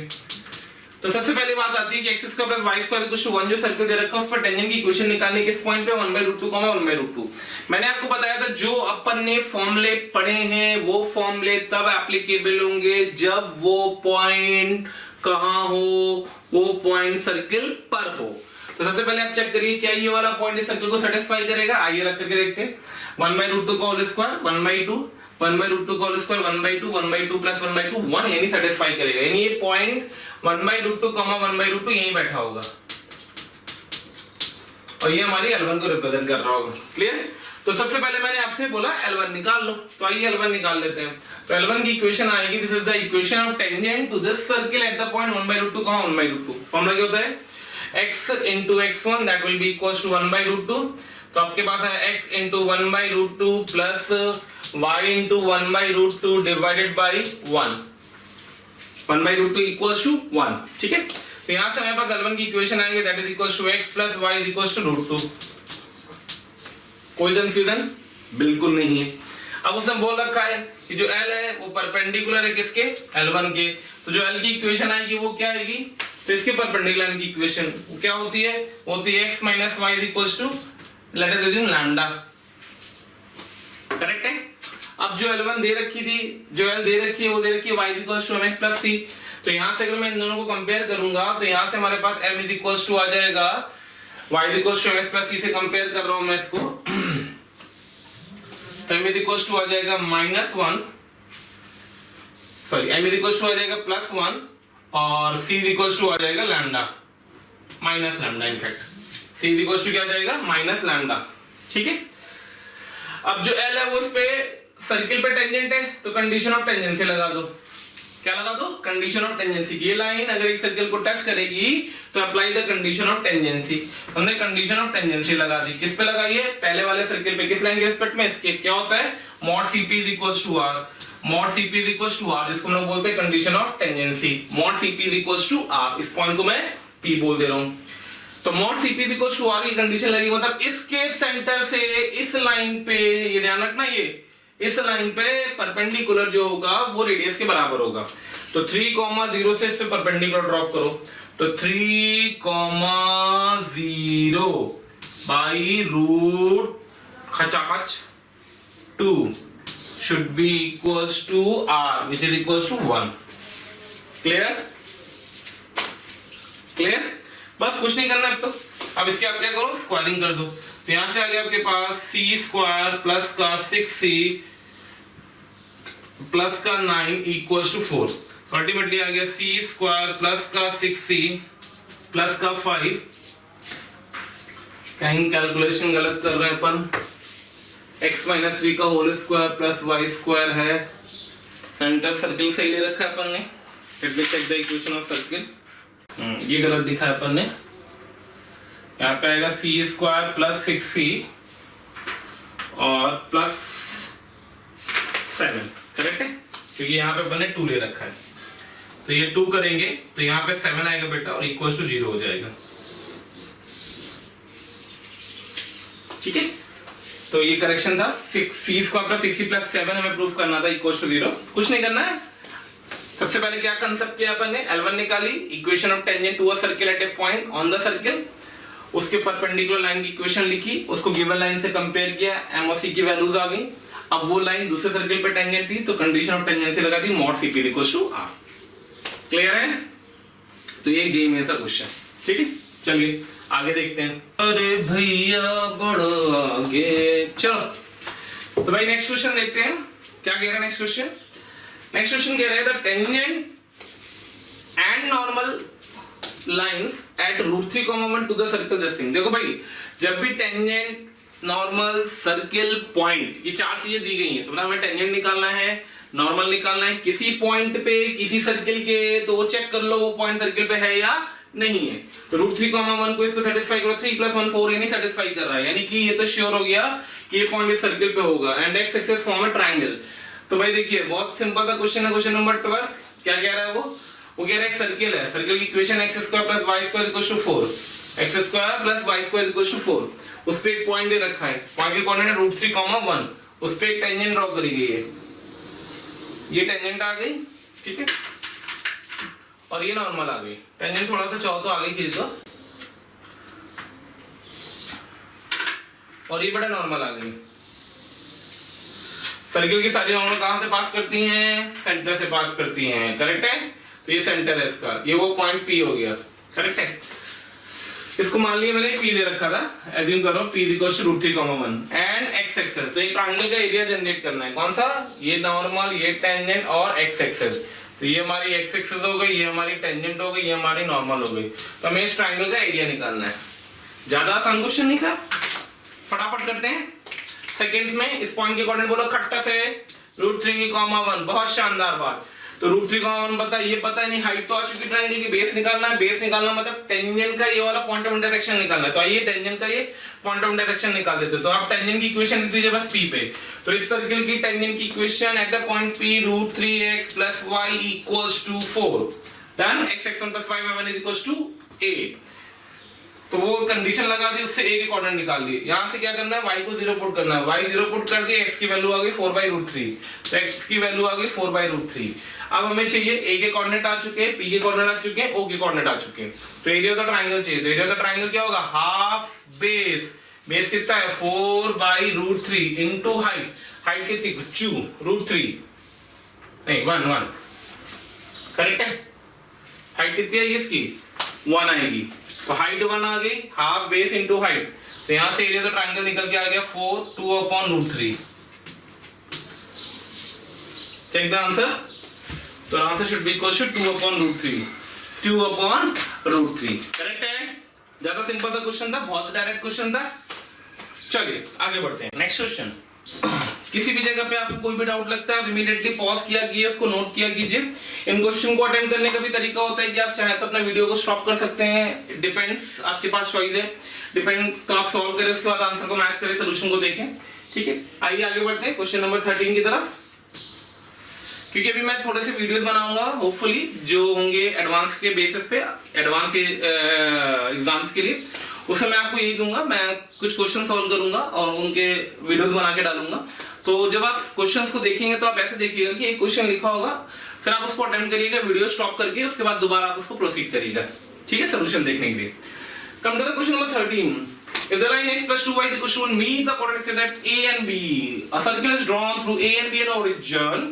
तो सबसे पहले बात आती है कि x square plus y square equals to 1 जो सर्किल दे रखा है उस पर टेंजेंट की इक्वेशन निकालने किस पॉइंट पे? 1/√2, 1/√2। मैंने आपको बताया था जो अपन ने फॉर्मूले पढ़े हैं वो फॉर्मूले तब एप्लीकेबल होंगे जब वो पॉइंट कहां हो? वो पॉइंट सर्किल पर हो। तो सबसे पहले आप चेक करिए क्या ये वाला पॉइंट इस सर्किल को सेटिस्फाई करेगा। आइए रख करके देखते हैं। 1/√2 का होल स्क्वायर 1/2, 1/√2 का होल स्क्वायर 1/2, 1/2 प्लस 1/2 1, यानी सेटिस्फाई करेगा। यानी ये पॉइंट 1/√2, 1/2 यहीं बैठा होगा और ये हमारी L1 को रिप्रेजेंट कर रहा होगा। क्लियर? तो सबसे पहले मैंने आपसे बोला L1 निकाल लो, तो आइए L1 निकाल लेते हैं। तो L1 की इक्वेशन आएगी, this is the equation of tangent to this circle at the point 1/√2, 1/√2। Formula क्या होता है, x into x1 that will be equals to 1/√2। तो आपके पास है x into 1/√2 plus y into 1/√2 divided by 1, 1/√2 equals to 1, ठीक है। तो यहां से हमारे पास L1 की इक्वेशन आएगी, that is equals to x plus y is equals to √2। कोई कंफ्यूजन बिल्कुल नहीं है। अब उसने बोल रखा है कि जो L है वो परपेंडिकुलर है किसके, L1 के। तो जो L की इक्वेशन आएगी वो क्या आएगी, तो इसके परपेंडिकुलर की इक्वेशन क्या होती है, x minus y is equals to let us assume lambda, correct है। अब जो L1 दे रखी थी, जो L दे रखी है वो दे रखी है y is equals to mx plus c। तो यहां से अगर मैं इन दोनों को कंपेयर करूंगा तो यहां से हमारे पास m इज इक्वल्स टू आ जाएगा y is equals to mx plus c से कंपेयर कर रहा हूं मैं इसको, तो m इज इक्वल्स टू आ जाएगा -1, sorry m is equals to आ जाएगा +1 और c इज इक्वल्स टू आ जाएगा lambda, minus lambda, in fact c is equals to क्या आ जाएगा, माइनस लैम्डा, ठीक है। अब जो L है वो इस पे सर्किल पे टेंजेंट है, तो कंडीशन ऑफ टेंजेंसी लगा दो। क्या लगा दो, कंडीशन ऑफ टेंजेंसी। ये लाइन अगर इस सर्किल को टच करेगी तो apply the condition of tangency. हमने कंडीशन ऑफ टेंजेंसी लगा दी, किस पे लगाई है, पहले वाले सर्किल पे। किस लाइन के रिस्पेक्ट में, इसके। क्या होता है, mod CP is equals to R, mod CP is equals to R, जिसको हम लोग बोलते हैं condition of tangency. Mod CP is equals to R, इस पॉइंट को मैं P बोल दे रहा हूं। तो mod CP is equals to R की कंडीशन लगी, मतलब इसके सेंटर से इस लाइन पे, ये ध्यान रखना, ये इस लाइन पे परपेंडिकुलर जो होगा वो रेडियस के बराबर होगा। तो 3,0 से इस पे परपेंडिकुलर ड्रॉप करो, तो 3,0 बाई रूट खचाखच 2 should be equals to R which is equals to 1। Clear, clear, बस कुछ नहीं करना है। तो अब इसके आप क्या करो, स्क्वायरिंग कर दो। तो यहां से आ गया आपके पास c² प्लस का 6c प्लस का 9 इक्वल्स टू 4। अल्टीमेटली आ गया c² प्लस का 6c प्लस का 5। कहीं कैलकुलेशन गलत कर रहे हैं अपन, x माइनस 3 का whole square plus y square है। सेंटर सर्किल सही ले रखा है अपन ने, let me check the equation of circle. ये गलत दिखा है अपन ने, यहाँ पे आएगा c² प्लस 6c और प्लस 7, करेक्ट है, क्योंकि यहाँ पे अपन ने 2 ले रखा है। तो ये 2 करेंगे तो यहाँ पे 7 आएगा बेटा और इक्वल टू 0 हो जाएगा, ठीक है। तो ये करेक्शन था, c² प्लस 6c प्लस 7 हमें प्रूफ करना था इक्वल टू 0। कुछ नहीं करना है, सबसे पहले क्या कंसेप्ट किया अपन ने, L1 निकाली, equation of tangent to a circle at a point on the circle, उसके परपेंडिकुलर लाइन की इक्वेशन लिखी, उसको गिवन लाइन से कंपेयर किया, m और c की वैल्यूज आ गई। अब वो लाइन दूसरे सर्किल पे टेंजेंट थी तो कंडीशन ऑफ टेंजेंसी लगा दी, mod CP equals to R। Clear है, तो ये जे में सा क्वेश्चन, ठीक है। चलिए आगे देखते हैं। अरे भैया बड़ो आगे, चलो तो भाई नेक्स्ट क्वेश्चन देखते हैं क्या कह रहा है नेक्स्ट क्वेश्चन। नेक्स्ट क्वेश्चन कह रहा है the tangent and normal lines at √3,1 to the circle this thing. देखो भाई, जब भी टेंजेंट, नॉर्मल, सर्किल, पॉइंट, ये 4 चीजें दी गई हैं, तो मतलब हमें टेंजेंट निकालना है, नॉर्मल निकालना है किसी पॉइंट पे, किसी सर्किल के, तो वो चेक कर लो वो पॉइंट सर्किल पे है या नहीं है। तो √3,1 को इसको सेटिस्फाई करो, 3 + 1 4 ये नहीं सेटिस्फाई कर रहा है, यानी कि ये तो श्योर हो गया कि ये पॉइंट इस सर्किल पे होगा। And x axis form a triangle. तो भाई देखिए बहुत सिंपल सा क्वेश्चन है, क्वेश्चन नंबर 12। क्या कह रहा है वो कह रहा है एक सर्किल है, सर्किल की equation x² + y² = 4, x² + y² = 4। उस पे एक पॉइंट दे रखा है, पॉइंट की कोऑर्डिनेट √3,1, उस पे एक टेंजेंट ड्रॉ करी गई है, ये टेंजेंट आ गई, ठीक है, और ये नॉर्मल आ गई। टेंजेंट थोड़ा सा चाहो तो आगे खींच दो, और ये बड़ा नॉर्मल आ गई। सर्किल की सारी नॉर्मल कहां से पास करती हैं, सेंटर से पास करती हैं, करेक्ट है। तो ये सेंटर है इसका, ये वो पॉइंट P हो गया, करेक्ट है। इसको मान लिया मैंने P दे रखा था, एज्यूम करो P = √3,1 एंड x एक्सिस। तो एक ट्रायंगल का एरिया जनरेट करना है, कौन सा, ये नॉर्मल, ये टेंजेंट और x एक्सिस। तो ये हमारी x एक्सिस हो गई, ये हमारी टेंजेंट हो गई, ये हमारी नॉर्मल हो गई। तो हमें इस ट्रायंगल का एरिया निकालना है। ज्यादा आसान क्वेश्चन नहीं था, फटाफट करते हैं। सेकेंड्स में इस पॉइंट के कोऑर्डिनेट बोलो खट्टा से √3, 1, बहुत शानदार बात। तो √3, 1 पता, ये पता है नहीं, हाइट तो आ चुकी ट्रायंगल की, बेस निकालना है, बेस निकालना मतलब टेंजेंट का ये वाला पॉइंट ऑफ इंटरसेक्शन निकालना है। तो आइए टेंजेंट का ये पॉइंट ऑफ इंटरसेक्शन निकाल देते हैं। तो आप टेंजेंट की इक्वेशन लिख दीजिए बस P पे। तो इस सर्किल की टेंजेंट की equation eight the point P √3x + y = 4, done. x1 + y1 = a। तो वो कंडीशन लगा दी, उससे a के कोऑर्डिनेट निकाल लिए। यहां से क्या करना है, y को 0 पुट करना है, y 0 पुट कर दिए, x की वैल्यू आ गई 4/√3, तो x की वैल्यू आ गई 4/√3। अब हमें चाहिए a के कोऑर्डिनेट आ चुके हैं, p के कोऑर्डिनेट आ चुके हैं, o के कोऑर्डिनेट आ चुके हैं। तो एरिया ऑफ द ट्रायंगल चाहिए। तो एरिया ऑफ द ट्रायंगल क्या होगा, हाफ बेस, बेस कितना है 4/√3 इनटू हाइट, हाइट कितनी 2√3 नहीं 1 करेक्ट है। हाइट कितनी है इसकी 1 आएगी, तो हाइट 1 आ गई, हाफ बेस इनटू हाइट। तो यहां से एरिया ऑफ द ट्रायंगल निकल के आ गया 4, 2/√3। Check the answer. तो answer should be equal to 2/√3, 2/√3 correct है। ज्यादा सिंपल सा क्वेश्चन था, बहुत डायरेक्ट क्वेश्चन था। चलिए आगे बढ़ते हैं, नेक्स्ट क्वेश्चन। किसी भी जगह पे आपको कोई भी डाउट लगता है, इमीडिएटली पॉज किया कीजिए, उसको नोट किया कीजिए। इन क्वेश्चन को अटेंड करने का भी तरीका होता है कि आप चाहे तो अपना वीडियो को स्टॉप कर सकते हैं, डिपेंड्स, आपके पास चॉइस है, डिपेंड। तो आप सॉल्व करें, उसके बाद आंसर को मैच करें, सोल्यूशन को देखें, ठीक है। आइए आगे बढ़ते हैं क्वेश्चन नंबर 13 की तरफ। क्योंकि अभी मैं थोड़े से वीडियोस बनाऊंगा होपफुली, जो होंगे एडवांस के बेसिस पे, एडवांस के एग्जाम्स के लिए। उसमें मैं आपको यही दूंगा, मैं कुछ क्वेश्चन सॉल्व करूंगा और उनके वीडियोस बना के डालूंगा। तो जब आप क्वेश्चंस को देखेंगे तो आप ऐसे देखिएगा कि एक क्वेश्चन लिखा होगा, फिर आप उसको अटेम्प्ट करिएगा, वीडियो स्टॉप करके, उसके बाद दोबारा आप उसको प्रोसीड करिएगा, ठीक है, सोल्यूशन देखने के लिए। Come to the question number 13। If the line x + 2y = 1 meet the coordinates that a and b, a circle is drawn through a and b and origin.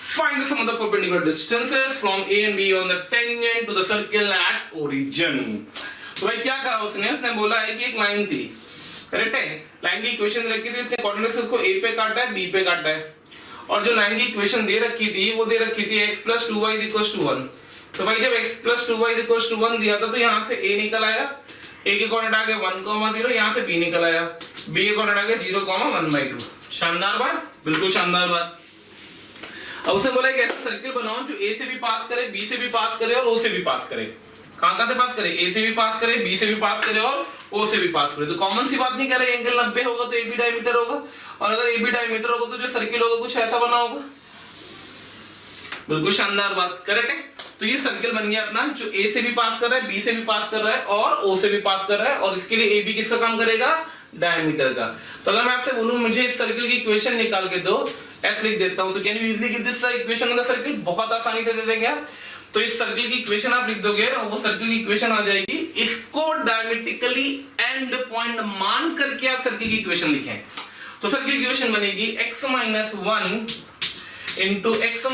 Find the sum of the perpendicular distances from a and b on the tangent to the circle at origin. तो भाई क्या कहा उसने बोला है कि एक line थी, करेक्ट है। लाइन की इक्वेशन रखी थी, इसने कोऑर्डिनेट्स उसको a पे काटा है, b पे काटा है, और जो लाइन की इक्वेशन दे रखी थी वो दे रखी थी x + 2y = 1। तो भाई जब x + 2y = 1 दिया था तो यहाँ से a निकल आया, a के कोऑर्डिनेट आ गए 1, 0, यहाँ से b निकल आया, b के कोऑर्डिनेट आ गए 0, 1/2। शानदार बात, बिल्कुल शानदार बात। अब उसने बोला कि ऐसा सर्किल बनाओ जो a से भी पास करे, b से भी पास करे और o से भी पास करे। कहां से पास करे, a से भी पास करे, b से भी पास करे और o से भी पास करे। तो कॉमन सी बात नहीं कह रहे, एंगल 90 होगा तो ab डायमीटर होगा, और अगर ab डायमीटर होगा तो जो सर्किल होगा कुछ ऐसा बना होगा। बिल्कुल शानदार बात, करेक्ट है। तो ये सर्किल बन गया अपना, जो a से भी पास कर रहा है, b से भी पास कर रहा है और o से भी पास कर रहा है, और इसके लिए ab किसका काम करेगा, डायमीटर का। तो अगर मैं आपसे बोलूं मुझे इस सर्किल की इक्वेशन निकाल के दो, s लिख देता हूं, तो can you easily give this equation of the circle, बहुत आसानी से दे देंगे आप। तो इस सर्किल की इक्वेशन आप लिख दोगे और वो सर्किल की इक्वेशन आ जाएगी। इसको डायमेट्रिकली एंड पॉइंट मान करके आप सर्किल की इक्वेशन लिखें, तो सर्किल की इक्वेशन बनेगी x - 1 into x -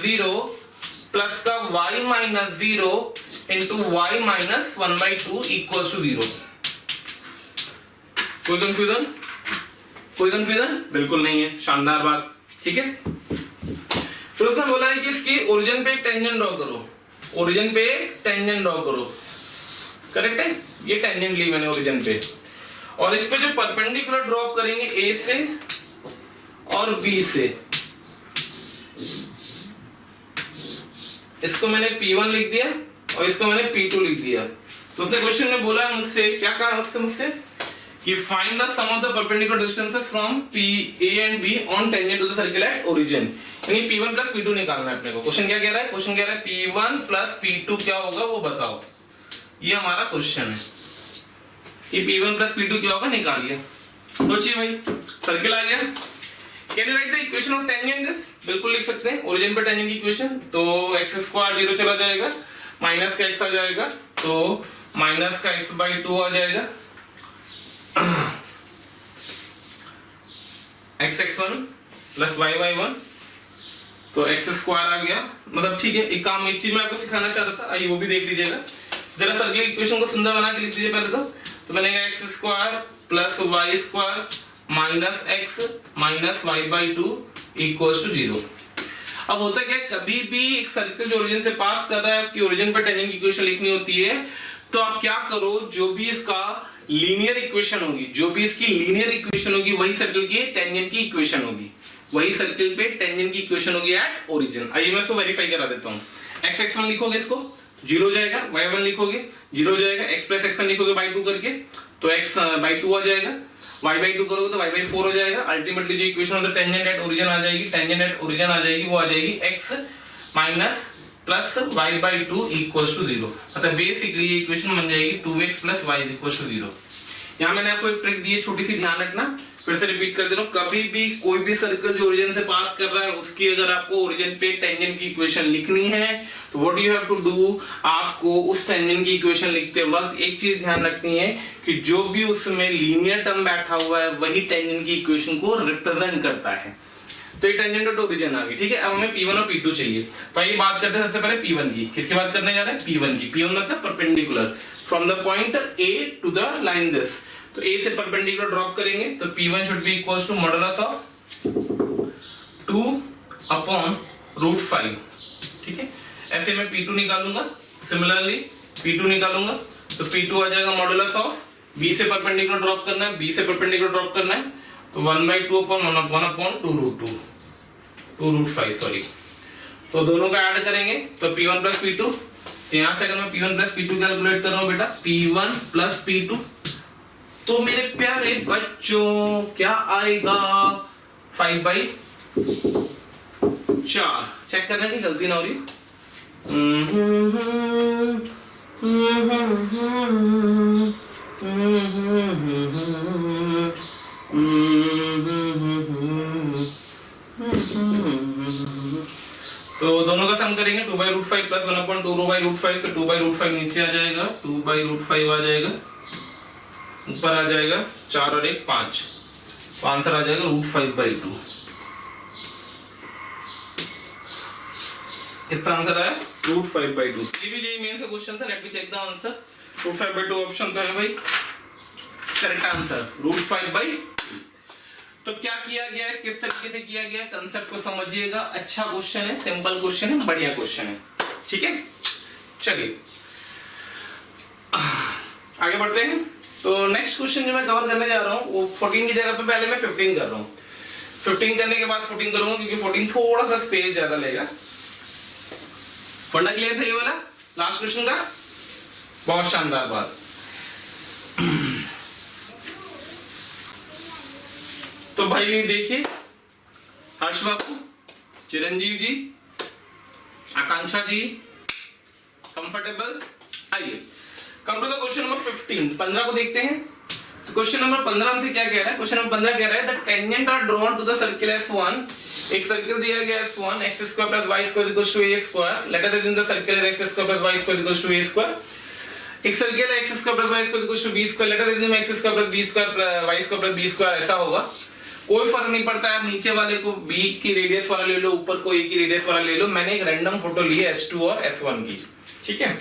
0 प्लस का y - 0 into y - 1/2 = 0। कोई कंफ्यूजन, कोई कंफ्यूजन बिल्कुल नहीं है, शानदार बात, ठीक है। फिर उसने बोला है कि इसकी ओरिजिन पे एक टेंजेंट ड्रॉ करो, ओरिजिन पे एक टेंजेंट ड्रॉ करो, करेक्ट है। ये टेंजेंट ली मैंने ओरिजिन पे, और इस पे जो परपेंडिकुलर ड्रॉप करेंगे a से और b से, इसको मैंने P1 लिख दिया और इसको मैंने P2 लिख दिया। तो उसने क्वेश्चन में बोला है मुझसे, क्या कहा है उससे मुझसे कि find the sum of the perpendicular distances from a and b on tangent to the circle at origin. यानी P1 + P2 निकालना है अपने को। क्वेश्चन क्या कह रहा है, क्वेश्चन कह रहा है P1 + P2 क्या होगा वो बताओ। ये हमारा क्वेश्चन है कि P1 + P2 क्या होगा, निकालिए। सोचिए भाई, सर्किल आ गया। Can you right the equation of tangent this, बिल्कुल लिख सकते हैं। ओरिजिन पे टेंजेंट की इक्वेशन, तो x² 0 चला जाएगा, माइनस का x आ जाएगा, तो माइनस का x/2 आ जाएगा, x(x1) + y(y1), तो x² आ गया। मतलब ठीक है, एक काम, एक चीज मैं आपको सिखाना चाहता था, आइए वो भी देख लीजिएगा जरा। सर्किल इक्वेशन को सुंदर बना के लिख दीजिए पहले तो बनेगा x² + y² minus x minus y/2 = 0। अब होता क्या, कभी भी एक सर्किल जो ओरिजिन से पास कर रहा है उसकी ओरिजिन पर टेंजेंट की इक्वेशन लिखनी होती है, तो आप क्या करो, जो भी इसका लीनियर इक्वेशन होगी, जो भी इसकी लीनियर इक्वेशन होगी वही सर्कल की टेंजेंट की इक्वेशन होगी, वही सर्कल पे टेंजेंट की इक्वेशन होगी एट ओरिजिन। आइए मैं इसको वेरीफाई करा देता हूँ। एक्स एक्स वन लिखोगे इसको 0 हो जाएगा, वाई वन लिखोगे 0 हो जाएगा, एक्स प्लस एक्स वन लिखोगे बाई 2 करके तो एक्स बाई 2 आ जाएगा, वाई बाई 2 करोगे तो वाई बाई 4 हो जाएगा। अल्टीमेटली जो इक्वेशन होता है टेंजेंट एट ओरिजिन आ जाएगी, टेंजेंट एट ओरिजिन आ जाएगी, वो आ जाएगी x minus plus y by 2 equals to 0। मतलब बेसिकली ये इक्वेशन बन जाएगी 2x plus Y equals to 0। यहाँ मैंने आपको एक ट्रिक दी है छोटी सी, ध्यान रखना, फिर से रिपीट कर दे रहा हूँ। कभी भी कोई भी सर्कल जो ओरिजिन से पास कर रहा है उसकी अगर आपको ओरिजिन पे टेंजेंट की इक्वेशन लिखनी है तो what you have to do, आपको उस टेंजेंट की इक्वेशन लिखते वक्त एक चीज ध्यान रखनी है कि जो भी उसमें लीनियर टर्म बैठा हुआ है वही टेंजेंट की इक्वेशन को रिप्रेजेंट करता है। तो ये टेंजेंट ऑफ ओरिजिन आ गई, ठीक है। अब हमें P1 और P2 चाहिए, तो ये बात करते हैं सबसे पहले P1 की। किसकी बात करने जा रहे हैं? P1 की। P1 मतलब perpendicular from the point A to the line this. तो A से परपेंडिकुलर ड्रॉप करेंगे तो P1 should be equals to modulus of 2 upon root 5, ठीक है। ऐसे मैं P2 निकालूंगा, सिमिलरली P2 निकालूंगा तो P2 आ जाएगा मॉडुलस ऑफ B से परपेंडिकुलर ड्रॉप करना है, B से परपेंडिकुलर ड्रॉप करना है तो 1/2 अपॉन 1 अपॉन 2 रूट 5 सॉरी। तो दोनों का ऐड करेंगे तो P1 प्लस P2। यहां से अगर मैं P1 प्लस P2 कैलकुलेट कर रहा हूं बेटा, P1 प्लस P2 तो मेरे प्यारे बच्चों क्या आएगा 5/4। चेक करने की गलती ना हो रही। तो दोनों का सम करेंगे 2/√5 प्लस 1/2/√5 तो 2/√5 नीचे आ जाएगा, 2/√5 आ जाएगा, ऊपर आ जाएगा 4 और 1 5, तो आंसर आ जाएगा √5/2। कितना आंसर आया? √5/2। ये भी जेईई मेंस का क्वेश्चन था, let me check the answer. √5/2 option तो है भाई, करेक्ट आंसर √5/2। तो क्या किया गया है, किस तरीके से किया गया है, कंसेप्ट को समझिएगा। अच्छा क्वेश्चन है, सिंपल क्वेश्चन है, बढ़िया क्वेश्चन है, ठीक है। चलिए आगे बढ़ते हैं। तो नेक्स्ट क्वेश्चन जो मैं कवर करने जा रहा हूँ वो 14 की जगह पे पहले मैं 15 कर रहा हूँ। 15 करने के बाद 14 करूंगा क्योंकि 14 थोड़ा सा स्पेस ज्यादा लेगा। फंडा क्लियर था ये वाला लास्ट क्वेश्चन का? बहुत शानदार बात। तो भाई देखिए, हर्ष बाबू, चिरंजीव जी, आकांक्षा जी, कंफर्टेबल। आइए come to the question number 15 को देखते हैं। क्वेश्चन नंबर 15 से क्या कह रहा है? क्वेश्चन नंबर 15 कह रहा है the tangent are drawn to the circle S1। एक सर्किल दिया गया S1, x² + y² = a²। Late us assume the circle है x² + y² = a²। एक सर्किल है x² + y² = b²। Late us assume x² + b² y² + b²। ऐसा होगा, कोई फर्क नहीं पड़ता है। आप नीचे वाले को b की रेडियस वाला ले लो, ऊपर को a की रेडियस वाला ले लो। मैंने एक रैंडम फोटो ली है S2 और S1 की, ठीक है।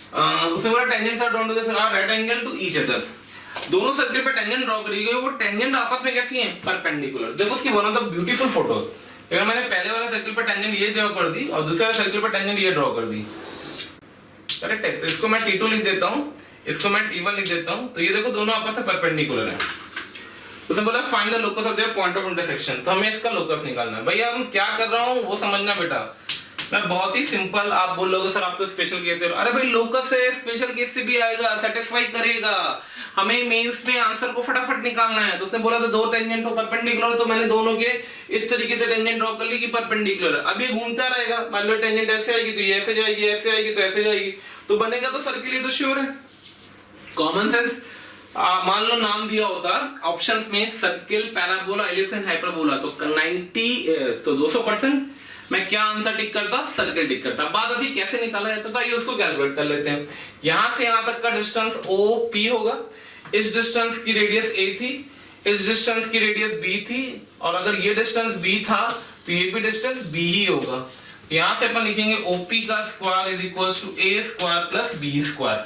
उससे बोला tangents are drawn to the right angle to each other. दोनों सर्किल पे टेंजेंट ड्रॉ करी गई, वो टेंजेंट आपस में कैसी हैं? परपेंडिकुलर। देखो उसकी one of the beautiful photo. अगर मैंने पहले वाला सर्किल पे टेंजेंट ये ड्रॉ कर दी और दूसरे वाले सर्किल पे टेंजेंट ये ड्रॉ कर दी, करेक्ट है। तो इसको मैं T2 लिख देता हूं, इसको मैं T1 लिख देता हूं। तो ये देखो दोनों आपस में परपेंडिकुलर है। उसने बोला find the locus of their point of intersection. तो हमें इसका लोकस निकालना है। भैया हम क्या कर रहा हूं वो समझना बेटा। मैं बहुत ही सिंपल, आप बोल लोगे सर आप तो स्पेशल केस है। अरे भाई लोकस है, स्पेशल केस से भी आएगा, सेटिस्फाई करेगा। हमें मेंस में आंसर को फटाफट निकालना है। तो उसने बोला था दो टेंजेंट हो परपेंडिकुलर, तो मैंने दोनों के इस तरीके से टेंजेंट ड्रॉ कर ली कि परपेंडिकुलर। अब ये घूमता रहेगा, मान लो टेंजेंट ऐसे आएगी तो ये ऐसे जाएगी, ऐसे आएगी तो ऐसे जाएगी, तो बनेगा तो सर्किल। ये तो श्योर है, कॉमन सेंस। मान लो नाम दिया होता ऑप्शंस में circle, parabola, ellipse and hyperbola, तो 90 तो 200% मैं क्या आंसर टिक करता? सर्किल टिक करता। बात आती कैसे निकाला जाता था, ये उसको कैलकुलेट कर लेते हैं। यहां से यहां तक का डिस्टेंस OP होगा, इस डिस्टेंस की रेडियस A थी, इस डिस्टेंस की रेडियस B थी, और अगर ये डिस्टेंस B था तो ये भी डिस्टेंस B ही होगा। यहां से अपन लिखेंगे OP का square is equals to A² plus B²।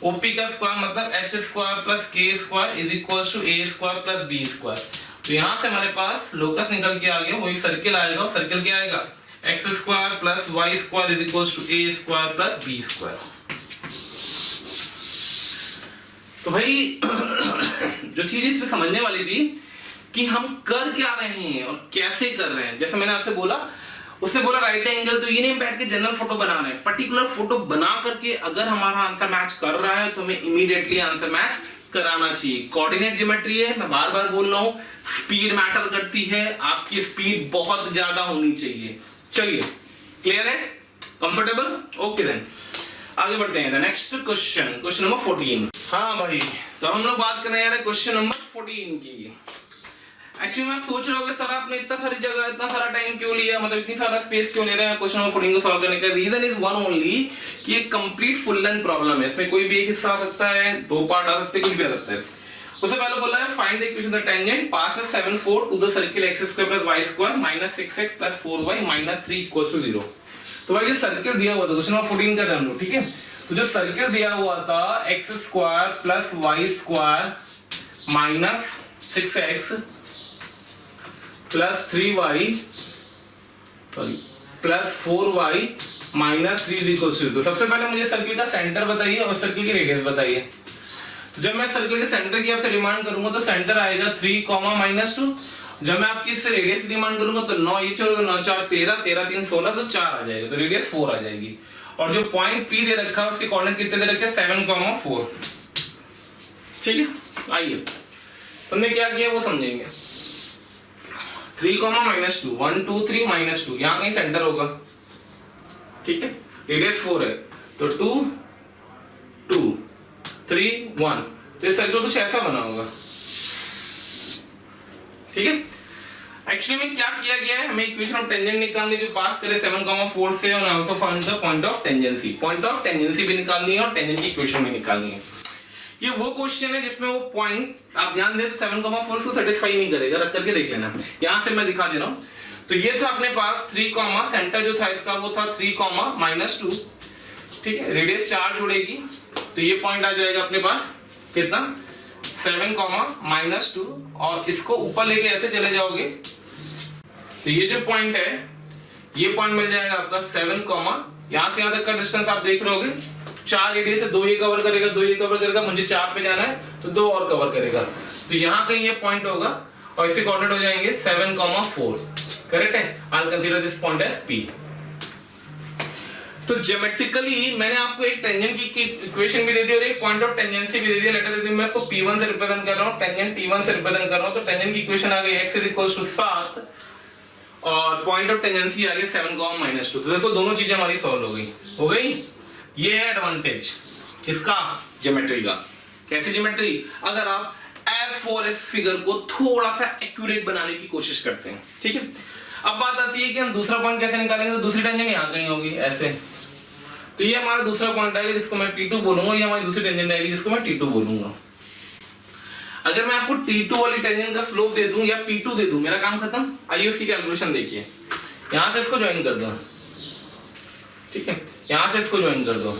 OP का स्क्वायर मतलब H² plus K² is equals to A² plus B²। तो यहां से हमारे पास लोकस निकल के आ गया, वही सर्किल आएगा। और सर्किल क्या आएगा? x² plus y² is equals to A² plus B²। तो भाई जो चीज इसमें समझने वाली थी कि हम कर क्या रहे हैं और कैसे कर रहे हैं, जैसे मैंने आपसे बोला, उसने बोला राइट एंगल, तो ये नहीं बैठ के जनरल फोटो बना रहे हैं, पर्टिकुलर फोटो बना करके अगर हमारा आंसर मैच कर रहा है तो हमें इमीडिएटली आंसर मैच कराना चाहिए। कोऑर्डिनेट ज्योमेट्री है, मैं बार बार बोल रहा हूं, स्पीड मैटर करती है, आपकी स्पीड बहुत ज्यादा होनी चाहिए। चलिए, क्लियर है, कंफर्टेबल, ओके देन आगे बढ़ते हैं। Next question, question number 14। हाँ भाई, तो हम लोग बात कर रहे हैं क्वेश्चन नंबर 14 की। एक्चुअली मैं सोच रहा हूँ सर आपने इतना सारी जगह, इतना सारा टाइम क्यों लिया, मतलब इतनी सारा स्पेस क्यों ले रहे हैं क्वेश्चन नंबर 14 को सॉल्व करने का। रीजन इज वन ओनली कि ये कंप्लीट फुल लेंथ प्रॉब्लम है, इसमें कोई भी एक हिस्सा आ सकता है, दो पार्ट आ सकते हैं, कुछ भी आ सकता है। उससे पहले बोला है find the equation the tangent passes 7 4 to the circle x² + y² - 6x + 4y - 3 = 0। तो भाई ये सर्किल दिया हुआ था, क्वेश्चन नंबर 14 कर रहे हैं हम लोग, ठीक है। तो जो सर्किल दिया हुआ था x² + y² - 6x + 3y + 4y - 3 = 0। तो सबसे पहले मुझे सर्किल का सेंटर बताइए और सर्किल की रेडियस बताइए। तो जब मैं सर्किल के सेंटर की आपसे डिमांड करूंगा तो सेंटर आएगा 3, -2। जब मैं आपकी इससे रेडियस की डिमांड करूंगा तो 9 ये 9 4 13 13 3 16, तो 4 आ जाएगा, तो रेडियस 4 आ जाएगी। और जो पॉइंट P दे रखा है उसके कोऑर्डिनेट कितने दे रखे हैं, 7, 4। ठीक है, आइए तुमने क्या किया वो समझेंगे। 3, -2 1 2 3 -2, यहां कहीं सेंटर होगा, ठीक है। रेडियस 4 है तो 2 2 3 1, तो ये सर्किल कुछ ऐसा बना होगा, ठीक है। एक्चुअली में क्या किया गया है, हमें इक्वेशन ऑफ टेंजेंट निकालनी जो पास करे 7, 4 से, और also find the point of tangency. Point of tangency भी निकालनी है और टेंजेंट की इक्वेशन भी निकालनी है। ये वो क्वेश्चन है जिसमें वो पॉइंट आप ध्यान दें तो 7, 4 को सेटिस्फाई नहीं करेगा, रख करके देख लेना। यहां से मैं दिखा दे रहा हूं। तो ये था अपने पास 3, सेंटर जो था इसका वो था 3, -2, ठीक है। रेडियस 4 जुड़ेगी तो ये पॉइंट आ जाएगा अपने पास कितना, 7, -2, और इसको ऊपर लेके ऐसे चले जाओगे तो ये जो पॉइंट है ये पॉइंट मिल जाएगा आपका 7, यहां से यहां तक का डिस्टेंस आप देख रहे होगे 4 रेडियस से 2 ये कवर करेगा, 2 ये कवर करेगा, मुझे 4 पे जाना है तो 2 और कवर करेगा, तो यहां कहीं ये पॉइंट होगा और इससे कोऑर्डिनेट हो जाएंगे 7, 4। करेक्ट है, I will consider this point as P। तो ज्योमेट्रिकली मैंने आपको एक टेंजेंट की इक्वेशन भी दे दी और एक पॉइंट ऑफ टेंजेंसी भी दे दिया। लेटर दे दी, मैं इसको P1 से रिप्रेजेंट कर रहा हूं, टेंजेंट T1 से रिप्रेजेंट कर रहा हूं। तो टेंजेंट की इक्वेशन आ गई x = 7 और पॉइंट ऑफ टेंजेंसी आ गया 7, -2। तो देखो दोनों चीजें हमारी सॉल्व हो गई। ये है एडवांटेज इसका ज्योमेट्री का। कैसे ज्योमेट्री, अगर आप F4S फिगर को थोड़ा सा एक्यूरेट बनाने की कोशिश करते हैं, ठीक है। अब बात आती है कि हम दूसरा पॉइंट कैसे निकालेंगे, तो दूसरी टेंजेंट यहां कहीं होगी ऐसे, तो ये हमारा दूसरा पॉइंट आएगा जिसको मैं P2 बोलूंगा, ये हमारी दूसरी टेंजेंट आएगी जिसको मैं T2 बोलूंगा। अगर मैं आपको T2 वाली टेंजेंट का स्लोप दे दूं या P2 दे दूं, मेरा काम खत्म। आइए उसकी कैलकुलेशन देखिए। यहां से इसको ज्वाइन कर दो, ठीक है, यहां से इसको ज्वाइन कर दो,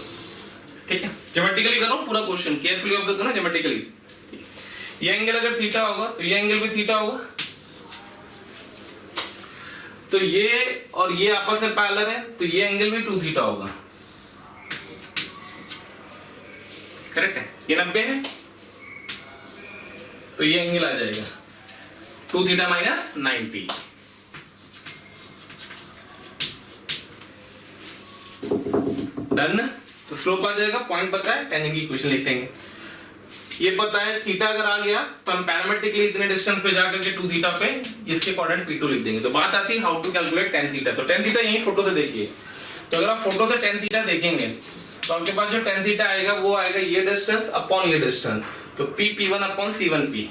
ठीक है। ज्योमेट्रिकली करो पूरा क्वेश्चन, केयरफुली ऑब्जर्व करना ज्योमेट्रिकली। ये एंगल अगर थीटा होगा तो ये एंगल भी थीटा होगा, तो ये और ये आपस में पैरेलल है तो ये एंगल भी 2 थीटा होगा। करेक्ट है, ये 90 है तो ये एंगल आ जाएगा 2 थीटा - 90। डन। तो स्लोप आ जाएगा, पॉइंट पता है, टेंजेंट की इक्वेशन लिख लेंगे। ये पता है थीटा अगर आ गया तो हम पैरामेट्रिकली इतने डिस्टेंस पे जाकर के 2 थीटा पे इसके कोऑर्डिनेट P2 लिख देंगे। तो बात आती है how to calculate tan theta. तो tan थीटा यही फोटो से देखिए। तो अगर आप फोटो से tan थीटा देखेंगे तो आपके पास जो tan थीटा आएगा वो आएगा ये डिस्टेंस अपॉन ये डिस्टेंस, तो P1 upon C1P,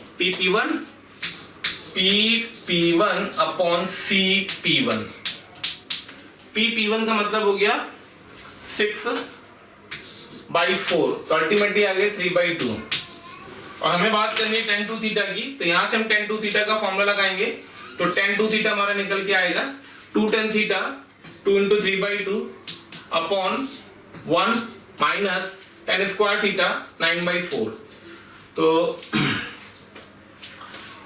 P1 upon CP1। P1 का मतलब हो गया 6/4, तो अल्टीमेटली आ गया 3/2। और हमें बात करनी है tan 2 थीटा की, तो यहां से हम tan 2 थीटा का फॉर्मूला लगाएंगे। तो tan 2 थीटा हमारा निकल के आएगा 2 tan theta 2 × 3/2 upon 1 minus tan square theta 9/4। तो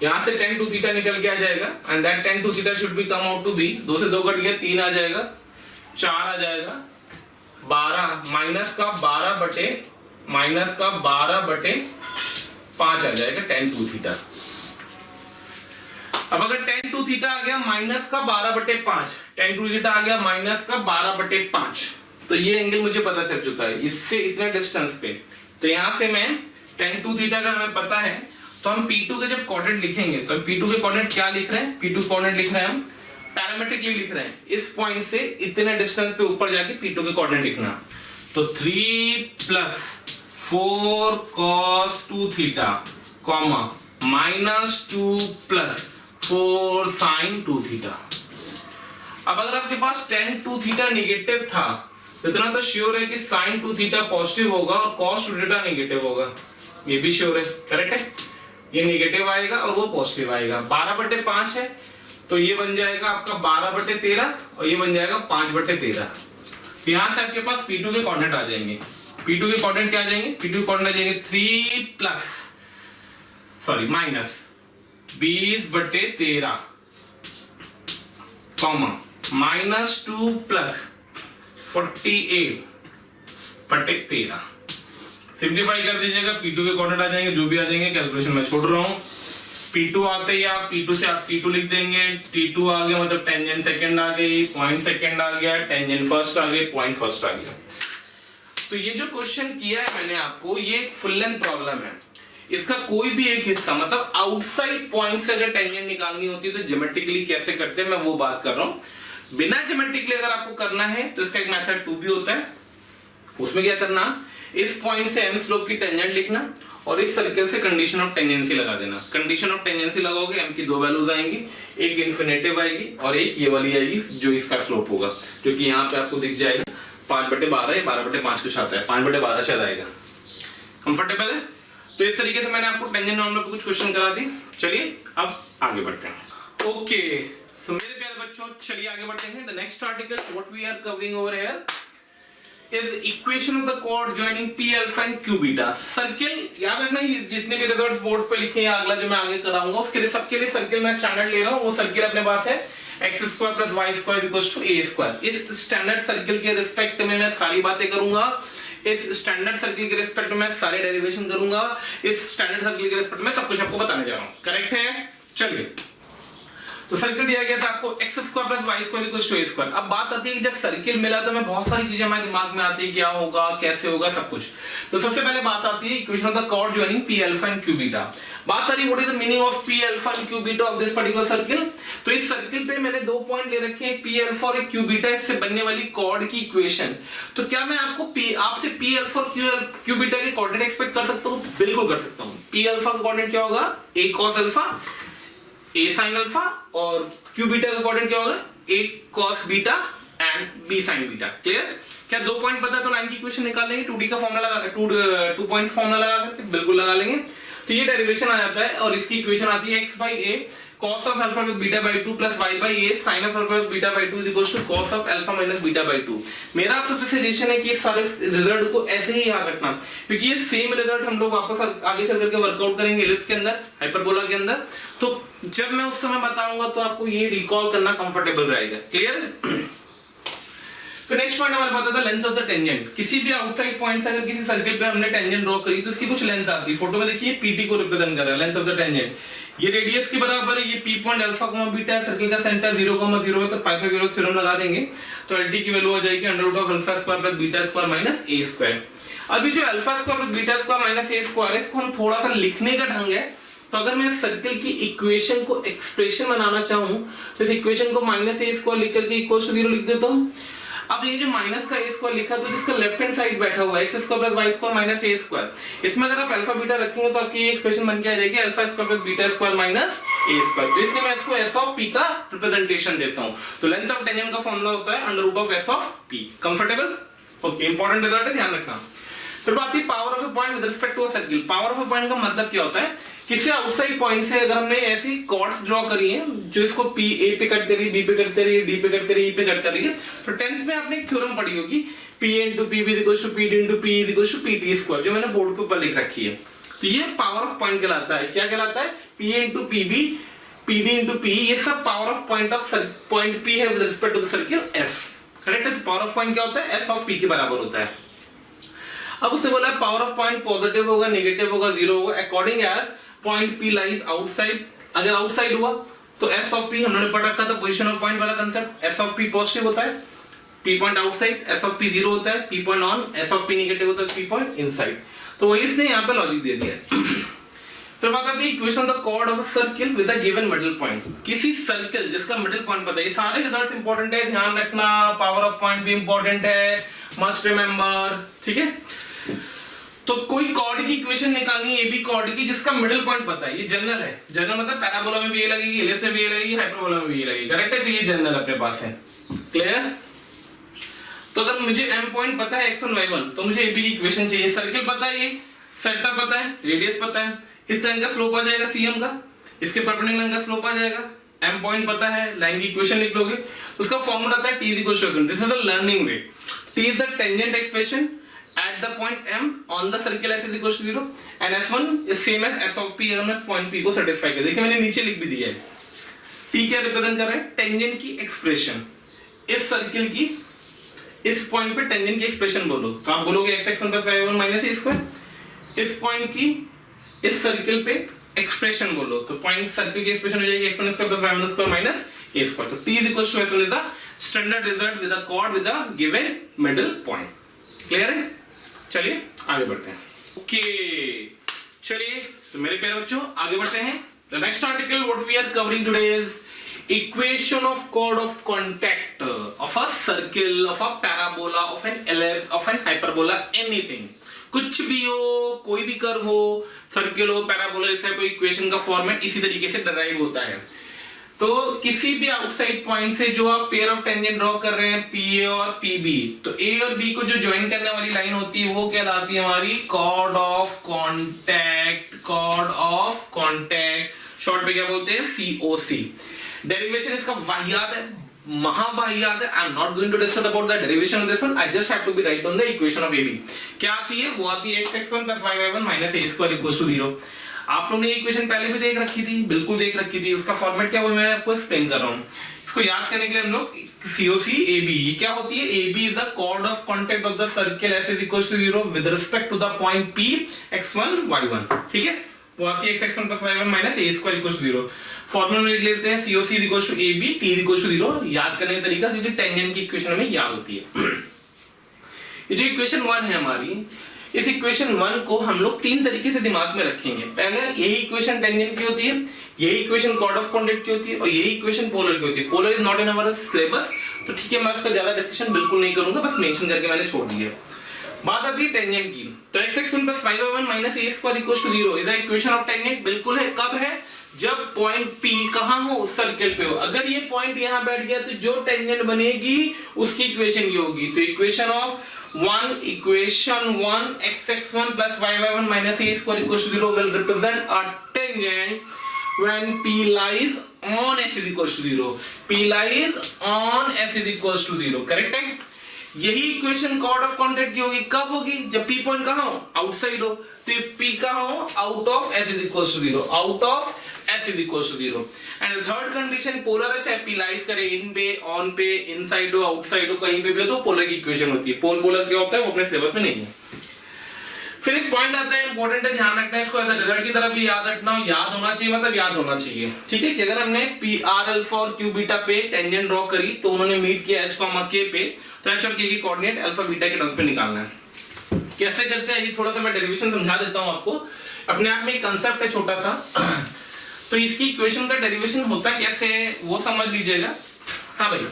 यहां से tan 2 थीटा निकल के आ जाएगा and that tan 2 theta should be come out to be, 2 से 2 कट गया 3 आ जाएगा, 4 आ जाएगा, 12 माइनस का 12 बटे 5 आ जाएगा tan 2 थीटा। अब अगर tan 2 थीटा आ गया माइनस का 12/5, tan 2 थीटा आ गया माइनस का 12/5, तो ये एंगल मुझे पता चल चुका है इससे इतना डिस्टेंस पे। तो यहां से मैं tan 2 थीटा का हमें पता है, तो हम P2 के जब कोऑर्डिनेट लिखेंगे तो P2 के कोऑर्डिनेट क्या लिख रहे हैं, P2 कोऑर्डिनेट लिख रहे हैं हम पैरामेट्रिकली लिख रहे हैं, इस पॉइंट से इतने डिस्टेंस पे ऊपर जाके P2 के कोऑर्डिनेट लिखना। तो 3 + 4 cos 2 theta comma -2 + 4 sin 2 theta. अब अगर आपके पास tan 2 थीटा निगेटिव था, इतना तो श्योर है कि sin 2 थीटा पॉजिटिव होगा और cos 2 थीटा निगेटिव होगा, ये भी श्योर है, करेक्ट है। ये निगेटिव आएगा और वो पॉजिटिव आएगा। 12/5 है तो ये बन जाएगा आपका 12/13 और ये बन जाएगा 5/13। तो यहां से आपके पास P2 के कोऑर्डिनेट आ जाएंगे। P2 के कोऑर्डिनेट क्या आ जाएंगे, P2 के कोऑर्डिनेट आ जाएंगे 3 -20/13 कॉमा -2 + 48/13। सिंप्लीफाई कर दीजिएगा, P2 के कोऑर्डिनेट आ जाएंगे, जो भी आ जाएंगे कैलकुलेशन में छोड़ रहा हूं। P2 आते ही आप P2 से आप T2 लिख देंगे, T2 आ गया मतलब टेंजेंट सेकंड आ गई, पॉइंट सेकंड आ गया, टेंजेंट फर्स्ट आ गई, पॉइंट फर्स्ट आ गया। तो ये जो क्वेश्चन किया है मैंने आपको, ये एक फुल लेंथ प्रॉब्लम है। इसका कोई भी एक हिस्सा मतलब आउटसाइड पॉइंट से अगर टेंजेंट निकालनी होती है तो ज्योमेट्रिकली कैसे करते हैं मैं वो बात कर रहा हूं। बिना ज्योमेट्रिकली अगर आपको करना है तो इसका एक मेथड 2 भी होता है। उसमें क्या करना, इस पॉइंट से m स्लोप की टेंजेंट लिखना और इस सर्कल से कंडीशन ऑफ टेंजेंसी लगा देना। कंडीशन ऑफ टेंजेंसी लगाओगे m की 2 वैल्यूज आएंगी, एक इन्फिनेटिव आएगी और एक ये वाली आएगी जो इसका स्लोप होगा, जो कि यहाँ पे आपको दिख जाएगा 5/12 या 12/5 कुछ आता है, 5/12 शायद आएगा। कंफर्टेबल है? तो इस तरीके से मैंने आपको टेंजेंट नॉर्मल पे कुछ क्वेश्चन करा दी। चलिए अब आगे बढ़ते हैं। ओके, सो मेरे प्यारे बच्चों चलिए आगे बढ़ते हैं। The next article what we are covering over here is equation of the chord joining P alpha and Q beta। Circle याद रखना, जितने भी रिजल्ट्स बोर्ड पे लिखे हैं अगला जो मैं आगे कराऊंगा उसके लिए सबके लिए सर्किल मैं स्टैंडर्ड ले रहा हूं। वो सर्किल अपने पास है x² + y² = a²। इस स्टैंडर्ड सर्किल के रिस्पेक्ट में मैं सारी बातें करूंगा, इस स्टैंडर्ड सर्किल के रिस्पेक्ट में सारे डेरिवेशन करूंगा, इस स्टैंडर्ड सर्किल के रिस्पेक्ट में सब कुछ आपको बताने जा रहा हूं। करेक्ट है? चलिए, तो सर्किल दिया गया था आपको x² + y² = a²। अब बात आती है कि जब सर्किल मिला तो मैं बहुत सारी चीजें हमारे दिमाग में आती है, क्या होगा, कैसे होगा, सब कुछ। तो सबसे पहले बात आती है equation of the chord joining P alpha and Q beta। बात आ रही what is the meaning of P alpha and Q beta of this particular circle. तो इस सर्किल पे मैंने 2 पॉइंट ले रखे हैं, P alpha और Q beta, इससे बनने वाली कॉर्ड की इक्वेशन। तो क्या मैं आपसे P alpha और Q beta के कोऑर्डिनेट एक्सपेक्ट कर सकता हूं? बिल्कुल कर सकता हूं। P alpha का कोऑर्डिनेट क्या होगा? a cos alpha, a sin alpha, और Q beta का कोऑर्डिनेट क्या होगा? a cos beta and b sin beta। Clear? क्या 2 पॉइंट पता है तो लाइन की इक्वेशन निकाल लेंगे, 2D का फॉर्मूला लगा, 2 पॉइंट फॉर्मूला लगा करके बिल्कुल लगा लेंगे। तो ये डेरिवेशन आ जाता है और इसकी इक्वेशन आती है x/a cos of alpha + beta/2 + y/a sin of alpha + beta/2 = cos of alpha - beta/2। मेरा आप सबसे सजेशन है कि इस सारे रिजल्ट को ऐसे ही याद रखना, क्योंकि ये सेम रिजल्ट हम लोग वापस आगे चल करके वर्कआउट करेंगे एलिप्स के अंदर, हाइपरबोला के अंदर। तो जब मैं उस समय बताऊंगा तो आपको ये रिकॉल करना कंफर्टेबल रहेगा। क्लियर? तो नेक्स्ट पॉइंट हमारे पास आता है लेंथ ऑफ द टेंजेंट। किसी भी आउटसाइड पॉइंट से अगर किसी सर्किल पे हमने टेंजेंट ड्रॉ करी तो इसकी कुछ लेंथ आती है। फोटो में देखिए PT को रिप्रेजेंट कर रहा है, लेंथ ऑफ द टेंजेंट। ये रेडियस के बराबर है, ये P point alpha comma beta है, सर्किल का सेंटर 0,0 है, तो पाइथागोरस थ्योरम लगा देंगे तो LT की वैल्यू आ जाएगी √α² + β² - a²। अभी जो α² + β² - a² है, इसको हम थोड़ा सा लिखने का ढंग है। तो अगर मैं सर्किल की इक्वेशन को एक्सप्रेशन बनाना चाहूं तो इस इक्वेशन को -a² लिख करके = 0 लिख देता हूं। अब ये जो माइनस का a² लिखा तो जिसका लेफ्ट हैंड साइड बैठा हुआ है x² + y² - a², इसमें अगर आप अल्फा बीटा रखेंगे तो आपकी ये एक्सप्रेशन बन के आ जाएगी α² + β² - a²। तो इसलिए मैं इसको s ऑफ p का रिप्रेजेंटेशन देता हूं। तो लेंथ ऑफ टेंजेंट का फॉर्मूला होता है √s of p। Comfortable? Okay, important result है, ध्यान रखना। फिर बात है power of a point with respect to a circle. Power of a point का मतलब क्या होता है? किसी आउटसाइड पॉइंट से अगर हमने ऐसी कॉर्ड्स ड्रॉ करी हैं जो इसको P A पे कट करी, B पे कट करी, D पे कट करी, E पे कट करी है, तो 10th में आपने एक थ्योरम पढ़ी होगी P × PB = PD × P = PT², जो मैंने बोर्ड पे ऊपर लिख रखी है। तो ये पावर ऑफ पॉइंट कहलाता है। क्या कहलाता है? P × PB, PD × P, ये सब पावर ऑफ पॉइंट P है with respect to the circle S। Correct है? तो पावर ऑफ पॉइंट क्या होता है? S ऑफ P के बराबर होता है। अब उससे बोला है पावर ऑफ पॉइंट पॉजिटिव होगा, नेगेटिव होगा, जीरो होगा according as point P lies outside. अगर आउटसाइड हुआ तो एस ऑफ पी हमने पढ़ रखा था पोजीशन ऑफ पॉइंट वाला concept, S of P positive होता है, P point outside, S of P zero होता है, P point on, S of P negative होता है, पी पॉइंट इनसाइड। तो वही इसने यहाँ पे लॉजिक दे दिया है। फिर बात आती है equation of the chord of a circle with a given middle point. किसी सर्किल जिसका मिडिल पॉइंट पता है, ये सारे रिजल्ट्स इंपॉर्टेंट है, ध्यान रखना, पावर ऑफ पॉइंट भी इंपॉर्टेंट है, मस्ट रिमेंबर, ठीक है। तो कोई कॉर्ड की इक्वेशन निकालनी है, ए बी कॉर्ड की, जिसका मिडिल पॉइंट पता है, ये जनरल है, जनरल मतलब पैराबोला में भी ये लगेगी, एलिप्स में भी ये लगेगी, हाइपरबोला में भी ये लगेगी, करेक्ट है। तो ये जनरल अपने पास है, क्लियर। तो अगर मुझे एम पॉइंट पता है x1 y1, तो मुझे एबी की इक्वेशन चाहिए। सर्किल पता है, ये सेंटर पता है, रेडियस पता है, इस लाइन का स्लोप आ जाएगा cm का, इसके परपेंडिकुलर लाइन का स्लोप आ जाएगा, एम पॉइंट पता है, लाइन की इक्वेशन लिख लोगे, उसका फॉर्मूला आता है t = this is the learning way. t is the tangent expression at the point m on the circle s = 0 and s1 is same as s of p अगर point p को satisfy कर। देखिए मैंने नीचे लिख भी दिया है, t क्या रिप्रेजेंट कर रहा है, टेंजेंट की एक्सप्रेशन, इस सर्किल की इस पॉइंट पे टेंजेंट की एक्सप्रेशन बोलो तो आप बोलोगे x1 + y1 - a²। इस पॉइंट की इस सर्किल पे एक्सप्रेशन बोलो तो पॉइंट सर्किल की एक्सप्रेशन हो जाएगी x1² + y1² - a²। तो t = s1 is the standard result with a chord with a given middle point। Clear है। चलिए आगे बढ़ते हैं। ओके चलिए तो मेरे प्यारे बच्चों आगे बढ़ते हैं। The next article what we are covering today is equation of chord of contact of a circle, of a parabola, of an ellipse, of an hyperbola, anything। कुछ भी हो, कोई भी कर्व हो, सर्किल हो, पैराबोला, जैसे कोई इक्वेशन का फॉर्मेट इसी तरीके से डराइव होता है। तो किसी भी आउटसाइड पॉइंट से जो आप पेयर ऑफ टेंजेंट ड्रॉ कर रहे हैं पी ए और पी बी, तो ए और बी को जो ज्वाइन करने वाली लाइन होती है वो कहलाती है हमारी chord of contact. Chord of contact short में क्या बोलते हैं, सीओसी। डेरिवेशन इसका वाहियात है, महावाहियात है। I am not going to discuss about the derivation of this one, I just have to be right on the equation of AB. क्या आती है, वो आती है x1 + y1 - a² = 0। आप लोगों ने इक्वेशन पहले भी देख रखी थी, बिल्कुल देख रखी थी, उसका फॉर्मेट क्या वो मैं आपको एक्सप्लेन कर रहा हूँ। इसको याद करने के लिए हम लोग COC AB क्या होती है, AB is the chord of contact of the circle S = 0 with respect to the point P x1 y1, ठीक है। वो आती है x1 + y1 - a² = 0। फॉर्मूला लिख लेते हैं COC = AB, T = 0। याद करने का तरीका क्योंकि टेंजेंट की इक्वेशन हमें याद होती है। ये जो इक्वेशन 1 है हमारी, इस इक्वेशन 1 को हम लोग तीन तरीके से दिमाग में रखेंगे। पहले यही इक्वेशन टेंजेंट की होती है, यही इक्वेशन कॉर्ड ऑफ कॉन्टैक्ट की होती है और यही इक्वेशन पोलर की होती है। Polar is not in our syllabus, तो ठीक है मैं उसका ज्यादा डिस्कशन बिल्कुल नहीं करूंगा, बस मेंशन करके मैंने छोड़ दिया। बात आती है टेंजेंट की, तो x1 + y1 - a² = 0 is the equation of tangent. बिल्कुल है, कब है, जब पॉइंट P कहां हो, सर्किल पे हो। अगर ये पॉइंट यहां बैठ गया तो जो टेंजेंट बनेगी उसकी इक्वेशन ये होगी। तो equation 1 x1 + y1 - a² = 0 will represent a tangent when P lies on S = 0। P lies on S = 0, correct है। यही इक्वेशन कॉर्ड ऑफ कॉन्टैक्ट की होगी, कब होगी, जब P पॉइंट कहां हो, आउटसाइड हो। तो P कहां हो, out of S = 0, out of S = 0। And third condition polar है, चाहे P लाइज करे इन पे, ऑन पे, इनसाइड हो, आउटसाइड हो, कहीं पे भी हो, तो पोलर की इक्वेशन होती है। पोल पोलर क्या होता है वो अपने सिलेबस में नहीं है। फिर एक पॉइंट आता है इंपॉर्टेंट है, ध्यान रखना है इसको, रिजल्ट की तरह भी याद रखना, याद होना चाहिए, मतलब याद होना चाहिए, ठीक है। कि अगर हमने PR और Q पे टेंजेंट ड्रॉ करी तो उन्होंने मीट किया H, K पे, तो H और K की कोऑर्डिनेट अल्फा बीटा के टर्म्स पे निकालना है। कैसे करते हैं ये थोड़ा सा मैं डेरिवेशन समझा देता हूं आपको। अपने आप में एक कंसेप्ट है छोटा सा, तो इसकी इक्वेशन का डेरिवेशन होता कैसे वो समझ लीजिएगा। हाँ भाई,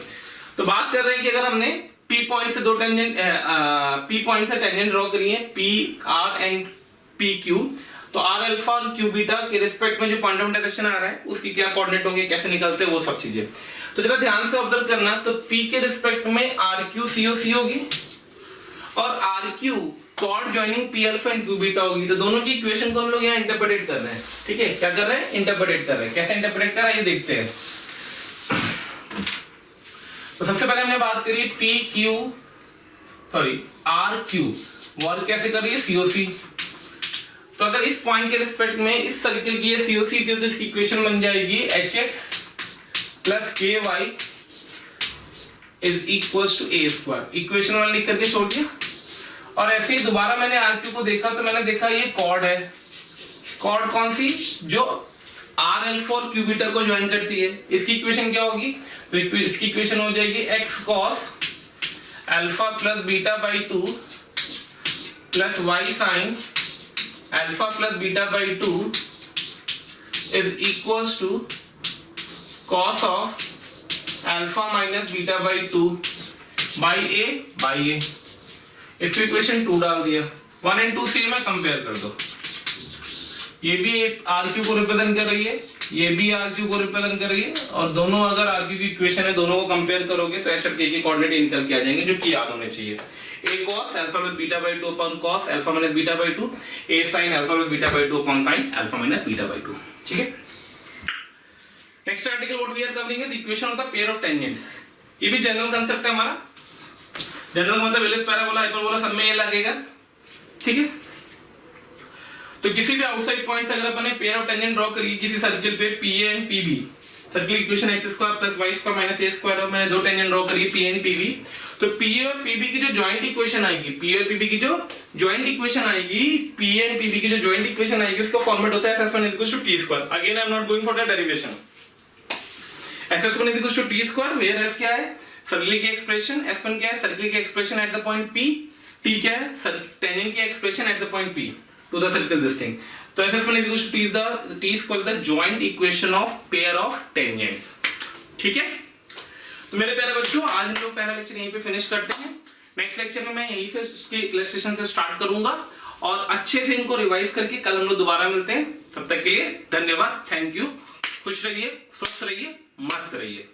तो बात कर रहे हैं कि अगर हमने P पॉइंट से दो टेंजेंट P पॉइंट से टेंजेंट ड्रॉ करी है PR एंड PQ, तो R अल्फा और Q बीटा के रिस्पेक्ट में जो पॉइंट ऑफ इंटरसेक्शन आ रहा है उसकी क्या कोऑर्डिनेट होंगे, कैसे निकलते हैं वो सब चीजें। तो जरा ध्यान से ऑब्जर्व करना, तो P के रिस्पेक्ट में RQ COC होगी और RQ chord joining P alpha and Q beta होगी। तो दोनों की इक्वेशन को हम लोग यहाँ इंटरप्रेट कर रहे हैं, ठीक है। क्या कर रहे हैं, इंटरप्रेट कर रहे हैं। कैसे इंटरप्रेट कर रहे हैं ये देखते हैं। तो सबसे पहले हमने बात करी RQ, वर्क कैसे कर रही है, COC। तो अगर इस पॉइंट के रिस्पेक्ट में इस सर्किल की COC थी तो इसकी इक्वेशन बन जाएगी HX + KY = A²। इक्वेशन 1 लिख करके छोड़ दिया। और ऐसे ही दोबारा मैंने आरक्यू को देखा तो मैंने देखा ये कॉर्ड है। कॉर्ड कौन सी? जो आर एल्फा और क्यू बीटा को ज्वाइन करती है। इसकी इक्वेशन क्या होगी? तो इसकी इक्वेशन हो जाएगी x cos alpha plus beta by 2 plus y sine alpha plus beta by 2 is equals to cos of alpha minus beta by 2 by a. इसकी इक्वेशन 2 डाल दिया। 1 और 2 सेम है, कंपेयर कर दो। ये भी आरक्यू को रिप्रेजेंट कर रही है, ये भी आरक्यू को रिप्रेजेंट कर रही है, और दोनों अगर आरक्यू की इक्वेशन है, दोनों को कंपेयर करोगे तो एच और के कोऑर्डिनेट निकल के आ जाएंगे, जो कि याद होने चाहिए। A cos alpha plus beta by 2 upon cos alpha minus beta by 2, a sin alpha plus beta by 2 upon sin alpha minus beta by 2। ठीक है। Next article what we are covering is equation of the pair of tangents. ये भी general concept है हमारा। General मतलब ellipse parabola hyperbola सब में ये लगेगा। ठीक है। तो किसी भी आउटसाइड पॉइंट से अगर अपन ने पेयर ऑफ टेंजेंट ड्रॉ करी किसी सर्किल पे P A and P B, circle equation x square plus Y square minus a square, और मैंने दो टेंजेंट ड्रॉ करी पी एंड पी बी, तो पी ए और पी बी की जो जॉइंट इक्वेशन आएगी, पी और पी बी की जो जॉइंट इक्वेशन आएगी, पी एंड पी बी की जो जॉइंट इक्वेशन आएगी, उसका फॉर्मेट होता है S1 = t square. Again I am not going for the derivation. S1 = t square, where S क्या है? सर्किल की एक्सप्रेशन। S1 क्या है? सर्किल की expression eight the point P। T क्या है? टेंजेंट की expression eight the point P to the circle this thing। तो S1 = t square the joint equation of pair of tangents। ठीक है। तो मेरे प्यारे बच्चों, आज हम लोग पहला लेक्चर यहीं पे फिनिश करते हैं। नेक्स्ट लेक्चर में मैं यहीं से इसके इलस्ट्रेशन से स्टार्ट करूंगा और अच्छे से इनको रिवाइज करके कल हम लोग दोबारा मिलते हैं। तब तक के लिए धन्यवाद, थैंक यू। खुश रहिए, स्वस्थ रहिए, मस्त रहिए।